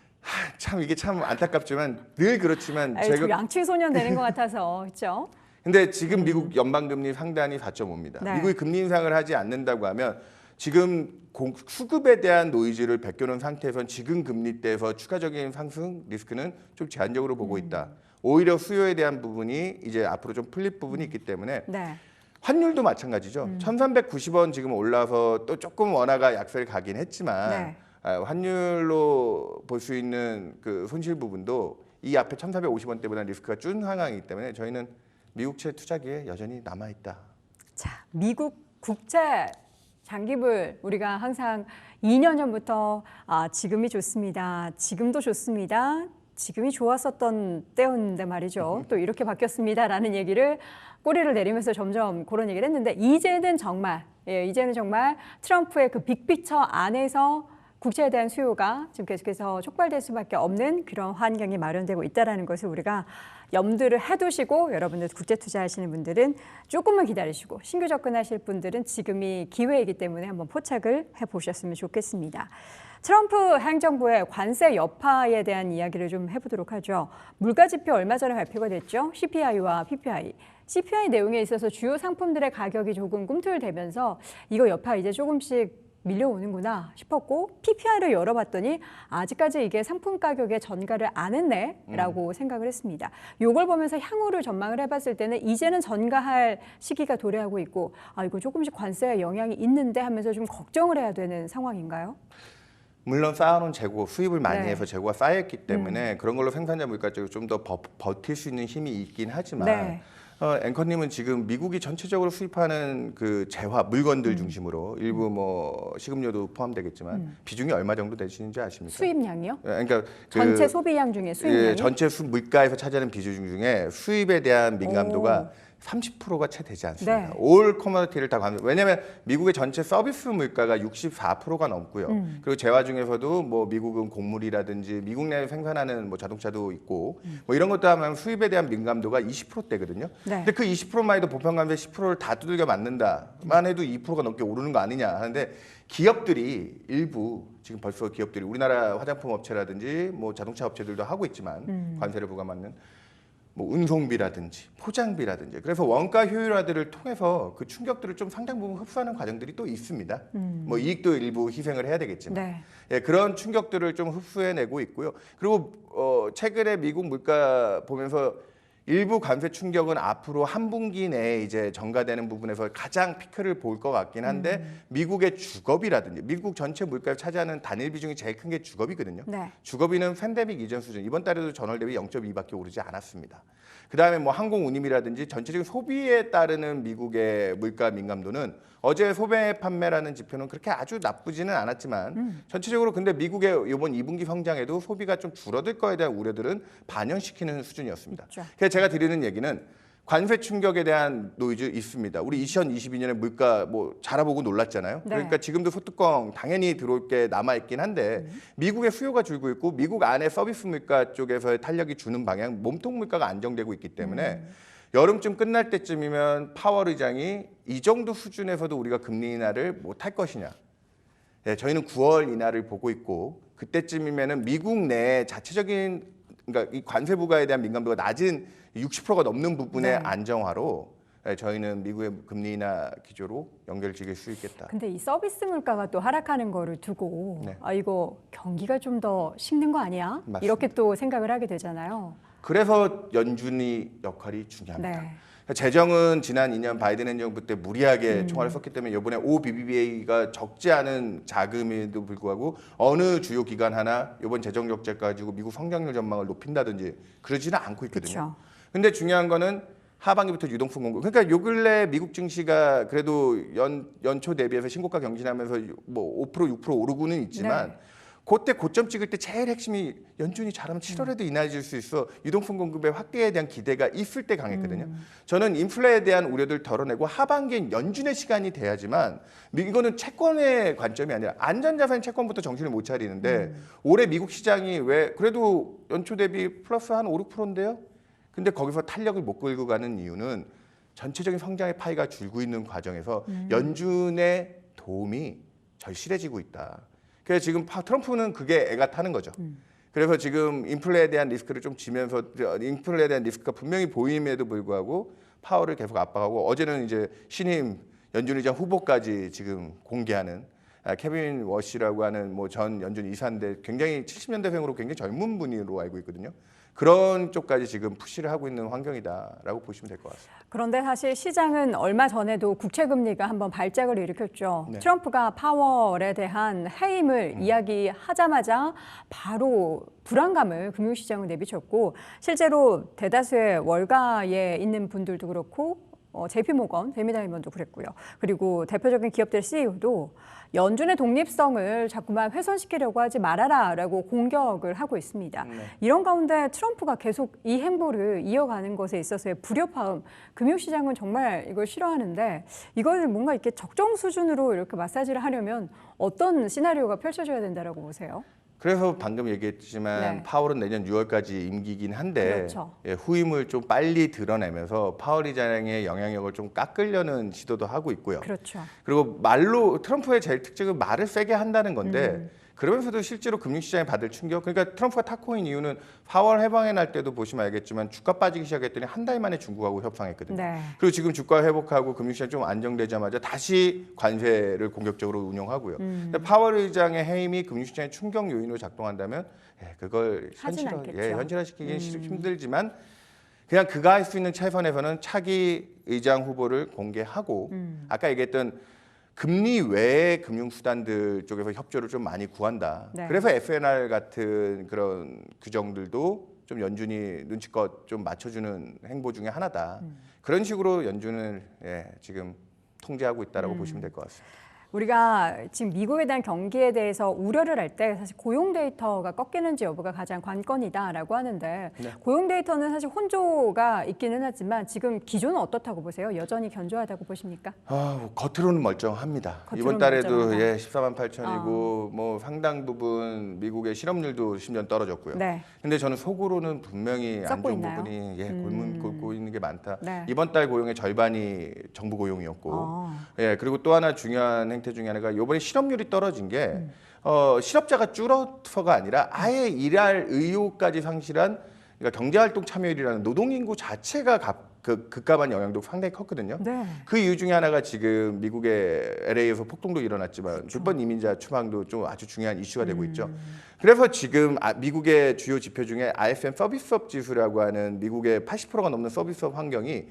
참 이게 참 안타깝지만 늘 그렇지만 좀 제가 양치 소년 되는 것 같아서 그렇죠? 근데 지금 미국 연방금리 상단이 4.5입니다. 네. 미국이 금리 인상을 하지 않는다고 하면 지금 수급에 대한 노이즈를 베껴놓은 상태에선 지금 금리대에서 추가적인 상승 리스크는 좀 제한적으로 보고 있다. 오히려 수요에 대한 부분이 이제 앞으로 좀 풀릴 부분이 있기 때문에 네. 환율도 마찬가지죠. 1,390원 지금 올라서 또 조금 원화가 약세를 가긴 했지만 네. 환율로 볼 수 있는 그 손실 부분도 이 앞에 1,450원대보다 리스크가 준 상황이기 때문에 저희는 미국채 투자기에 여전히 남아 있다. 자, 미국 국채 장기불 우리가 항상 2년 전부터 지금이 좋습니다. 지금도 좋습니다. 지금이 좋았었던 때였는데 말이죠. 또 이렇게 바뀌었습니다라는 얘기를 꼬리를 내리면서 점점 그런 얘기를 했는데 이제는 정말 트럼프의 그 빅피처 안에서 국채에 대한 수요가 지금 계속해서 촉발될 수밖에 없는 그런 환경이 마련되고 있다는 것을 우리가 염두를 해두시고 여러분들 국제 투자하시는 분들은 조금만 기다리시고 신규 접근하실 분들은 지금이 기회이기 때문에 한번 포착을 해보셨으면 좋겠습니다. 트럼프 행정부의 관세 여파에 대한 이야기를 좀 해보도록 하죠. 물가지표 얼마 전에 발표가 됐죠. CPI와 PPI. CPI 내용에 있어서 주요 상품들의 가격이 조금 꿈틀대면서 이거 여파 이제 조금씩 밀려오는구나 싶었고 PPI를 열어봤더니 아직까지 이게 상품 가격에 전가를 안 했네라고 생각을 했습니다. 이걸 보면서 향후를 전망을 해봤을 때는 이제는 전가할 시기가 도래하고 있고 이거 조금씩 관세에 영향이 있는데 하면서 좀 걱정을 해야 되는 상황인가요? 물론 쌓아놓은 재고, 수입을 많이 네. 해서 재고가 쌓였기 때문에 그런 걸로 생산자 물가 쪽으로 좀 더 버틸 수 있는 힘이 있긴 하지만 네. 앵커님은 지금 미국이 전체적으로 수입하는 그 재화 물건들 중심으로 일부 뭐 식음료도 포함되겠지만 비중이 얼마 정도 되시는지 아십니까? 수입량이요? 그러니까 전체 소비량 중에 수입량이? 전체 물가에서 차지하는 비중 중에 수입에 대한 민감도가 30%가 채 되지 않습니다. 네. 올 커머디티를 다 감면 왜냐하면 미국의 전체 서비스 물가가 64%가 넘고요. 그리고 재화 중에서도 뭐 미국은 곡물이라든지 미국 내에 생산하는 뭐 자동차도 있고 뭐 이런 것도 하면 수입에 대한 민감도가 20%대거든요. 네. 근데 그 20%만 해도 보편감세 10%를 다 두들겨 맞는다만 해도 2%가 넘게 오르는 거 아니냐 하는데 기업들이 일부 지금 벌써 기업들이 우리나라 화장품 업체라든지 뭐 자동차 업체들도 하고 있지만 관세를 부과받는 뭐 운송비라든지 포장비라든지 그래서 원가 효율화들을 통해서 그 충격들을 좀 상당 부분 흡수하는 과정들이 또 있습니다. 뭐 이익도 일부 희생을 해야 되겠지만 네. 예, 그런 충격들을 좀 흡수해내고 있고요. 그리고 최근에 미국 물가 보면서 일부 관세 충격은 앞으로 한 분기 내에 이제 전가되는 부분에서 가장 피크를 볼 것 같긴 한데 미국의 주거비라든지 미국 전체 물가를 차지하는 단일 비중이 제일 큰 게 주거비거든요. 네. 주거비는 팬데믹 이전 수준 이번 달에도 전월 대비 0.2밖에 오르지 않았습니다. 그다음에 뭐 항공 운임이라든지 전체적인 소비에 따르는 미국의 물가 민감도는 어제 소매 판매라는 지표는 그렇게 아주 나쁘지는 않았지만 전체적으로 근데 미국의 이번 2분기 성장에도 소비가 좀 줄어들 거에 대한 우려들은 반영시키는 수준이었습니다. 그렇죠. 그래서 제가 드리는 얘기는 관세 충격에 대한 노이즈 있습니다. 우리 2022년에 물가 뭐 자라보고 놀랐잖아요. 네. 그러니까 지금도 소뚜껑 당연히 들어올 게 남아 있긴 한데 미국의 수요가 줄고 있고 미국 안에 서비스 물가 쪽에서의 탄력이 주는 방향, 몸통 물가가 안정되고 있기 때문에 여름쯤 끝날 때쯤이면 파월 의장이 이 정도 수준에서도 우리가 금리 인하를 못할 것이냐. 예, 저희는 9월 인하를 보고 있고 그때쯤이면은 미국 내 자체적인 그러니까 이 관세 부과에 대한 민감도가 낮은 60%가 넘는 부분의 안정화로 저희는 미국의 금리 인하 기조로 연결을 지을 수 있겠다. 근데 이 서비스 물가가 또 하락하는 거를 두고 아 이거 경기가 좀 더 식는 거 아니야? 맞습니다. 이렇게 또 생각을 하게 되잖아요. 그래서 연준이 역할이 중요합니다. 네. 재정은 지난 2년 바이든 행정부 때 무리하게 총알을 썼기 때문에 이번에 5BBVA가 적지 않은 자금에도 불구하고 어느 주요 기관 하나 이번 재정 적자 가지고 미국 성장률 전망을 높인다든지 그러지는 않고 있거든요. 근데 중요한 거는 하반기부터 유동성 공급. 그러니까 요 근래 미국 증시가 그래도 연초 대비해서 신고가 경신하면서 뭐 5% 6% 오르고는 있지만 그때 고점 찍을 때 제일 핵심이 연준이 잘하면 7월에도 인하해줄 수 있어. 유동성 공급의 확대에 대한 기대가 있을 때 강했거든요. 저는 인플레에 대한 우려들 덜어내고 하반기엔 연준의 시간이 돼야지만 이거는 채권의 관점이 아니라 안전자산 채권부터 정신을 못 차리는데 올해 미국 시장이 왜 그래도 연초 대비 플러스 한 5, 6%인데요. 근데 거기서 탄력을 못 끌고 가는 이유는 전체적인 성장의 파이가 줄고 있는 과정에서 연준의 도움이 절실해지고 있다. 그래서 지금 트럼프는 그게 애가 타는 거죠. 그래서 지금 인플레에 대한 리스크를 좀 지면서 인플레에 대한 리스크가 분명히 보임에도 불구하고 파월을 계속 압박하고 어제는 이제 신임 연준 의장 후보까지 지금 공개하는 케빈 워시라고 하는 뭐 전 연준 이사인데 굉장히 70년대생으로 굉장히 젊은 분으로 알고 있거든요. 그런 쪽까지 지금 푸시를 하고 있는 환경이다라고 보시면 될 것 같습니다. 그런데 사실 시장은 얼마 전에도 국채금리가 한번 발작을 일으켰죠. 트럼프가 파월에 대한 해임을 이야기하자마자 바로 불안감을 금융시장을 내비쳤고 실제로 대다수의 월가에 있는 분들도 그렇고 JP모건, 재미다이먼도 그랬고요. 그리고 대표적인 기업들 CEO도 연준의 독립성을 자꾸만 훼손시키려고 하지 말아라라고 공격을 하고 있습니다. 이런 가운데 트럼프가 계속 이 행보를 이어가는 것에 있어서의 불협화음, 금융시장은 정말 이걸 싫어하는데 이걸 뭔가 이렇게 적정 수준으로 이렇게 마사지를 하려면 어떤 시나리오가 펼쳐져야 된다라고 보세요? 그래서 방금 얘기했지만 파월은 내년 6월까지 임기긴 한데 후임을 좀 빨리 드러내면서 파월 의장의 영향력을 좀 깎으려는 시도도 하고 있고요. 그리고 말로 트럼프의 제일 특징은 말을 세게 한다는 건데 그러면서도 실제로 금융시장에 받을 충격. 그러니까 트럼프가 탁코인 이유는 4월 해방의 날 때도 보시면 알겠지만 주가 빠지기 시작했더니 한 달 만에 중국하고 협상했거든요. 그리고 지금 주가 회복하고 금융시장 좀 안정되자마자 다시 관세를 공격적으로 운용하고요. 근데 파월 의장의 해임이 금융시장의 충격 요인으로 작동한다면 그걸 현실화시키기는 힘들지만 그냥 그가 할 수 있는 최선에서는 차기 의장 후보를 공개하고 아까 얘기했던 금리 외의 금융수단들 쪽에서 협조를 좀 많이 구한다. 그래서 FNR 같은 그런 규정들도 좀 연준이 눈치껏 좀 맞춰주는 행보 중에 하나다. 그런 식으로 연준을 지금 통제하고 있다라고 보시면 될 것 같습니다. 우리가 지금 미국에 대한 경기에 대해서 우려를 할 때 사실 고용 데이터가 꺾이는지 여부가 가장 관건이다라고 하는데 고용 데이터는 사실 혼조가 있기는 하지만 지금 기조는 어떻다고 보세요? 여전히 견조하다고 보십니까? 겉으로는 멀쩡합니다. 이번 달에도 14만 8천이고 뭐 상당 부분 미국의 실업률도 심지어 떨어졌고요. 근데 저는 속으로는 분명히 안 좋은 부분이 골고 있는 게 많다. 이번 달 고용의 절반이 정부 고용이었고 그리고 또 하나 중요한 행태 중에 하나가 이번에 실업률이 떨어진 게 실업자가 줄어서가 아니라 아예 일할 의욕까지 상실한 그러니까 경제활동 참여율이라는 노동인구 자체가 급감한 영향도 상당히 컸거든요. 그 이유 중에 하나가 지금 미국의 LA에서 폭동도 일어났지만 불법 이민자 추방도 좀 아주 중요한 이슈가 되고 있죠. 그래서 지금 미국의 주요 지표 중에 ISM 서비스업 지수라고 하는 미국의 80%가 넘는 서비스업 환경이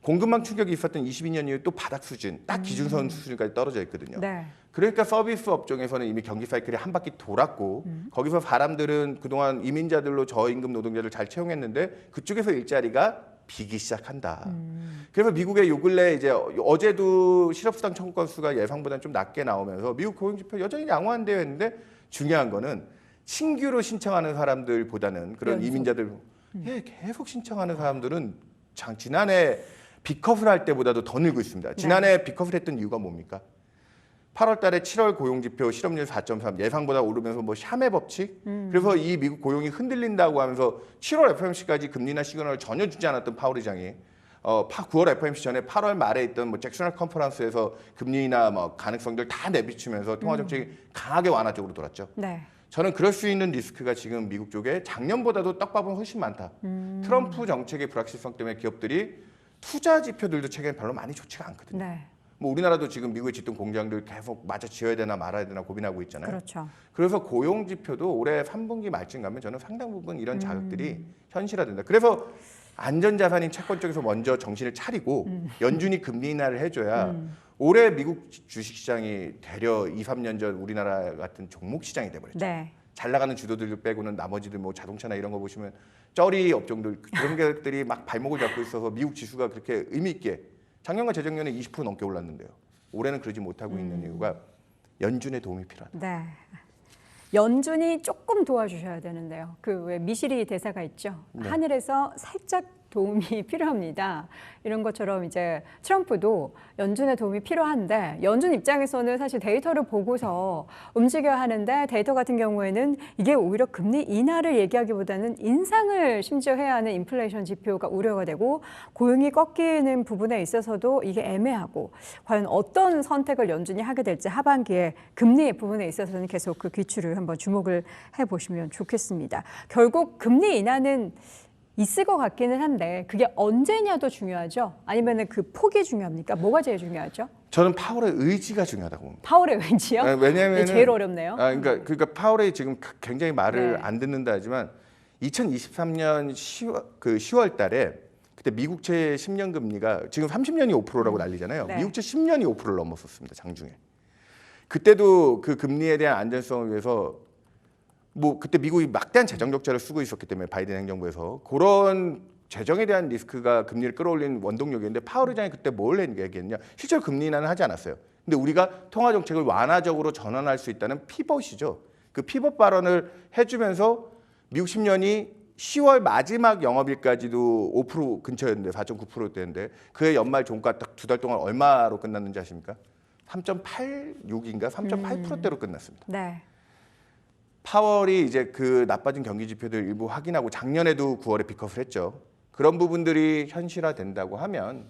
공급망 충격이 있었던 22년 이후 또 바닥 수준, 딱 기준선 수준까지 떨어져 있거든요. 그러니까 서비스 업종에서는 이미 경기 사이클이 한 바퀴 돌았고 거기서 사람들은 그동안 이민자들로 저임금 노동자를 잘 채용했는데 그쪽에서 일자리가 비기 시작한다. 그래서 미국의 요 근래 이제 어제도 실업수당 청구 건수가 예상보다는 좀 낮게 나오면서 미국 고용지표 여전히 양호한데요 했는데 중요한 거는 신규로 신청하는 사람들보다는 그런 이민자들 계속 신청하는 사람들은 지난해 빅컷을 할 때보다도 더 늘고 있습니다. 지난해 빅컷을 했던 이유가 뭡니까? 8월 달에 7월 고용지표 실업률 4.3 예상보다 오르면서 뭐 샤메 법칙 그래서 이 미국 고용이 흔들린다고 하면서 7월 FOMC까지 금리 인하 시그널을 전혀 주지 않았던 파월 의장이 9월 FOMC 전에 8월 말에 있던 뭐 잭슨홀 컨퍼런스에서 금리나 뭐 가능성들 다 내비치면서 통화 정책이 강하게 완화 쪽으로 돌았죠. 네. 저는 그럴 수 있는 리스크가 지금 미국 쪽에 작년보다도 떡밥은 훨씬 많다. 트럼프 정책의 불확실성 때문에 기업들이 투자 지표들도 최근에 별로 많이 좋지가 않거든요. 네. 뭐 우리나라도 지금 미국에 짓던 공장들 계속 마저 지어야 되나 말아야 되나 고민하고 있잖아요. 그렇죠. 그래서 고용 지표도 올해 3분기 말쯤 가면 저는 상당 부분 이런 자극들이 현실화된다. 그래서 안전자산인 채권 쪽에서 먼저 정신을 차리고 연준이 금리 인하를 해줘야 올해 미국 주식시장이 대려 2, 3년 전 우리나라 같은 종목 시장이 돼버렸죠. 네. 잘 나가는 주도들 빼고는 나머지들 뭐 자동차나 이런 거 보시면 쩌리 업종들 그런 것들이 막 발목을 잡고 있어서 미국 지수가 그렇게 의미 있게 작년과 재작년에 20% 넘게 올랐는데요. 올해는 그러지 못하고 있는 이유가 연준의 도움이 필요하다. 네. 연준이 조금 도와주셔야 되는데요. 그 왜 미시리 대사가 있죠. 네. 하늘에서 살짝 도움이 필요합니다. 이런 것처럼 이제 트럼프도 연준의 도움이 필요한데 연준 입장에서는 사실 데이터를 보고서 움직여야 하는데 데이터 같은 경우에는 이게 오히려 금리 인하를 얘기하기보다는 인상을 심지어 해야 하는 인플레이션 지표가 우려가 되고 고용이 꺾이는 부분에 있어서도 이게 애매하고 과연 어떤 선택을 연준이 하게 될지 하반기에 금리 부분에 있어서는 계속 그 귀추를 한번 주목을 해보시면 좋겠습니다. 결국 금리 인하는 있을 것 같기는 한데 그게 언제냐도 중요하죠? 아니면 그 폭이 중요합니까? 뭐가 제일 중요하죠? 저는 파월의 의지가 중요하다고 봅니다. 파월의 의지요? 왜냐하면 제일 어렵네요. 그러니까 파월이 지금 굉장히 말을 네. 안 듣는다 하지만 2023년 10월 달에 그때 미국채 10년 금리가 지금 30년이 5%라고 난리잖아요. 네. 미국채 10년이 5%를 넘었었습니다. 장중에. 그때도 그 금리에 대한 안전성을 위해서 뭐 그때 미국이 막대한 재정 적자를 쓰고 있었기 때문에 바이든 행정부에서 그런 재정에 대한 리스크가 금리를 끌어올리는 원동력이었는데 파월 의장이 그때 뭘 얘기했냐? 실제로 금리 인하는 하지 않았어요. 근데 우리가 통화 정책을 완화적으로 전환할 수 있다는 피벗이죠. 그 피벗 발언을 해주면서 미국 10년이 10월 마지막 영업일까지도 5% 근처였는데 4.9%대인데 그해 연말 종가 딱 2달 동안 얼마로 끝났는지 아십니까? 3.86인가 3.8%대로 끝났습니다. 네. 파월이 이제 그 나빠진 경기 지표들 일부 확인하고 작년에도 9월에 빅컷을 했죠. 그런 부분들이 현실화된다고 하면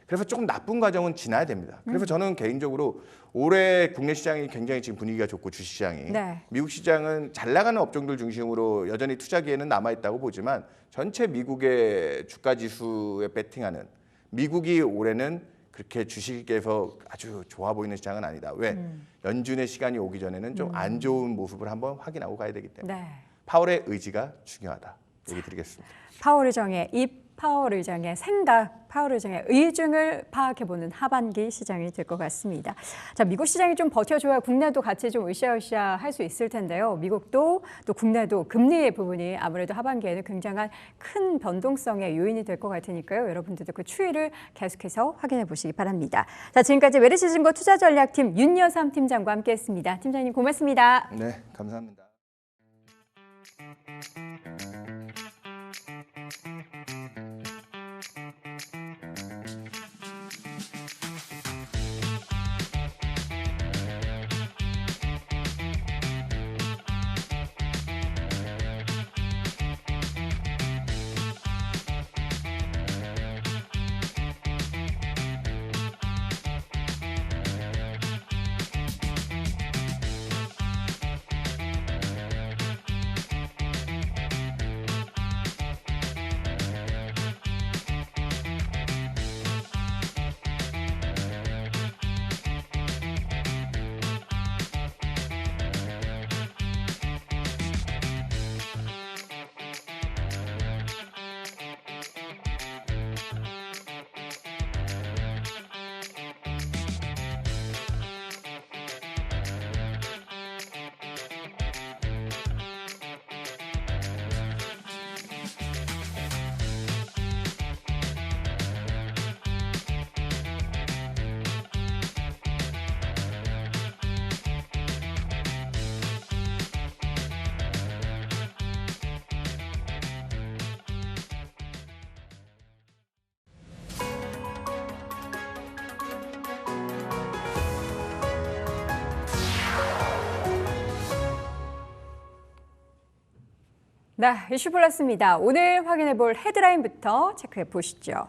그래서 조금 나쁜 과정은 지나야 됩니다. 그래서 저는 개인적으로 올해 국내 시장이 굉장히 지금 분위기가 좋고 주식시장이 네. 미국 시장은 잘 나가는 업종들 중심으로 여전히 투자기에는 남아있다고 보지만 전체 미국의 주가 지수에 배팅하는 미국이 올해는 그렇게 주식에서 아주 좋아 보이는 시장은 아니다. 왜? 연준의 시간이 오기 전에는 좀 안 좋은 모습을 한번 확인하고 가야 되기 때문에 네. 파월의 의지가 중요하다. 얘기 드리겠습니다. 파월 의장의 입, 파월 의장의 생각, 파월 의장의 의중을 파악해보는 하반기 시장이 될 것 같습니다. 자, 미국 시장이 좀 버텨줘야 국내도 같이 좀 으쌰으쌰 할 수 있을 텐데요. 미국도 또 국내도 금리의 부분이 아무래도 하반기에는 굉장한 큰 변동성의 요인이 될 것 같으니까요. 여러분들도 그 추이를 계속해서 확인해 보시기 바랍니다. 자, 지금까지 메리츠증거 투자전략팀 윤여삼 팀장과 함께했습니다. 팀장님 고맙습니다. 네, 감사합니다. 네, 이슈 플러스입니다. 오늘 확인해 볼 헤드라인부터 체크해 보시죠.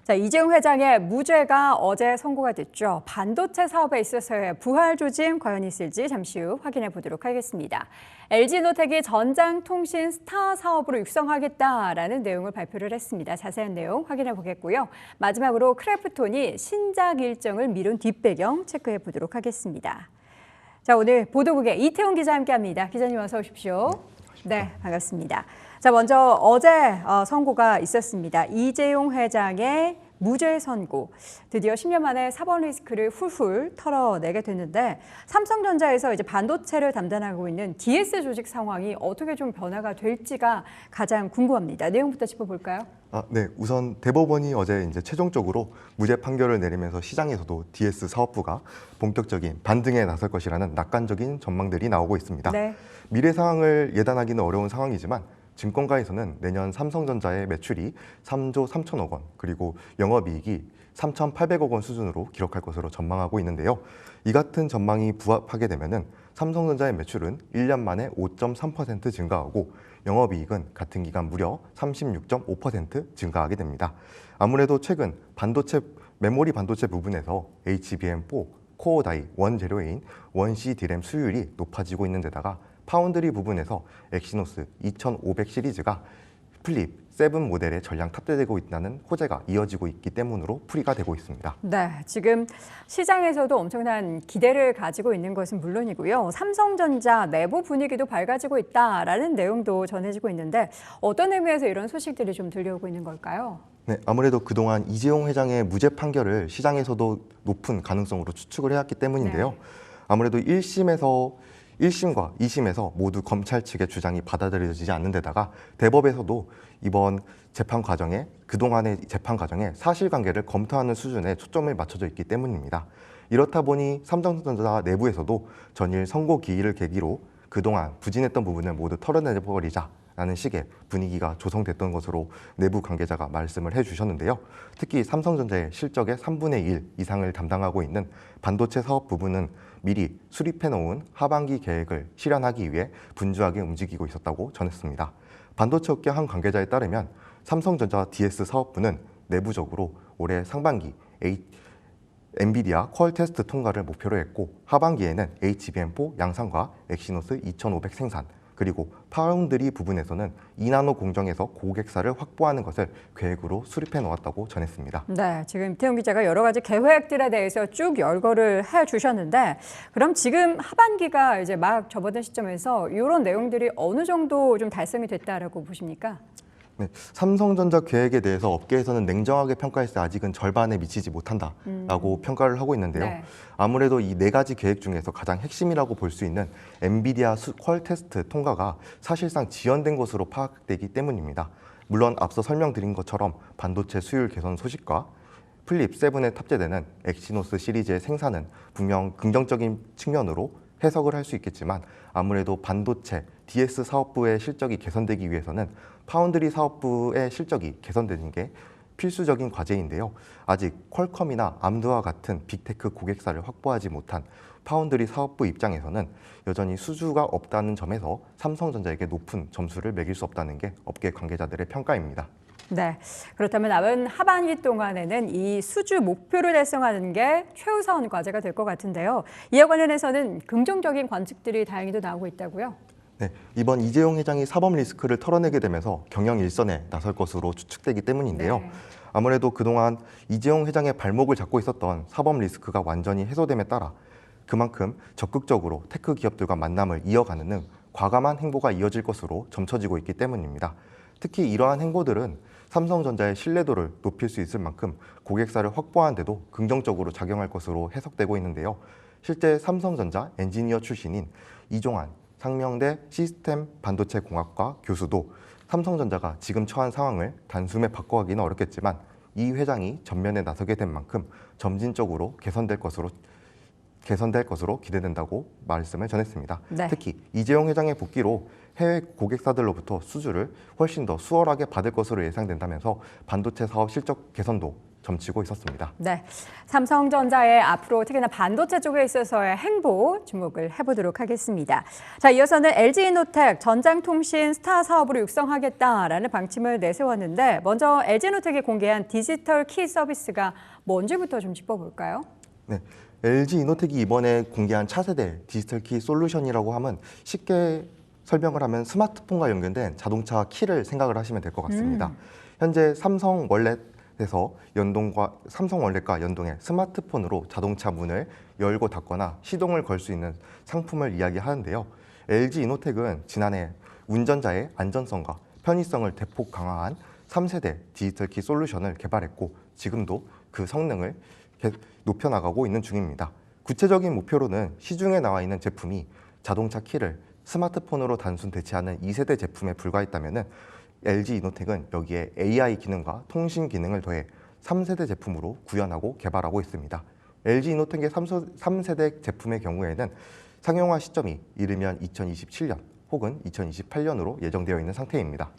자, 이재용 회장의 무죄가 어제 선고가 됐죠. 반도체 사업에 있어서의 부활 조짐 과연 있을지 잠시 후 확인해 보도록 하겠습니다. LG노텍이 전장통신 스타 사업으로 육성하겠다라는 내용을 발표를 했습니다. 자세한 내용 확인해 보겠고요. 마지막으로 크래프톤이 신작 일정을 미룬 뒷배경 체크해 보도록 하겠습니다. 자, 오늘 보도국의 이태훈 기자 함께합니다. 기자님 어서 오십시오. 네, 반갑습니다. 자, 먼저 어제 선고가 있었습니다. 이재용 회장의 무죄 선고. 드디어 10년 만에 사법 리스크를 훌훌 털어내게 됐는데 삼성전자에서 이제 반도체를 담당하고 있는 DS 조직 상황이 어떻게 좀 변화가 될지가 가장 궁금합니다. 내용부터 짚어볼까요? 네, 우선 대법원이 어제 이제 최종적으로 무죄 판결을 내리면서 시장에서도 DS 사업부가 본격적인 반등에 나설 것이라는 낙관적인 전망들이 나오고 있습니다. 네. 미래 상황을 예단하기는 어려운 상황이지만 증권가에서는 내년 삼성전자의 매출이 3조 3천억 원, 그리고 영업이익이 3,800억 원 수준으로 기록할 것으로 전망하고 있는데요. 이 같은 전망이 부합하게 되면은 삼성전자의 매출은 1년 만에 5.3% 증가하고 영업이익은 같은 기간 무려 36.5% 증가하게 됩니다. 아무래도 최근 메모리 반도체 부분에서 HBM4 코어 다이 원재료인 원C D램 수율이 높아지고 있는 데다가 파운드리 부분에서 엑시노스 2500 시리즈가 플립 7 모델에 전량 탑재되고 있다는 호재가 이어지고 있기 때문으로 풀이가 되고 있습니다. 네, 지금 시장에서도 엄청난 기대를 가지고 있는 것은 물론이고요. 삼성전자 내부 분위기도 밝아지고 있다라는 내용도 전해지고 있는데 어떤 의미에서 이런 소식들이 좀 들려오고 있는 걸까요? 네, 아무래도 그동안 이재용 회장의 무죄 판결을 시장에서도 높은 가능성으로 추측을 해왔기 때문인데요. 네. 아무래도 1심과 2심에서 모두 검찰 측의 주장이 받아들여지지 않는 데다가 대법에서도 이번 그동안의 재판 과정에 사실관계를 검토하는 수준에 초점을 맞춰져 있기 때문입니다. 이렇다 보니 삼성전자 내부에서도 전일 선고 기일을 계기로 그동안 부진했던 부분을 모두 털어내버리자라는 식의 분위기가 조성됐던 것으로 내부 관계자가 말씀을 해주셨는데요. 특히 삼성전자의 실적의 3분의 1 이상을 담당하고 있는 반도체 사업 부분은 미리 수립해놓은 하반기 계획을 실현하기 위해 분주하게 움직이고 있었다고 전했습니다. 반도체 업계 한 관계자에 따르면 삼성전자 DS 사업부는 내부적으로 올해 상반기 엔비디아 퀄 테스트 통과를 목표로 했고 하반기에는 HBM4 양산과 엑시노스 2500 생산, 그리고 파운드리 부분에서는 2나노 공정에서 고객사를 확보하는 것을 계획으로 수립해 놓았다고 전했습니다. 네, 지금 이태훈 기자가 여러 가지 계획들에 대해서 쭉 열거를 해주셨는데 그럼 지금 하반기가 이제 막 접어든 시점에서 이런 내용들이 어느 정도 좀 달성이 됐다라고 보십니까? 네, 삼성전자 계획에 대해서 업계에서는 냉정하게 평가했을 때 아직은 절반에 미치지 못한다라고 평가를 하고 있는데요. 네. 아무래도 이 4가지 계획 중에서 가장 핵심이라고 볼 수 있는 엔비디아 퀄 테스트 통과가 사실상 지연된 것으로 파악되기 때문입니다. 물론 앞서 설명드린 것처럼 반도체 수율 개선 소식과 플립 7에 탑재되는 엑시노스 시리즈의 생산은 분명 긍정적인 측면으로 해석을 할 수 있겠지만 아무래도 반도체 DS 사업부의 실적이 개선되기 위해서는 파운드리 사업부의 실적이 개선되는 게 필수적인 과제인데요. 아직 퀄컴이나 암드와 같은 빅테크 고객사를 확보하지 못한 파운드리 사업부 입장에서는 여전히 수주가 없다는 점에서 삼성전자에게 높은 점수를 매길 수 없다는 게 업계 관계자들의 평가입니다. 네, 그렇다면 남은 하반기 동안에는 이 수주 목표를 달성하는 게 최우선 과제가 될 것 같은데요. 이와 관련해서는 긍정적인 관측들이 다행히도 나오고 있다고요? 네, 이번 이재용 회장이 사법 리스크를 털어내게 되면서 경영 일선에 나설 것으로 추측되기 때문인데요. 네. 아무래도 그동안 이재용 회장의 발목을 잡고 있었던 사법 리스크가 완전히 해소됨에 따라 그만큼 적극적으로 테크 기업들과 만남을 이어가는 등 과감한 행보가 이어질 것으로 점쳐지고 있기 때문입니다. 특히 이러한 행보들은 삼성전자의 신뢰도를 높일 수 있을 만큼 고객사를 확보하는 데도 긍정적으로 작용할 것으로 해석되고 있는데요. 실제 삼성전자 엔지니어 출신인 이종환 상명대 시스템 반도체 공학과 교수도 삼성전자가 지금 처한 상황을 단숨에 바꿔가기는 어렵겠지만 이 회장이 전면에 나서게 된 만큼 점진적으로 개선될 것으로 기대된다고 말씀을 전했습니다. 네. 특히 이재용 회장의 복귀로 해외 고객사들로부터 수주를 훨씬 더 수월하게 받을 것으로 예상된다면서 반도체 사업 실적 개선도 점치고 있었습니다. 네, 삼성전자의 앞으로 특히나 반도체 쪽에 있어서의 행보 주목을 해보도록 하겠습니다. 자, 이어서는 LG이노텍 전장통신 스타 사업으로 육성하겠다라는 방침을 내세웠는데 먼저 LG이노텍이 공개한 디지털 키 서비스가 뭔지부터 좀 짚어볼까요? 네, LG이노텍이 이번에 공개한 차세대 디지털 키 솔루션이라고 하면 쉽게 설명을 하면 스마트폰과 연결된 자동차 키를 생각을 하시면 될 것 같습니다. 현재 삼성 월렛과 연동해 스마트폰으로 자동차 문을 열고 닫거나 시동을 걸 수 있는 상품을 이야기하는데요. LG이노텍은 지난해 운전자의 안전성과 편의성을 대폭 강화한 3세대 디지털 키 솔루션을 개발했고 지금도 그 성능을 높여나가고 있는 중입니다. 구체적인 목표로는 시중에 나와 있는 제품이 자동차 키를 스마트폰으로 단순 대체하는 2세대 제품에 불과했다면 LG이노텍은 여기에 AI 기능과 통신 기능을 더해 3세대 제품으로 구현하고 개발하고 있습니다. LG이노텍의 3세대 제품의 경우에는 상용화 시점이 이르면 2027년 혹은 2028년으로 예정되어 있는 상태입니다.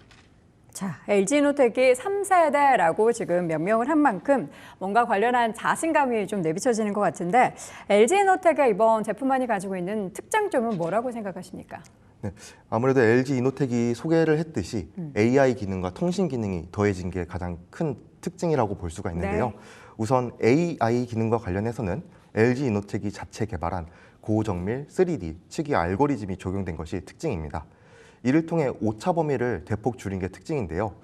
자, LG이노텍이 3세대라고 지금 명명을 한 만큼 뭔가 관련한 자신감이 좀 내비쳐지는 것 같은데 LG이노텍의 이번 제품만이 가지고 있는 특장점은 뭐라고 생각하십니까? 네, 아무래도 LG이노텍이 소개를 했듯이 AI 기능과 통신 기능이 더해진 게 가장 큰 특징이라고 볼 수가 있는데요. 네. 우선 AI 기능과 관련해서는 LG이노텍이 자체 개발한 고정밀 3D 측이 알고리즘이 적용된 것이 특징입니다. 이를 통해 오차 범위를 대폭 줄인 게 특징인데요.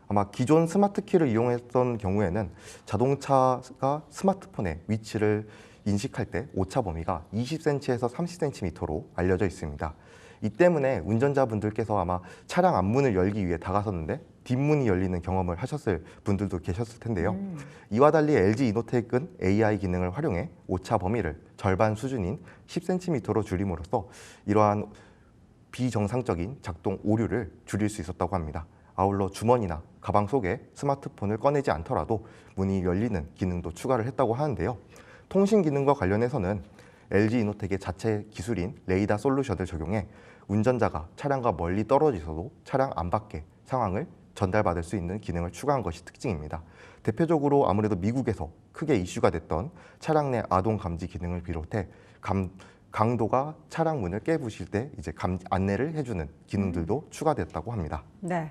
아마 기존 스마트 키를 이용했던 경우에는 자동차가 스마트폰의 위치를 인식할 때 오차 범위가 20cm에서 30cm로 알려져 있습니다. 이 때문에 운전자분들께서 아마 차량 앞문을 열기 위해 다가섰는데 뒷문이 열리는 경험을 하셨을 분들도 계셨을 텐데요. 이와 달리 LG이노텍은 AI 기능을 활용해 오차 범위를 절반 수준인 10cm로 줄임으로써 이러한 비정상적인 작동 오류를 줄일 수 있었다고 합니다. 아울러 주머니나 가방 속에 스마트폰을 꺼내지 않더라도 문이 열리는 기능도 추가를 했다고 하는데요. 통신 기능과 관련해서는 LG이노텍의 자체 기술인 레이더 솔루션을 적용해 운전자가 차량과 멀리 떨어져 있어도 차량 안팎의 상황을 전달받을 수 있는 기능을 추가한 것이 특징입니다. 대표적으로 아무래도 미국에서 크게 이슈가 됐던 차량 내 아동 감지 기능을 비롯해 강도가 차량 문을 깨부실 때 이제 안내를 해주는 기능들도 추가됐다고 합니다. 네,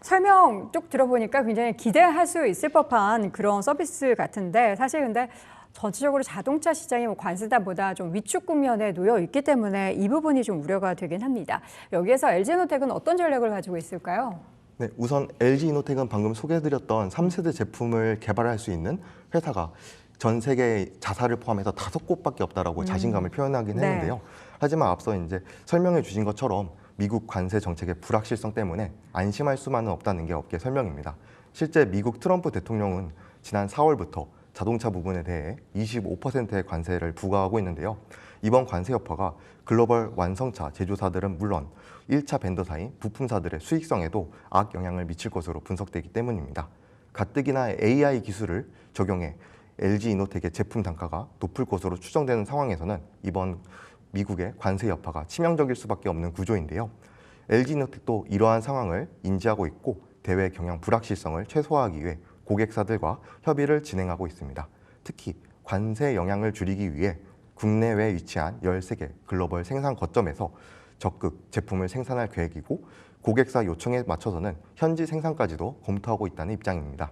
설명 쭉 들어보니까 굉장히 기대할 수 있을 법한 그런 서비스 같은데 사실 근데 전체적으로 자동차 시장이 관세다보다 좀 위축 국면에 놓여 있기 때문에 이 부분이 좀 우려가 되긴 합니다. 여기에서 LG이노텍은 어떤 전략을 가지고 있을까요? 네, 우선 LG이노텍은 방금 소개해드렸던 3세대 제품을 개발할 수 있는 회사가 전 세계 자사를 포함해서 5곳밖에 없다라고 자신감을 표현하긴 네. 했는데요. 하지만 앞서 이제 설명해 주신 것처럼 미국 관세 정책의 불확실성 때문에 안심할 수만은 없다는 게 업계 설명입니다. 실제 미국 트럼프 대통령은 지난 4월부터 자동차 부분에 대해 25%의 관세를 부과하고 있는데요. 이번 관세 여파가 글로벌 완성차 제조사들은 물론 1차 벤더사인 부품사들의 수익성에도 악영향을 미칠 것으로 분석되기 때문입니다. 가뜩이나 AI 기술을 적용해 LG이노텍의 제품 단가가 높을 것으로 추정되는 상황에서는 이번 미국의 관세 여파가 치명적일 수밖에 없는 구조인데요. LG이노텍도 이러한 상황을 인지하고 있고 대외 경영 불확실성을 최소화하기 위해 고객사들과 협의를 진행하고 있습니다. 특히 관세 영향을 줄이기 위해 국내외에 위치한 13개 글로벌 생산 거점에서 적극 제품을 생산할 계획이고 고객사 요청에 맞춰서는 현지 생산까지도 검토하고 있다는 입장입니다.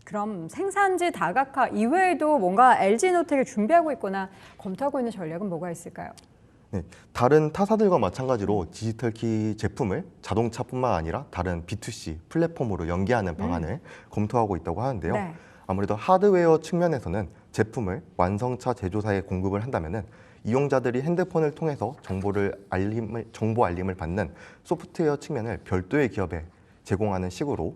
그럼 생산지 다각화 이외에도 뭔가 LG이노텍이 준비하고 있거나 검토하고 있는 전략은 뭐가 있을까요? 네, 다른 타사들과 마찬가지로 디지털 키 제품을 자동차뿐만 아니라 다른 B2C 플랫폼으로 연계하는 방안을 검토하고 있다고 하는데요. 네. 아무래도 하드웨어 측면에서는 제품을 완성차 제조사에 공급을 한다면은 이용자들이 핸드폰을 통해서 정보 알림을 받는 소프트웨어 측면을 별도의 기업에 제공하는 식으로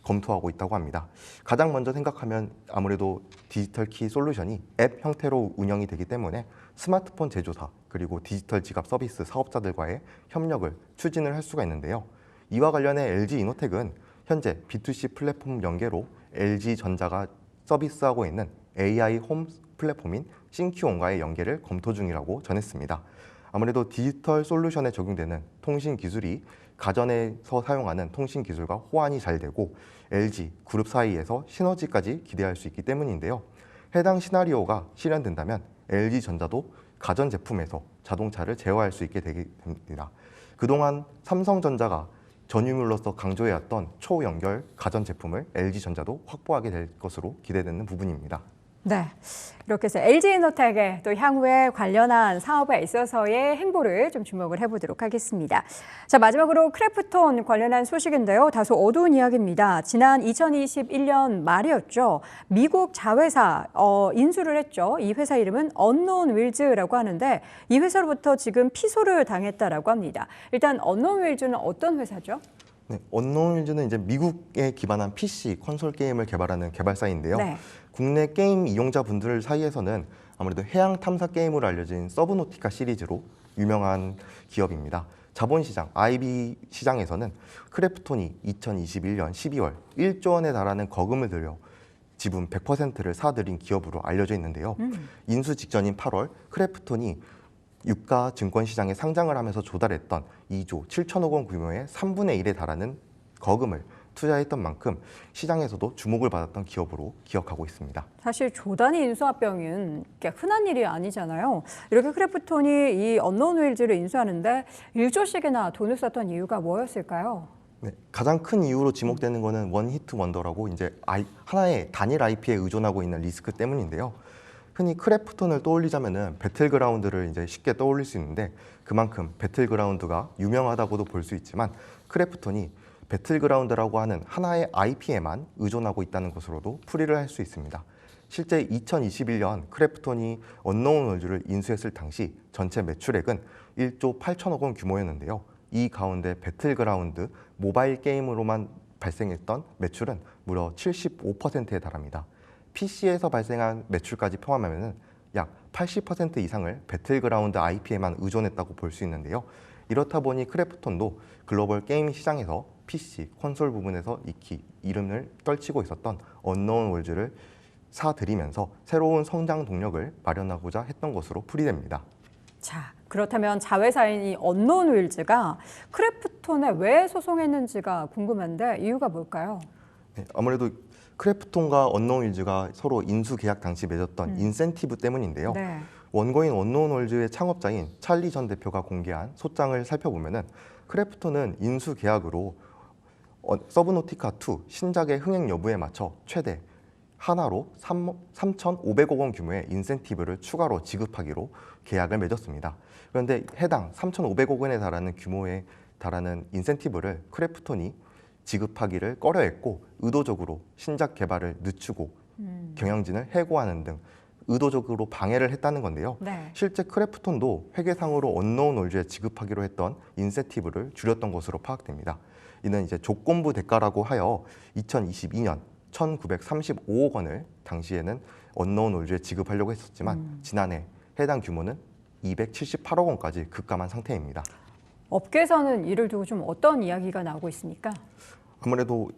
검토하고 있다고 합니다. 가장 먼저 생각하면 아무래도 디지털 키 솔루션이 앱 형태로 운영이 되기 때문에 스마트폰 제조사 그리고 디지털 지갑 서비스 사업자들과의 협력을 추진을 할 수가 있는데요. 이와 관련해 LG이노텍은 현재 B2C 플랫폼 연계로 LG전자가 서비스하고 있는 AI 홈 플랫폼인 싱큐온과의 연계를 검토 중이라고 전했습니다. 아무래도 디지털 솔루션에 적용되는 통신 기술이 가전에서 사용하는 통신 기술과 호환이 잘 되고 LG 그룹 사이에서 시너지까지 기대할 수 있기 때문인데요. 해당 시나리오가 실현된다면 LG전자도 가전 제품에서 자동차를 제어할 수 있게 되게 됩니다. 그동안 삼성전자가 전유물로서 강조해왔던 초연결 가전 제품을 LG전자도 확보하게 될 것으로 기대되는 부분입니다. 네, 이렇게 해서 LG에너텍의 또 향후에 관련한 사업에 있어서의 행보를 좀 주목을 해보도록 하겠습니다. 자, 마지막으로 크래프톤 관련한 소식인데요. 다소 어두운 이야기입니다. 지난 2021년 말이었죠. 미국 자회사 인수를 했죠. 이 회사 이름은 언노운 윌즈라고 하는데 이 회사로부터 지금 피소를 당했다라고 합니다. 일단 언노운 윌즈는 어떤 회사죠? 네, 언노운 윌즈는 이제 미국에 기반한 PC 콘솔 게임을 개발하는 개발사인데요. 네. 국내 게임 이용자분들 사이에서는 아무래도 해양 탐사 게임으로 알려진 서브노티카 시리즈로 유명한 기업입니다. 자본시장, IB 시장에서는 크래프톤이 2021년 12월 1조 원에 달하는 거금을 들여 지분 100%를 사들인 기업으로 알려져 있는데요. 인수 직전인 8월 크래프톤이 유가 증권시장에 상장을 하면서 조달했던 2조 7천억 원 규모의 3분의 1에 달하는 거금을 투자했던 만큼 시장에서도 주목을 받았던 기업으로 기억하고 있습니다. 사실 조단위 인수합병은 흔한 일이 아니잖아요. 이렇게 크래프톤이 이 언노운 윌즈를 인수하는데 1조씩이나 돈을 썼던 이유가 뭐였을까요? 네, 가장 큰 이유로 지목되는 것은 원히트 원더라고 이제 하나의 단일 IP에 의존하고 있는 리스크 때문인데요. 흔히 크래프톤을 떠올리자면은 배틀그라운드를 이제 쉽게 떠올릴 수 있는데 그만큼 배틀그라운드가 유명하다고도 볼 수 있지만 크래프톤이 배틀그라운드라고 하는 하나의 IP에만 의존하고 있다는 것으로도 풀이를 할 수 있습니다. 실제 2021년 크래프톤이 언노운 월드를 인수했을 당시 전체 매출액은 1조 8천억 원 규모였는데요. 이 가운데 배틀그라운드 모바일 게임으로만 발생했던 매출은 무려 75%에 달합니다. PC에서 발생한 매출까지 포함하면 약 80% 이상을 배틀그라운드 IP에만 의존했다고 볼 수 있는데요. 이렇다 보니 크래프톤도 글로벌 게임 시장에서 PC, 콘솔 부분에서 익히 이름을 떨치고 있었던 언노운 월즈를 사들이면서 새로운 성장 동력을 마련하고자 했던 것으로 풀이됩니다. 자, 그렇다면 자회사인 이 언노운 윌즈가 크래프톤에 왜 소송했는지가 궁금한데 이유가 뭘까요? 네, 아무래도 크래프톤과 언노운 윌즈가 서로 인수 계약 당시 맺었던 인센티브 때문인데요. 네. 원고인 언노운 월즈의 창업자인 찰리 전 대표가 공개한 소장을 살펴보면은 크래프톤은 인수 계약으로 서브노티카2 신작의 흥행 여부에 맞춰 최대 하나로 3,500억 원 규모의 인센티브를 추가로 지급하기로 계약을 맺었습니다. 그런데 해당 3,500억 원에 달하는 규모에 달하는 인센티브를 크래프톤이 지급하기를 꺼려했고 의도적으로 신작 개발을 늦추고 경영진을 해고하는 등 의도적으로 방해를 했다는 건데요. 네. 실제 크래프톤도 회계상으로 언노운 월즈에 지급하기로 했던 인센티브를 줄였던 것으로 파악됩니다. 이는 이제 조건부 대가라고 하여 2022년 1,935억 원을 당시에는 언노운 월즈에 지급하려고 했었지만 지난해 해당 규모는 278억 원까지 급감한 상태입니다. 업계에서는 이를 두고 좀 어떤 이야기가 나오고 있습니까? 아무래도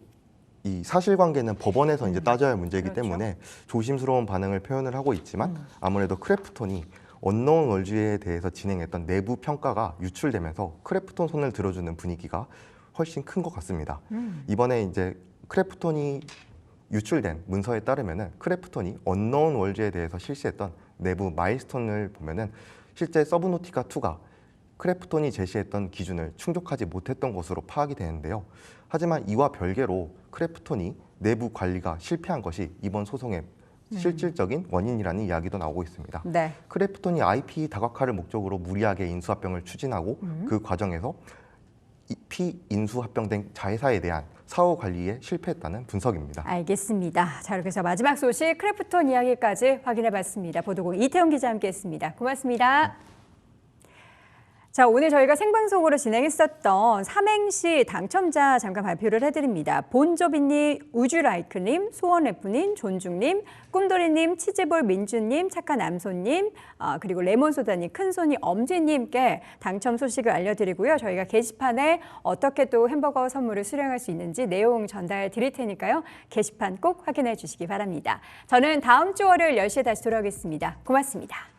이 사실관계는 법원에서 이제 따져야 할 문제이기 그렇죠. 때문에 조심스러운 반응을 표현을 하고 있지만 아무래도 크래프톤이 언노운 월즈에 대해서 진행했던 내부 평가가 유출되면서 크래프톤 손을 들어주는 분위기가 훨씬 큰 것 같습니다. 이번에 이제 크래프톤이 유출된 문서에 따르면은 크래프톤이 언노운 월즈에 대해서 실시했던 내부 마일스톤을 보면은 실제 서브노티카 2가 크래프톤이 제시했던 기준을 충족하지 못했던 것으로 파악이 되는데요. 하지만 이와 별개로 크래프톤이 내부 관리가 실패한 것이 이번 소송의 실질적인 원인이라는 이야기도 나오고 있습니다. 네. 크래프톤이 IP 다각화를 목적으로 무리하게 인수합병을 추진하고 그 과정에서 피인수합병된 자회사에 대한 사후 관리에 실패했다는 분석입니다. 알겠습니다. 자, 이렇게 해서 마지막 소식 크래프톤 이야기까지 확인해봤습니다. 보도국 이태용 기자 함께했습니다. 고맙습니다. 자, 오늘 저희가 생방송으로 진행했었던 삼행시 당첨자 잠깐 발표를 해드립니다. 본조비님, 우주라이크님, 소원래프님, 존중님, 꿈돌이님, 치즈볼 민주님, 착한 암소님, 그리고 레몬소다님, 큰손이 엄지님께 당첨 소식을 알려드리고요. 저희가 게시판에 어떻게 또 햄버거 선물을 수령할 수 있는지 내용 전달 드릴 테니까요. 게시판 꼭 확인해 주시기 바랍니다. 저는 다음 주 월요일 10시에 다시 돌아오겠습니다. 고맙습니다.